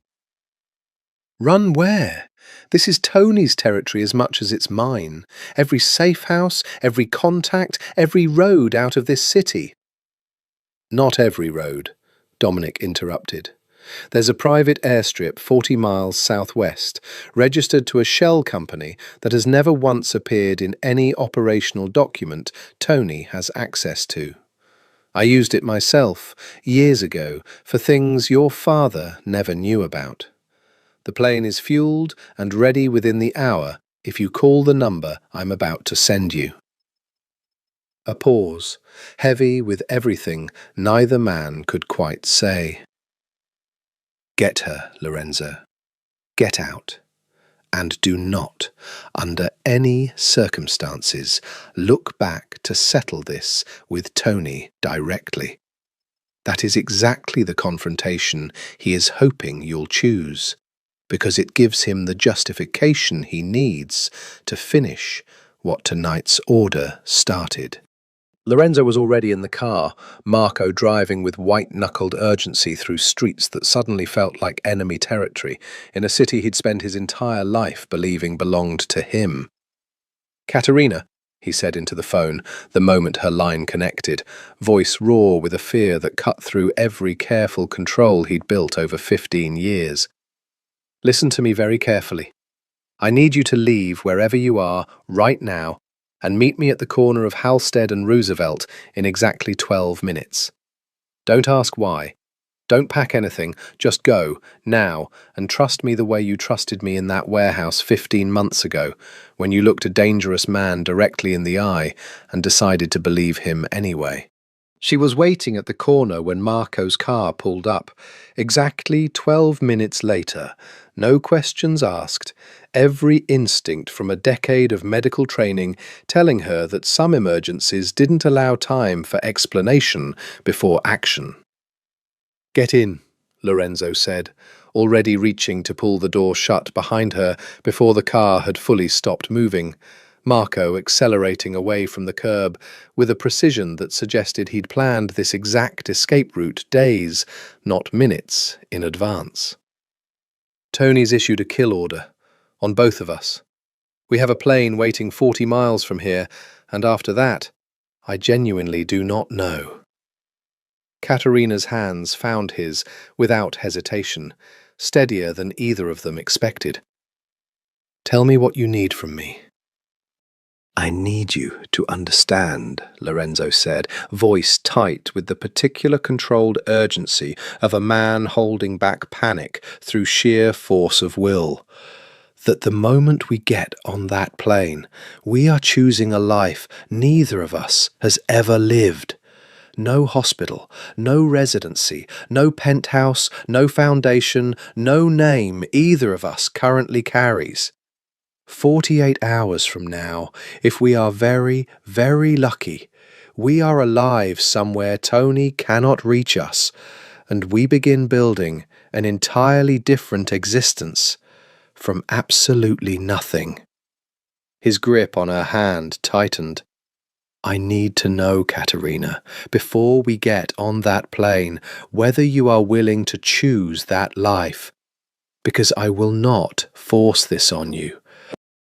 "Run where? This is Tony's territory as much as it's mine. Every safe house, every contact, every road out of this city." "Not every road," Dominic interrupted. "There's a private airstrip 40 miles southwest, registered to a shell company that has never once appeared in any operational document Tony has access to. I used it myself, years ago, for things your father never knew about. The plane is fueled and ready within the hour if you call the number I'm about to send you." A pause, heavy with everything neither man could quite say. "Get her, Lorenzo. Get out. And do not, under any circumstances, look back to settle this with Tony directly. That is exactly the confrontation he is hoping you'll choose, because it gives him the justification he needs to finish what tonight's order started." Lorenzo was already in the car, Marco driving with white-knuckled urgency through streets that suddenly felt like enemy territory, in a city he'd spent his entire life believing belonged to him. "Caterina," he said into the phone the moment her line connected, voice raw with a fear that cut through every careful control he'd built over 15 years. "Listen to me very carefully. I need you to leave wherever you are right now and meet me at the corner of Halstead and Roosevelt in exactly 12 minutes. Don't ask why. Don't pack anything, just go, now, and trust me the way you trusted me in that warehouse 15 months ago, when you looked a dangerous man directly in the eye and decided to believe him anyway. She was waiting at the corner when Marco's car pulled up. Exactly 12 minutes later, no questions asked, every instinct from a decade of medical training telling her that some emergencies didn't allow time for explanation before action. "Get in," Lorenzo said, already reaching to pull the door shut behind her before the car had fully stopped moving. Marco accelerating away from the curb with a precision that suggested he'd planned this exact escape route days, not minutes, in advance. "Tony's issued a kill order on both of us. We have a plane waiting 40 miles from here, and after that, I genuinely do not know." Katerina's hands found his without hesitation, steadier than either of them expected. "Tell me what you need from me." "I need you to understand," Lorenzo said, voice tight with the particular controlled urgency of a man holding back panic through sheer force of will, "that the moment we get on that plane, we are choosing a life neither of us has ever lived. No hospital, no residency, no penthouse, no foundation, no name either of us currently carries. 48 hours from now, if we are very, very lucky, we are alive somewhere Tony cannot reach us, and we begin building an entirely different existence from absolutely nothing." His grip on her hand tightened. "I need to know, Katerina, before we get on that plane, whether you are willing to choose that life, because I will not force this on you.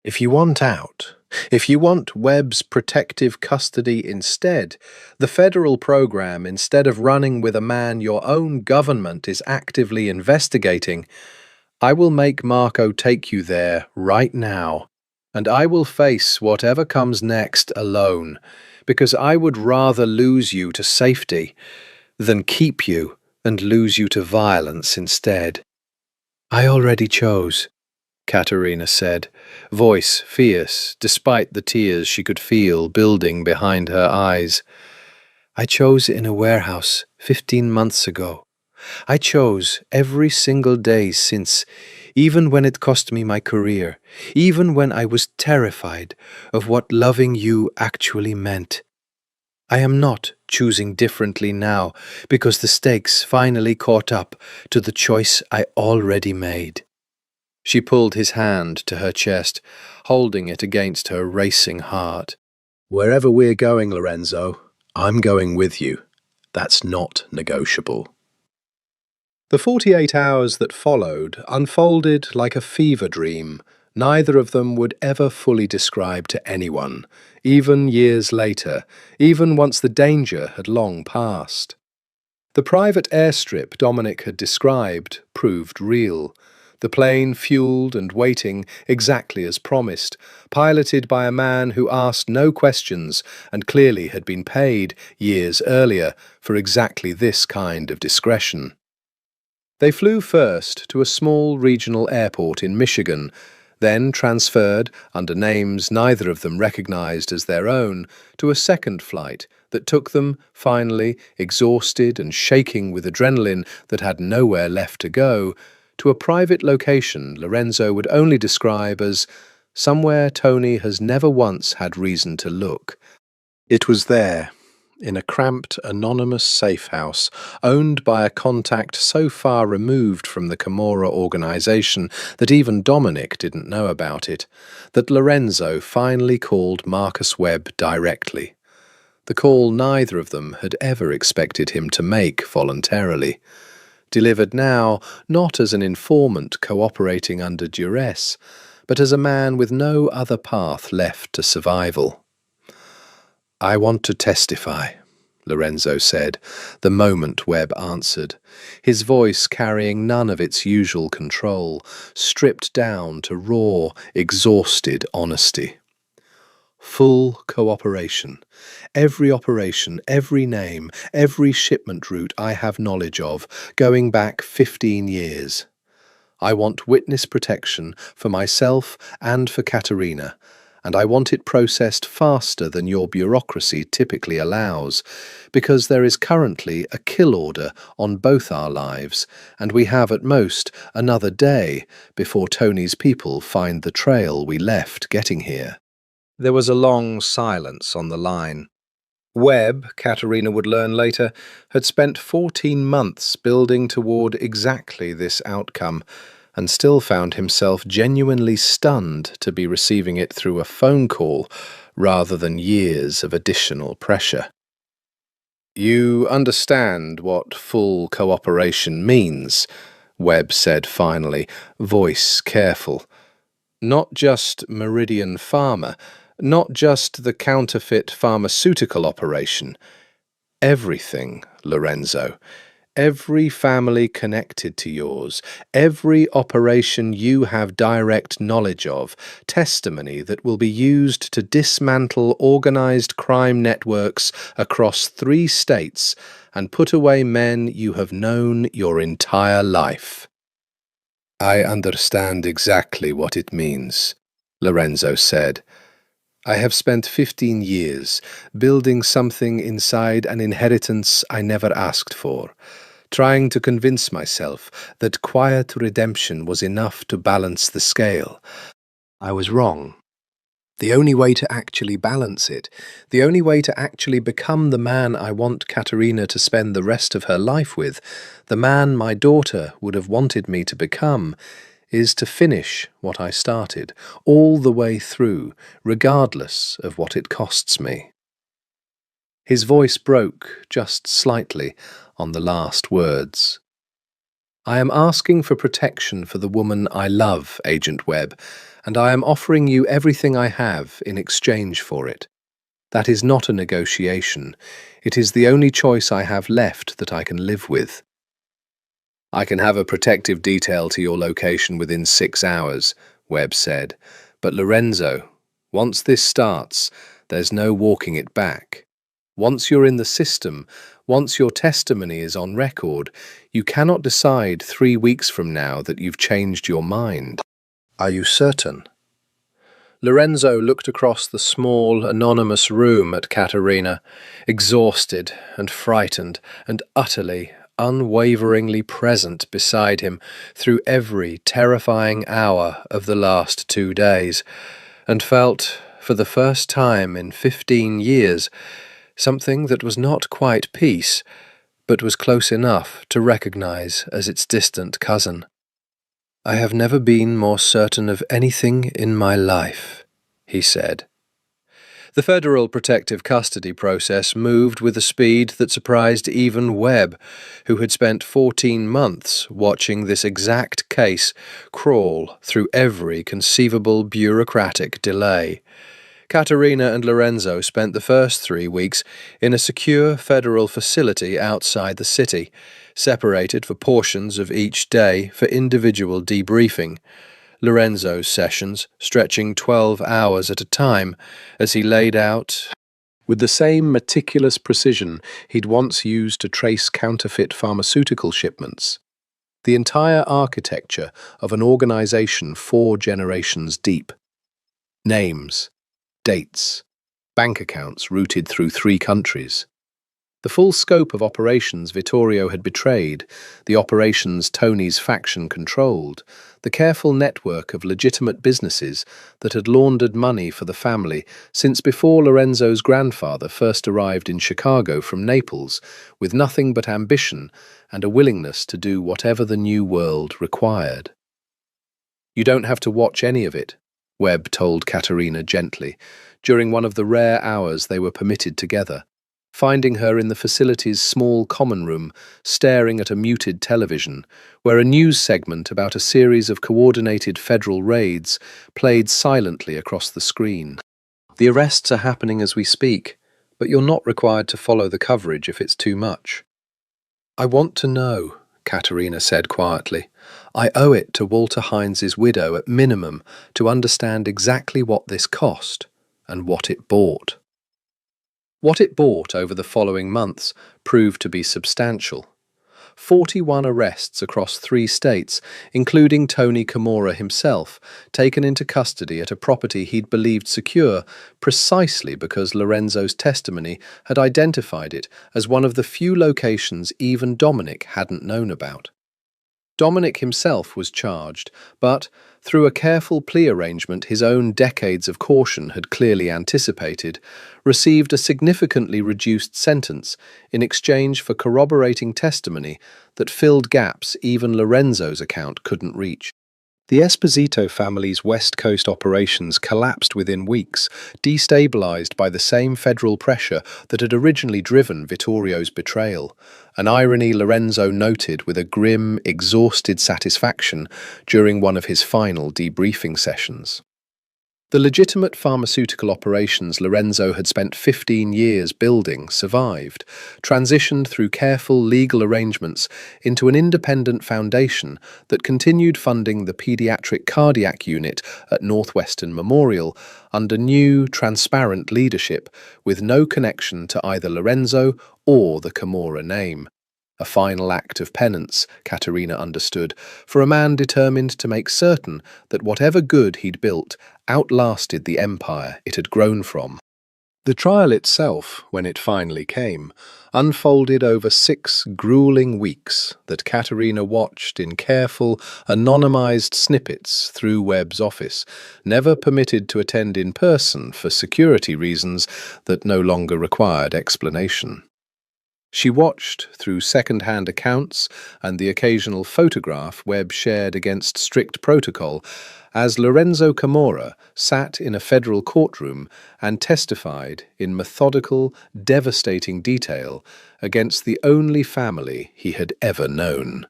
If you want out, if you want Webb's protective custody instead, the federal program, instead of running with a man your own government is actively investigating, I will make Marco take you there right now, and I will face whatever comes next alone, because I would rather lose you to safety than keep you and lose you to violence instead." "I already chose," Katerina said, voice fierce despite the tears she could feel building behind her eyes. "I chose in a warehouse 15 months ago. I chose every single day since, even when it cost me my career, even when I was terrified of what loving you actually meant. I am not choosing differently now because the stakes finally caught up to the choice I already made." She pulled his hand to her chest, holding it against her racing heart. "Wherever we're going, Lorenzo, I'm going with you. That's not negotiable." The 48 hours that followed unfolded like a fever dream neither of them would ever fully describe to anyone, even years later, even once the danger had long passed. The private airstrip Dominic had described proved real. The plane fueled and waiting exactly as promised, piloted by a man who asked no questions and clearly had been paid years earlier for exactly this kind of discretion. They flew first to a small regional airport in Michigan, then transferred, under names neither of them recognized as their own, to a second flight that took them, finally, exhausted and shaking with adrenaline that had nowhere left to go, to a private location Lorenzo would only describe as somewhere Tony has never once had reason to look. It was there, in a cramped, anonymous safe house, owned by a contact so far removed from the Camorra organization that even Dominic didn't know about it, that Lorenzo finally called Marcus Webb directly. The call neither of them had ever expected him to make voluntarily. Delivered now not as an informant cooperating under duress, but as a man with no other path left to survival. "I want to testify," Lorenzo said, the moment Webb answered, his voice carrying none of its usual control, stripped down to raw, exhausted honesty. Full cooperation. Every operation, every name, every shipment route I have knowledge of, going back 15 years. I want witness protection for myself and for Katerina, and I want it processed faster than your bureaucracy typically allows, because there is currently a kill order on both our lives, and we have at most another day before Tony's people find the trail we left getting here. There was a long silence on the line. Webb, Katerina would learn later, had spent 14 months building toward exactly this outcome, and still found himself genuinely stunned to be receiving it through a phone call rather than years of additional pressure. "You understand what full cooperation means," Webb said finally, voice careful. "Not just Meridian Pharma, not just the counterfeit pharmaceutical operation. Everything, Lorenzo. Every family connected to yours, every operation you have direct knowledge of, testimony that will be used to dismantle organized crime networks across 3 states and put away men you have known your entire life." "I understand exactly what it means," Lorenzo said. "I have spent 15 years building something inside an inheritance I never asked for, trying to convince myself that quiet redemption was enough to balance the scale. I was wrong. The only way to actually balance it, the only way to actually become the man I want Katerina to spend the rest of her life with, the man my daughter would have wanted me to become, is to finish what I started, all the way through, regardless of what it costs me." His voice broke just slightly on the last words. "I am asking for protection for the woman I love, Agent Webb, and I am offering you everything I have in exchange for it. That is not a negotiation. It is the only choice I have left that I can live with." "I can have a protective detail to your location within 6 hours, Webb said. "But Lorenzo, once this starts, there's no walking it back. Once you're in the system, once your testimony is on record, you cannot decide 3 weeks from now that you've changed your mind." "Are you certain?" Lorenzo looked across the small, anonymous room at Katerina, exhausted and frightened and utterly, unwaveringly present beside him through every terrifying hour of the last 2 days, and felt, for the first time in 15 years, something that was not quite peace, but was close enough to recognize as its distant cousin. "I have never been more certain of anything in my life," he said. The federal protective custody process moved with a speed that surprised even Webb, who had spent 14 months watching this exact case crawl through every conceivable bureaucratic delay. Katerina and Lorenzo spent the first 3 weeks in a secure federal facility outside the city, separated for portions of each day for individual debriefing. Lorenzo's sessions stretching 12 hours at a time as he laid out, with the same meticulous precision he'd once used to trace counterfeit pharmaceutical shipments, the entire architecture of an organization 4 generations deep. Names, dates, bank accounts routed through 3 countries. The full scope of operations Vittorio had betrayed, the operations Tony's faction controlled, the careful network of legitimate businesses that had laundered money for the family since before Lorenzo's grandfather first arrived in Chicago from Naples, with nothing but ambition and a willingness to do whatever the new world required. "You don't have to watch any of it," Webb told Katerina gently, during one of the rare hours they were permitted together, finding her in the facility's small common room, staring at a muted television, where a news segment about a series of coordinated federal raids played silently across the screen. "The arrests are happening as we speak, but you're not required to follow the coverage if it's too much." "I want to know," Katerina said quietly. "I owe it to Walter Hines's widow at minimum to understand exactly what this cost. and what it bought. What it bought over the following months proved to be substantial. 41 arrests across 3 states, including Tony Camorra himself, taken into custody at a property he'd believed secure precisely because Lorenzo's testimony had identified it as one of the few locations even Dominic hadn't known about. Dominic himself was charged, but, through a careful plea arrangement his own decades of caution had clearly anticipated, received a significantly reduced sentence in exchange for corroborating testimony that filled gaps even Lorenzo's account couldn't reach. The Esposito family's West Coast operations collapsed within weeks, destabilized by the same federal pressure that had originally driven Vittorio's betrayal, an irony Lorenzo noted with a grim, exhausted satisfaction during one of his final debriefing sessions. The legitimate pharmaceutical operations Lorenzo had spent 15 years building survived, transitioned through careful legal arrangements into an independent foundation that continued funding the pediatric cardiac unit at Northwestern Memorial under new, transparent leadership with no connection to either Lorenzo or the Camorra name. A final act of penance, Caterina understood, for a man determined to make certain that whatever good he'd built outlasted the empire it had grown from. The trial itself, when it finally came, unfolded over 6 grueling weeks that Caterina watched in careful, anonymized snippets through Webb's office, never permitted to attend in person for security reasons that no longer required explanation. She watched, through second-hand accounts and the occasional photograph Webb shared against strict protocol, as Lorenzo Camorra sat in a federal courtroom and testified in methodical, devastating detail against the only family he had ever known.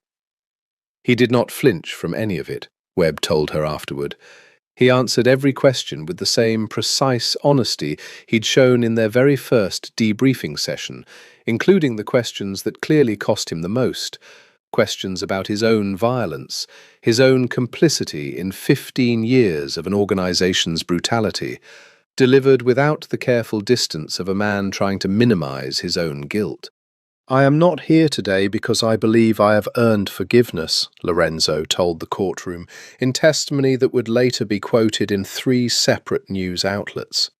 He did not flinch from any of it, Webb told her afterward. He answered every question with the same precise honesty he'd shown in their very first debriefing session, including the questions that clearly cost him the most, questions about his own violence, his own complicity in 15 years of an organization's brutality, delivered without the careful distance of a man trying to minimize his own guilt. "I am not here today because I believe I have earned forgiveness," Lorenzo told the courtroom in testimony that would later be quoted in 3 separate news outlets.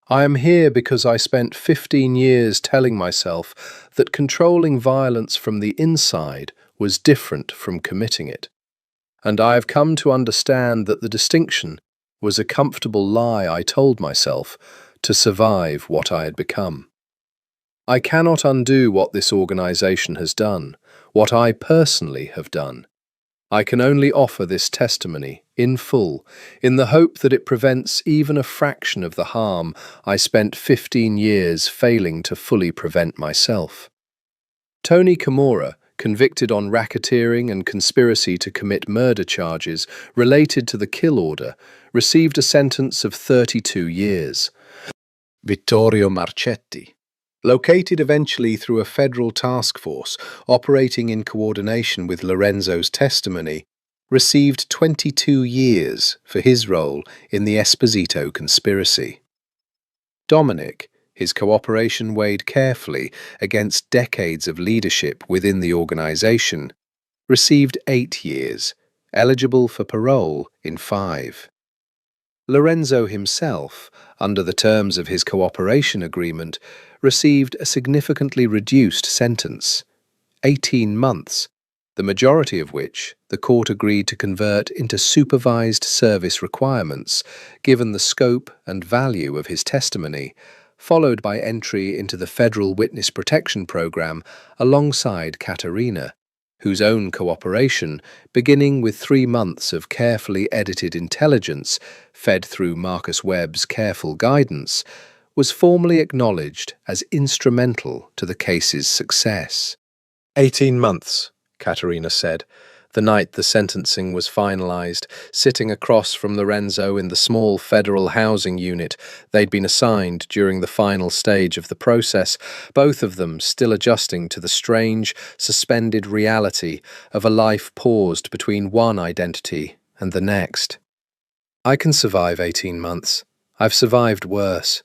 "I am here because I spent 15 years telling myself that controlling violence from the inside was different from committing it. And I have come to understand that the distinction was a comfortable lie I told myself to survive what I had become. I cannot undo what this organization has done, what I personally have done. I can only offer this testimony, in full, in the hope that it prevents even a fraction of the harm I spent 15 years failing to fully prevent myself." Tony Camorra, convicted on racketeering and conspiracy to commit murder charges related to the kill order, received a sentence of 32 years. Vittorio Marchetti, located eventually through a federal task force operating in coordination with Lorenzo's testimony, received 22 years for his role in the Esposito conspiracy. Dominic, his cooperation weighed carefully against decades of leadership within the organization, received 8 years, eligible for parole in 5. Lorenzo himself, under the terms of his cooperation agreement, received a significantly reduced sentence, 18 months, the majority of which the court agreed to convert into supervised service requirements, given the scope and value of his testimony, followed by entry into the Federal Witness Protection Program alongside Caterina, whose own cooperation, beginning with 3 months of carefully edited intelligence fed through Marcus Webb's careful guidance, was formally acknowledged as instrumental to the case's success. 18 months, Caterina said, the night the sentencing was finalized, sitting across from Lorenzo in the small federal housing unit they'd been assigned during the final stage of the process, both of them still adjusting to the strange, suspended reality of a life paused between one identity and the next. "I can survive 18 months. I've survived worse.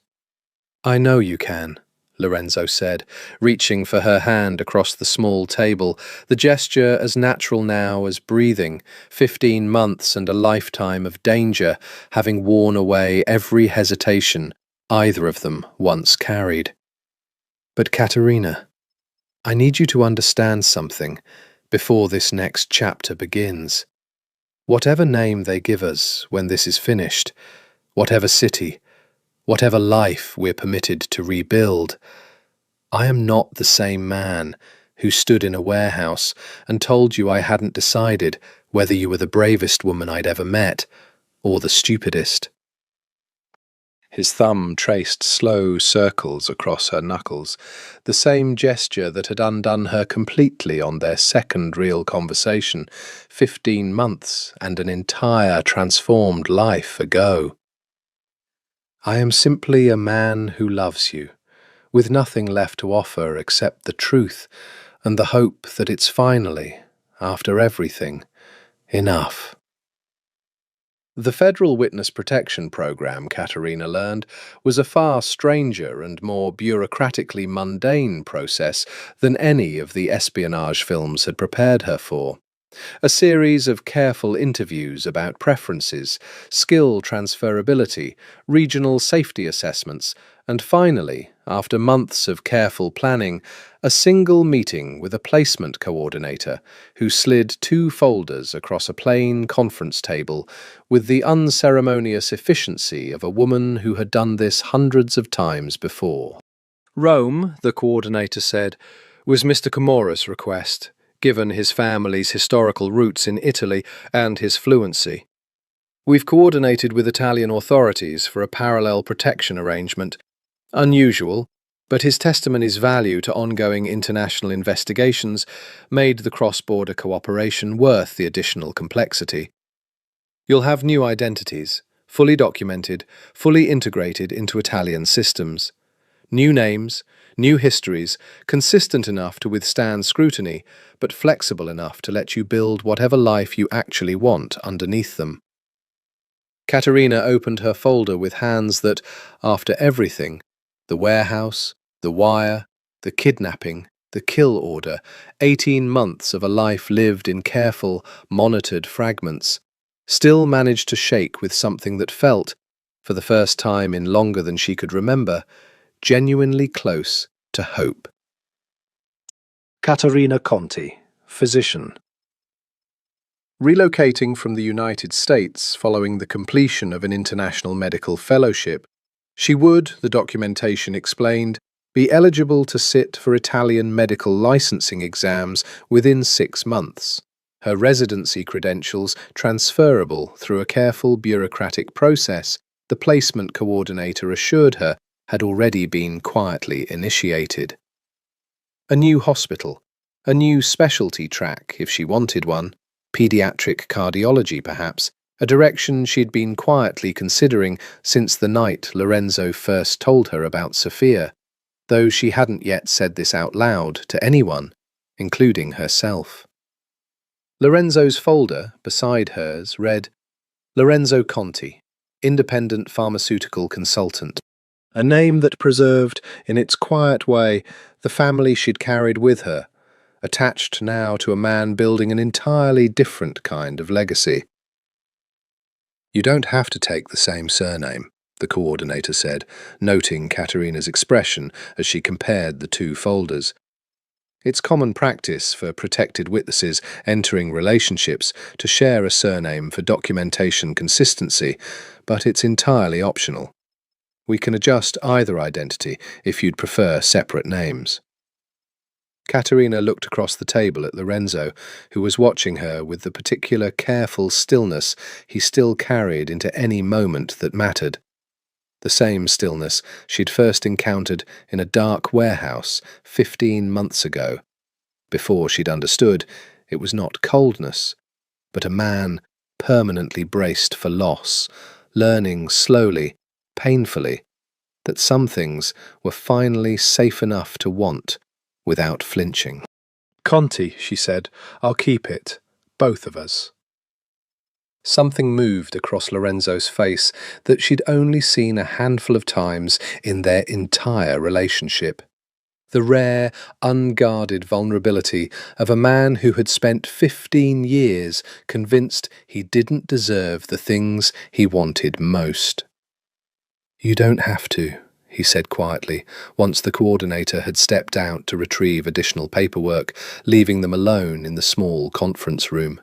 I know you can, Lorenzo said, reaching for her hand across the small table, the gesture as natural now as breathing, 15 months and a lifetime of danger having worn away every hesitation either of them once carried. But Katerina, I need you to understand something before this next chapter begins. Whatever name they give us when this is finished, whatever city, whatever life we're permitted to rebuild, I am not the same man who stood in a warehouse and told you I hadn't decided whether you were the bravest woman I'd ever met or the stupidest. His thumb traced slow circles across her knuckles, the same gesture that had undone her completely on their second real conversation, 15 months and an entire transformed life ago. I am simply a man who loves you, with nothing left to offer except the truth and the hope that it's finally, after everything, enough. The Federal Witness Protection Program, Katerina learned, was a far stranger and more bureaucratically mundane process than any of the espionage films had prepared her for. A series of careful interviews about preferences, skill transferability, regional safety assessments, and finally, after months of careful planning, a single meeting with a placement coordinator who slid 2 folders across a plain conference table with the unceremonious efficiency of a woman who had done this hundreds of times before. Rome, the coordinator said, was Mr. Kimura's request, given his family's historical roots in Italy and his fluency. We've coordinated with Italian authorities for a parallel protection arrangement. Unusual, but his testimony's value to ongoing international investigations made the cross-border cooperation worth the additional complexity. You'll have new identities, fully documented, fully integrated into Italian systems. New names, new histories, consistent enough to withstand scrutiny, but flexible enough to let you build whatever life you actually want underneath them. Katerina opened her folder with hands that, after everything, the warehouse, the wire, the kidnapping, the kill order, 18 months of a life lived in careful, monitored fragments, still managed to shake with something that felt, for the first time in longer than she could remember, genuinely close to hope. Caterina Conti, physician. Relocating from the United States following the completion of an international medical fellowship, she would, the documentation explained, be eligible to sit for Italian medical licensing exams within 6 months, her residency credentials transferable through a careful bureaucratic process the placement coordinator assured her had already been quietly initiated. A new hospital, a new specialty track if she wanted one, pediatric cardiology perhaps, a direction she'd been quietly considering since the night Lorenzo first told her about Sophia, though she hadn't yet said this out loud to anyone, including herself. Lorenzo's folder, beside hers, read, Lorenzo Conti, Independent Pharmaceutical Consultant, a name that preserved, in its quiet way, the family she'd carried with her, attached now to a man building an entirely different kind of legacy. You don't have to take the same surname, the coordinator said, noting Katerina's expression as she compared the 2 folders. It's common practice for protected witnesses entering relationships to share a surname for documentation consistency, but it's entirely optional. We can adjust either identity if you'd prefer separate names. Katerina looked across the table at Lorenzo, who was watching her with the particular careful stillness he still carried into any moment that mattered. The same stillness she'd first encountered in a dark warehouse 15 months ago, before she'd understood it was not coldness, but a man permanently braced for loss, learning slowly, painfully, that some things were finally safe enough to want without flinching. Conti, she said, I'll keep it, both of us. Something moved across Lorenzo's face that she'd only seen a handful of times in their entire relationship. The rare, unguarded vulnerability of a man who had spent 15 years convinced he didn't deserve the things he wanted most. "You don't have to," he said quietly, once the coordinator had stepped out to retrieve additional paperwork, leaving them alone in the small conference room.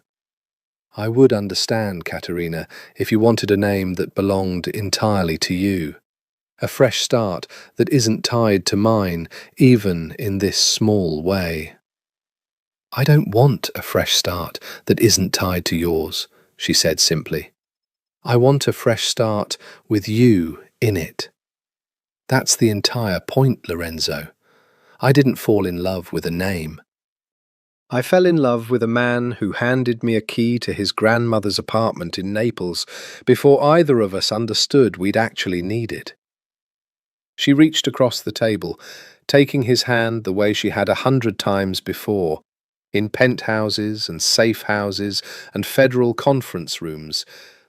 "I would understand, Katerina, if you wanted a name that belonged entirely to you. A fresh start that isn't tied to mine, even in this small way." "I don't want a fresh start that isn't tied to yours," she said simply. "I want a fresh start with you in it. That's the entire point, Lorenzo. I didn't fall in love with a name. I fell in love with a man who handed me a key to his grandmother's apartment in Naples before either of us understood we'd actually need it." She reached across the table, taking his hand the way she had 100 times before, in penthouses and safe houses and federal conference rooms,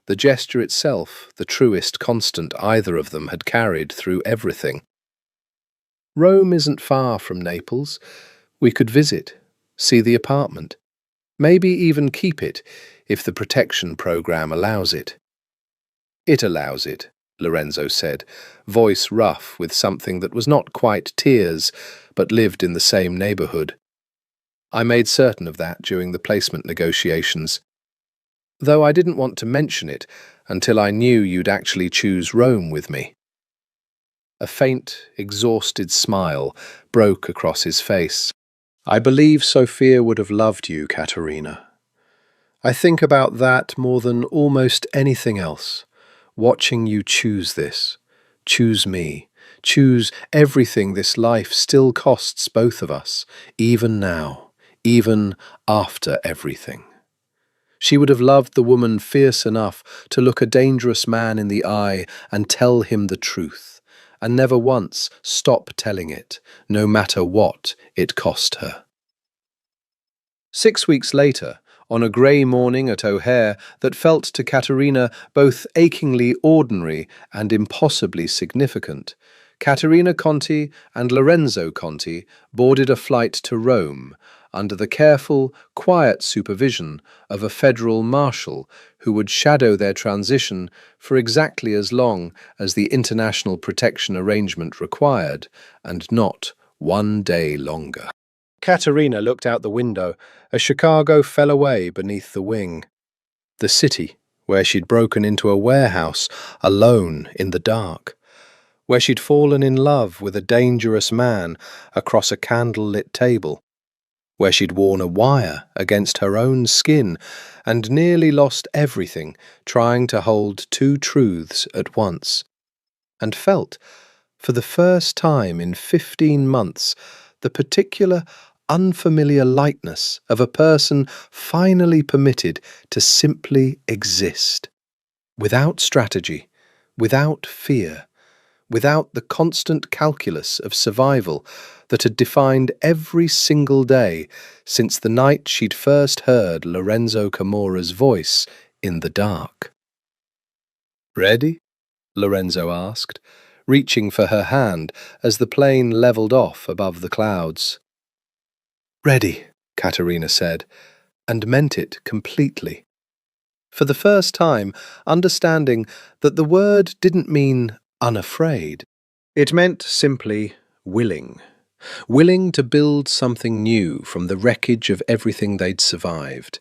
the gesture itself the truest constant either of them had carried through everything. "Rome isn't far from Naples. We could visit, see the apartment, maybe even keep it if the protection program allows it." "It allows it," Lorenzo said, voice rough with something that was not quite tears, but lived in the same neighborhood. "I made certain of that during the placement negotiations, though I didn't want to mention it until I knew you'd actually choose Rome with me." A faint, exhausted smile broke across his face. "I believe Sophia would have loved you, Katerina. I think about that more than almost anything else, watching you choose this, choose me, choose everything this life still costs both of us, even now, even after everything. She would have loved the woman fierce enough to look a dangerous man in the eye and tell him the truth, and never once stop telling it, no matter what it cost her." 6 weeks later, on a grey morning at O'Hare that felt to Katerina both achingly ordinary and impossibly significant, Caterina Conti and Lorenzo Conti boarded a flight to Rome under the careful, quiet supervision of a federal marshal who would shadow their transition for exactly as long as the international protection arrangement required, and not 1 day longer. Katerina looked out the window as Chicago fell away beneath the wing. The city, where she'd broken into a warehouse alone in the dark, where she'd fallen in love with a dangerous man across a candle-lit table, where she'd worn a wire against her own skin and nearly lost everything trying to hold two truths at once, and felt, for the first time in 15 months, the particular unfamiliar lightness of a person finally permitted to simply exist, without strategy, without fear, without the constant calculus of survival that had defined every single day since the night she'd first heard Lorenzo Camora's voice in the dark. "Ready?" Lorenzo asked, reaching for her hand as the plane leveled off above the clouds. "Ready," Katerina said, and meant it completely. For the first time, understanding that the word didn't mean unafraid. It meant simply willing. Willing to build something new from the wreckage of everything they'd survived.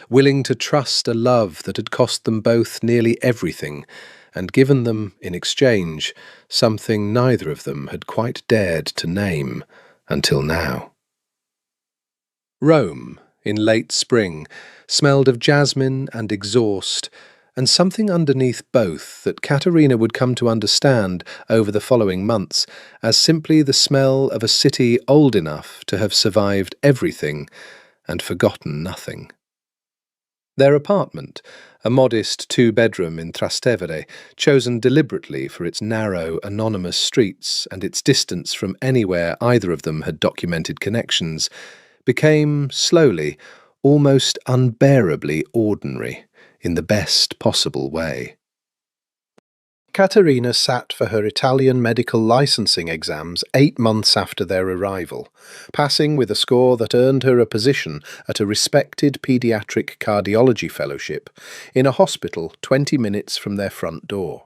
Willing to trust a love that had cost them both nearly everything, and given them, in exchange, something neither of them had quite dared to name until now. Rome, in late spring, smelled of jasmine and exhaust, and something underneath both that Katerina would come to understand over the following months as simply the smell of a city old enough to have survived everything and forgotten nothing. Their apartment, a modest two-bedroom in Trastevere, chosen deliberately for its narrow, anonymous streets and its distance from anywhere either of them had documented connections, became, slowly, almost unbearably ordinary in the best possible way. Caterina sat for her Italian medical licensing exams 8 months after their arrival, passing with a score that earned her a position at a respected paediatric cardiology fellowship in a hospital 20 minutes from their front door.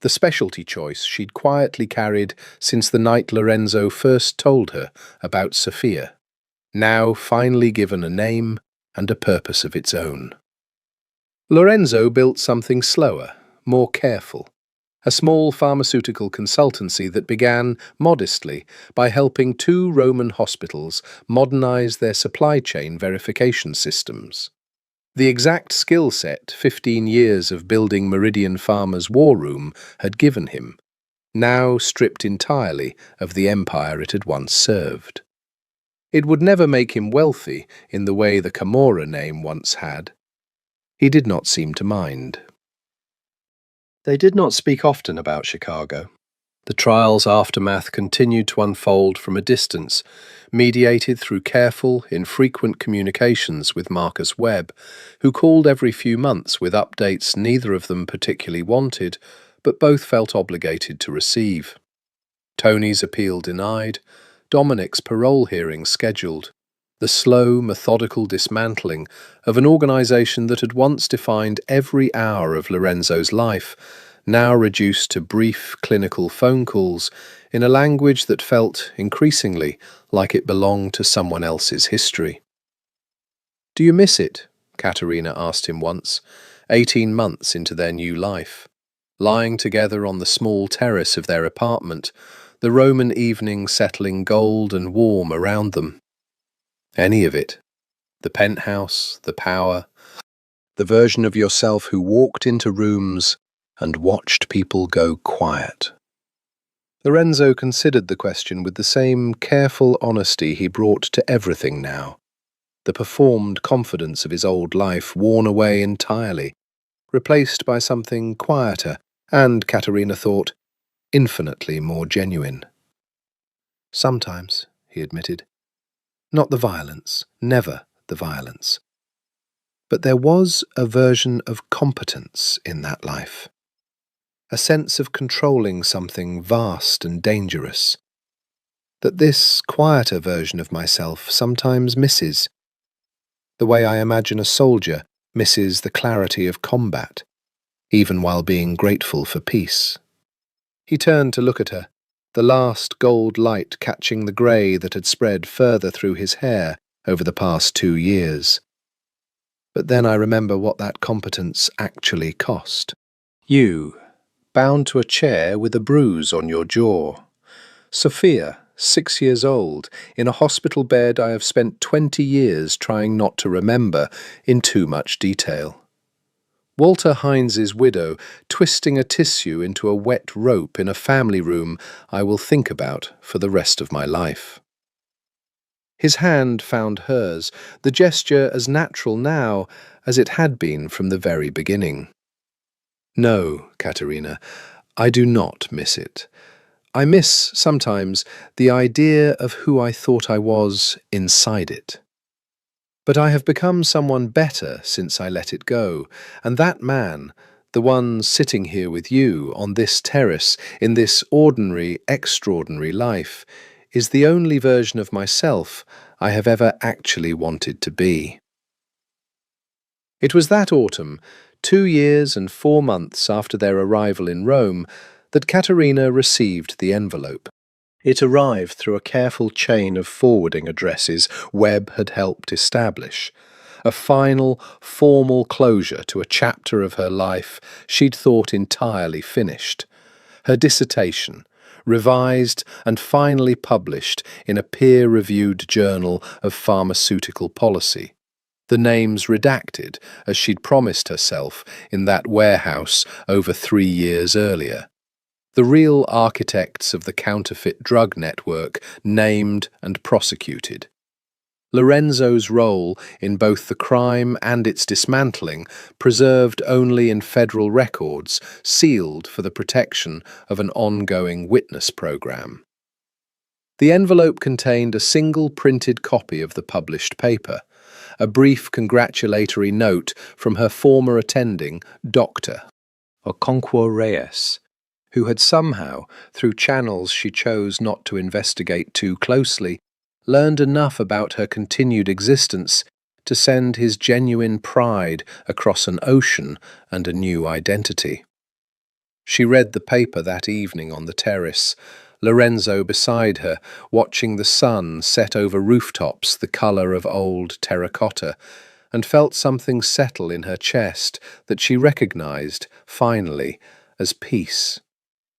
The specialty choice she'd quietly carried since the night Lorenzo first told her about Sophia, now finally given a name and a purpose of its own. Lorenzo built something slower, more careful. A small pharmaceutical consultancy that began modestly by helping 2 Roman hospitals modernize their supply chain verification systems. The exact skill set 15 years of building Meridian Pharma's war room had given him, now stripped entirely of the empire it had once served. It would never make him wealthy in the way the Camorra name once had. He did not seem to mind. They did not speak often about Chicago. The trial's aftermath continued to unfold from a distance, mediated through careful, infrequent communications with Marcus Webb, who called every few months with updates neither of them particularly wanted, but both felt obligated to receive. Tony's appeal denied, Dominic's parole hearing scheduled. The slow, methodical dismantling of an organisation that had once defined every hour of Lorenzo's life, now reduced to brief clinical phone calls in a language that felt increasingly like it belonged to someone else's history. "Do you miss it?" Caterina asked him once, 18 months into their new life. Lying together on the small terrace of their apartment, the Roman evening settling gold and warm around them. Any of it. The penthouse, the power, the version of yourself who walked into rooms and watched people go quiet. Lorenzo considered the question with the same careful honesty he brought to everything now. The performed confidence of his old life worn away entirely, replaced by something quieter and, Caterina thought, infinitely more genuine. "Sometimes," he admitted. "Not the violence, never the violence. But there was a version of competence in that life. A sense of controlling something vast and dangerous. That this quieter version of myself sometimes misses. The way I imagine a soldier misses the clarity of combat, even while being grateful for peace." He turned to look at her, the last gold light catching the grey that had spread further through his hair over the past 2 years. "But then I remember what that competence actually cost. You, bound to a chair with a bruise on your jaw. Sophia, 6 years old, in a hospital bed I have spent 20 years trying not to remember in too much detail. Walter Hines' widow twisting a tissue into a wet rope in a family room I will think about for the rest of my life." His hand found hers, the gesture as natural now as it had been from the very beginning. "No, Caterina, I do not miss it. I miss, sometimes, the idea of who I thought I was inside it. But I have become someone better since I let it go, and that man, the one sitting here with you on this terrace in this ordinary, extraordinary life, is the only version of myself I have ever actually wanted to be." It was that autumn, 2 years and 4 months after their arrival in Rome, that Caterina received the envelope. It arrived through a careful chain of forwarding addresses Webb had helped establish, a final, formal closure to a chapter of her life she'd thought entirely finished. Her dissertation, revised and finally published in a peer-reviewed journal of pharmaceutical policy. The names redacted, as she'd promised herself in that warehouse over 3 years earlier. The real architects of the counterfeit drug network named and prosecuted. Lorenzo's role in both the crime and its dismantling preserved only in federal records, sealed for the protection of an ongoing witness program. The envelope contained a single printed copy of the published paper, a brief congratulatory note from her former attending, Dr. Okonkwo Reyes, who had somehow, through channels she chose not to investigate too closely, learned enough about her continued existence to send his genuine pride across an ocean and a new identity. She read the paper that evening on the terrace, Lorenzo beside her, watching the sun set over rooftops the colour of old terracotta, and felt something settle in her chest that she recognised, finally, as peace.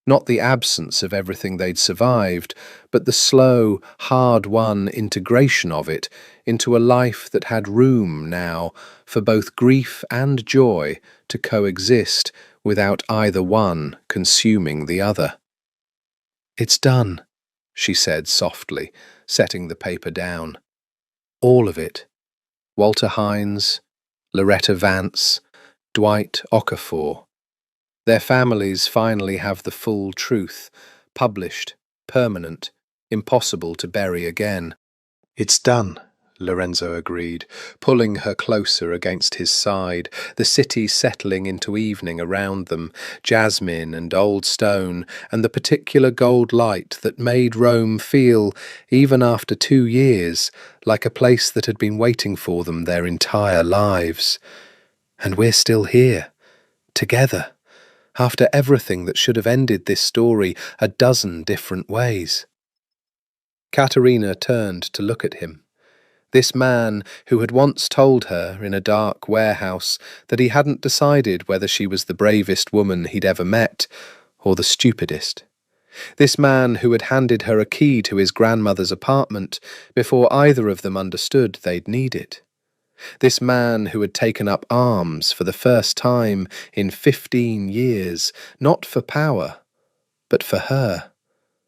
Not the absence of everything they'd survived, but the slow, hard-won integration of it into a life that had room now for both grief and joy to coexist without either one consuming the other. "It's done," she said softly, setting the paper down. "All of it. Walter Hines, Loretta Vance, Dwight Okafor. Their families finally have the full truth, published, permanent, impossible to bury again." "It's done," Lorenzo agreed, pulling her closer against his side, the city settling into evening around them, jasmine and old stone, and the particular gold light that made Rome feel, even after 2 years, like a place that had been waiting for them their entire lives. "And we're still here, together, after everything that should have ended this story a dozen different ways." Katerina turned to look at him. This man who had once told her in a dark warehouse that he hadn't decided whether she was the bravest woman he'd ever met or the stupidest. This man who had handed her a key to his grandmother's apartment before either of them understood they'd need it. This man who had taken up arms for the first time in 15 years, not for power, but for her,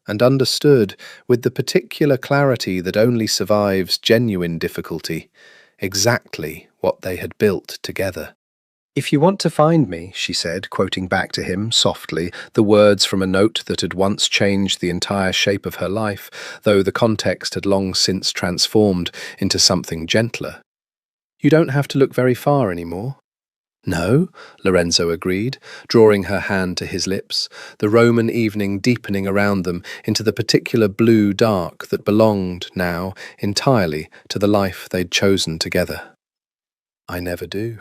and understood, with the particular clarity that only survives genuine difficulty, exactly what they had built together. "If you want to find me," she said, quoting back to him, softly, the words from a note that had once changed the entire shape of her life, though the context had long since transformed into something gentler. "You don't have to look very far anymore." "No," Lorenzo agreed, drawing her hand to his lips, the Roman evening deepening around them into the particular blue dark that belonged, now, entirely to the life they'd chosen together. "I never do."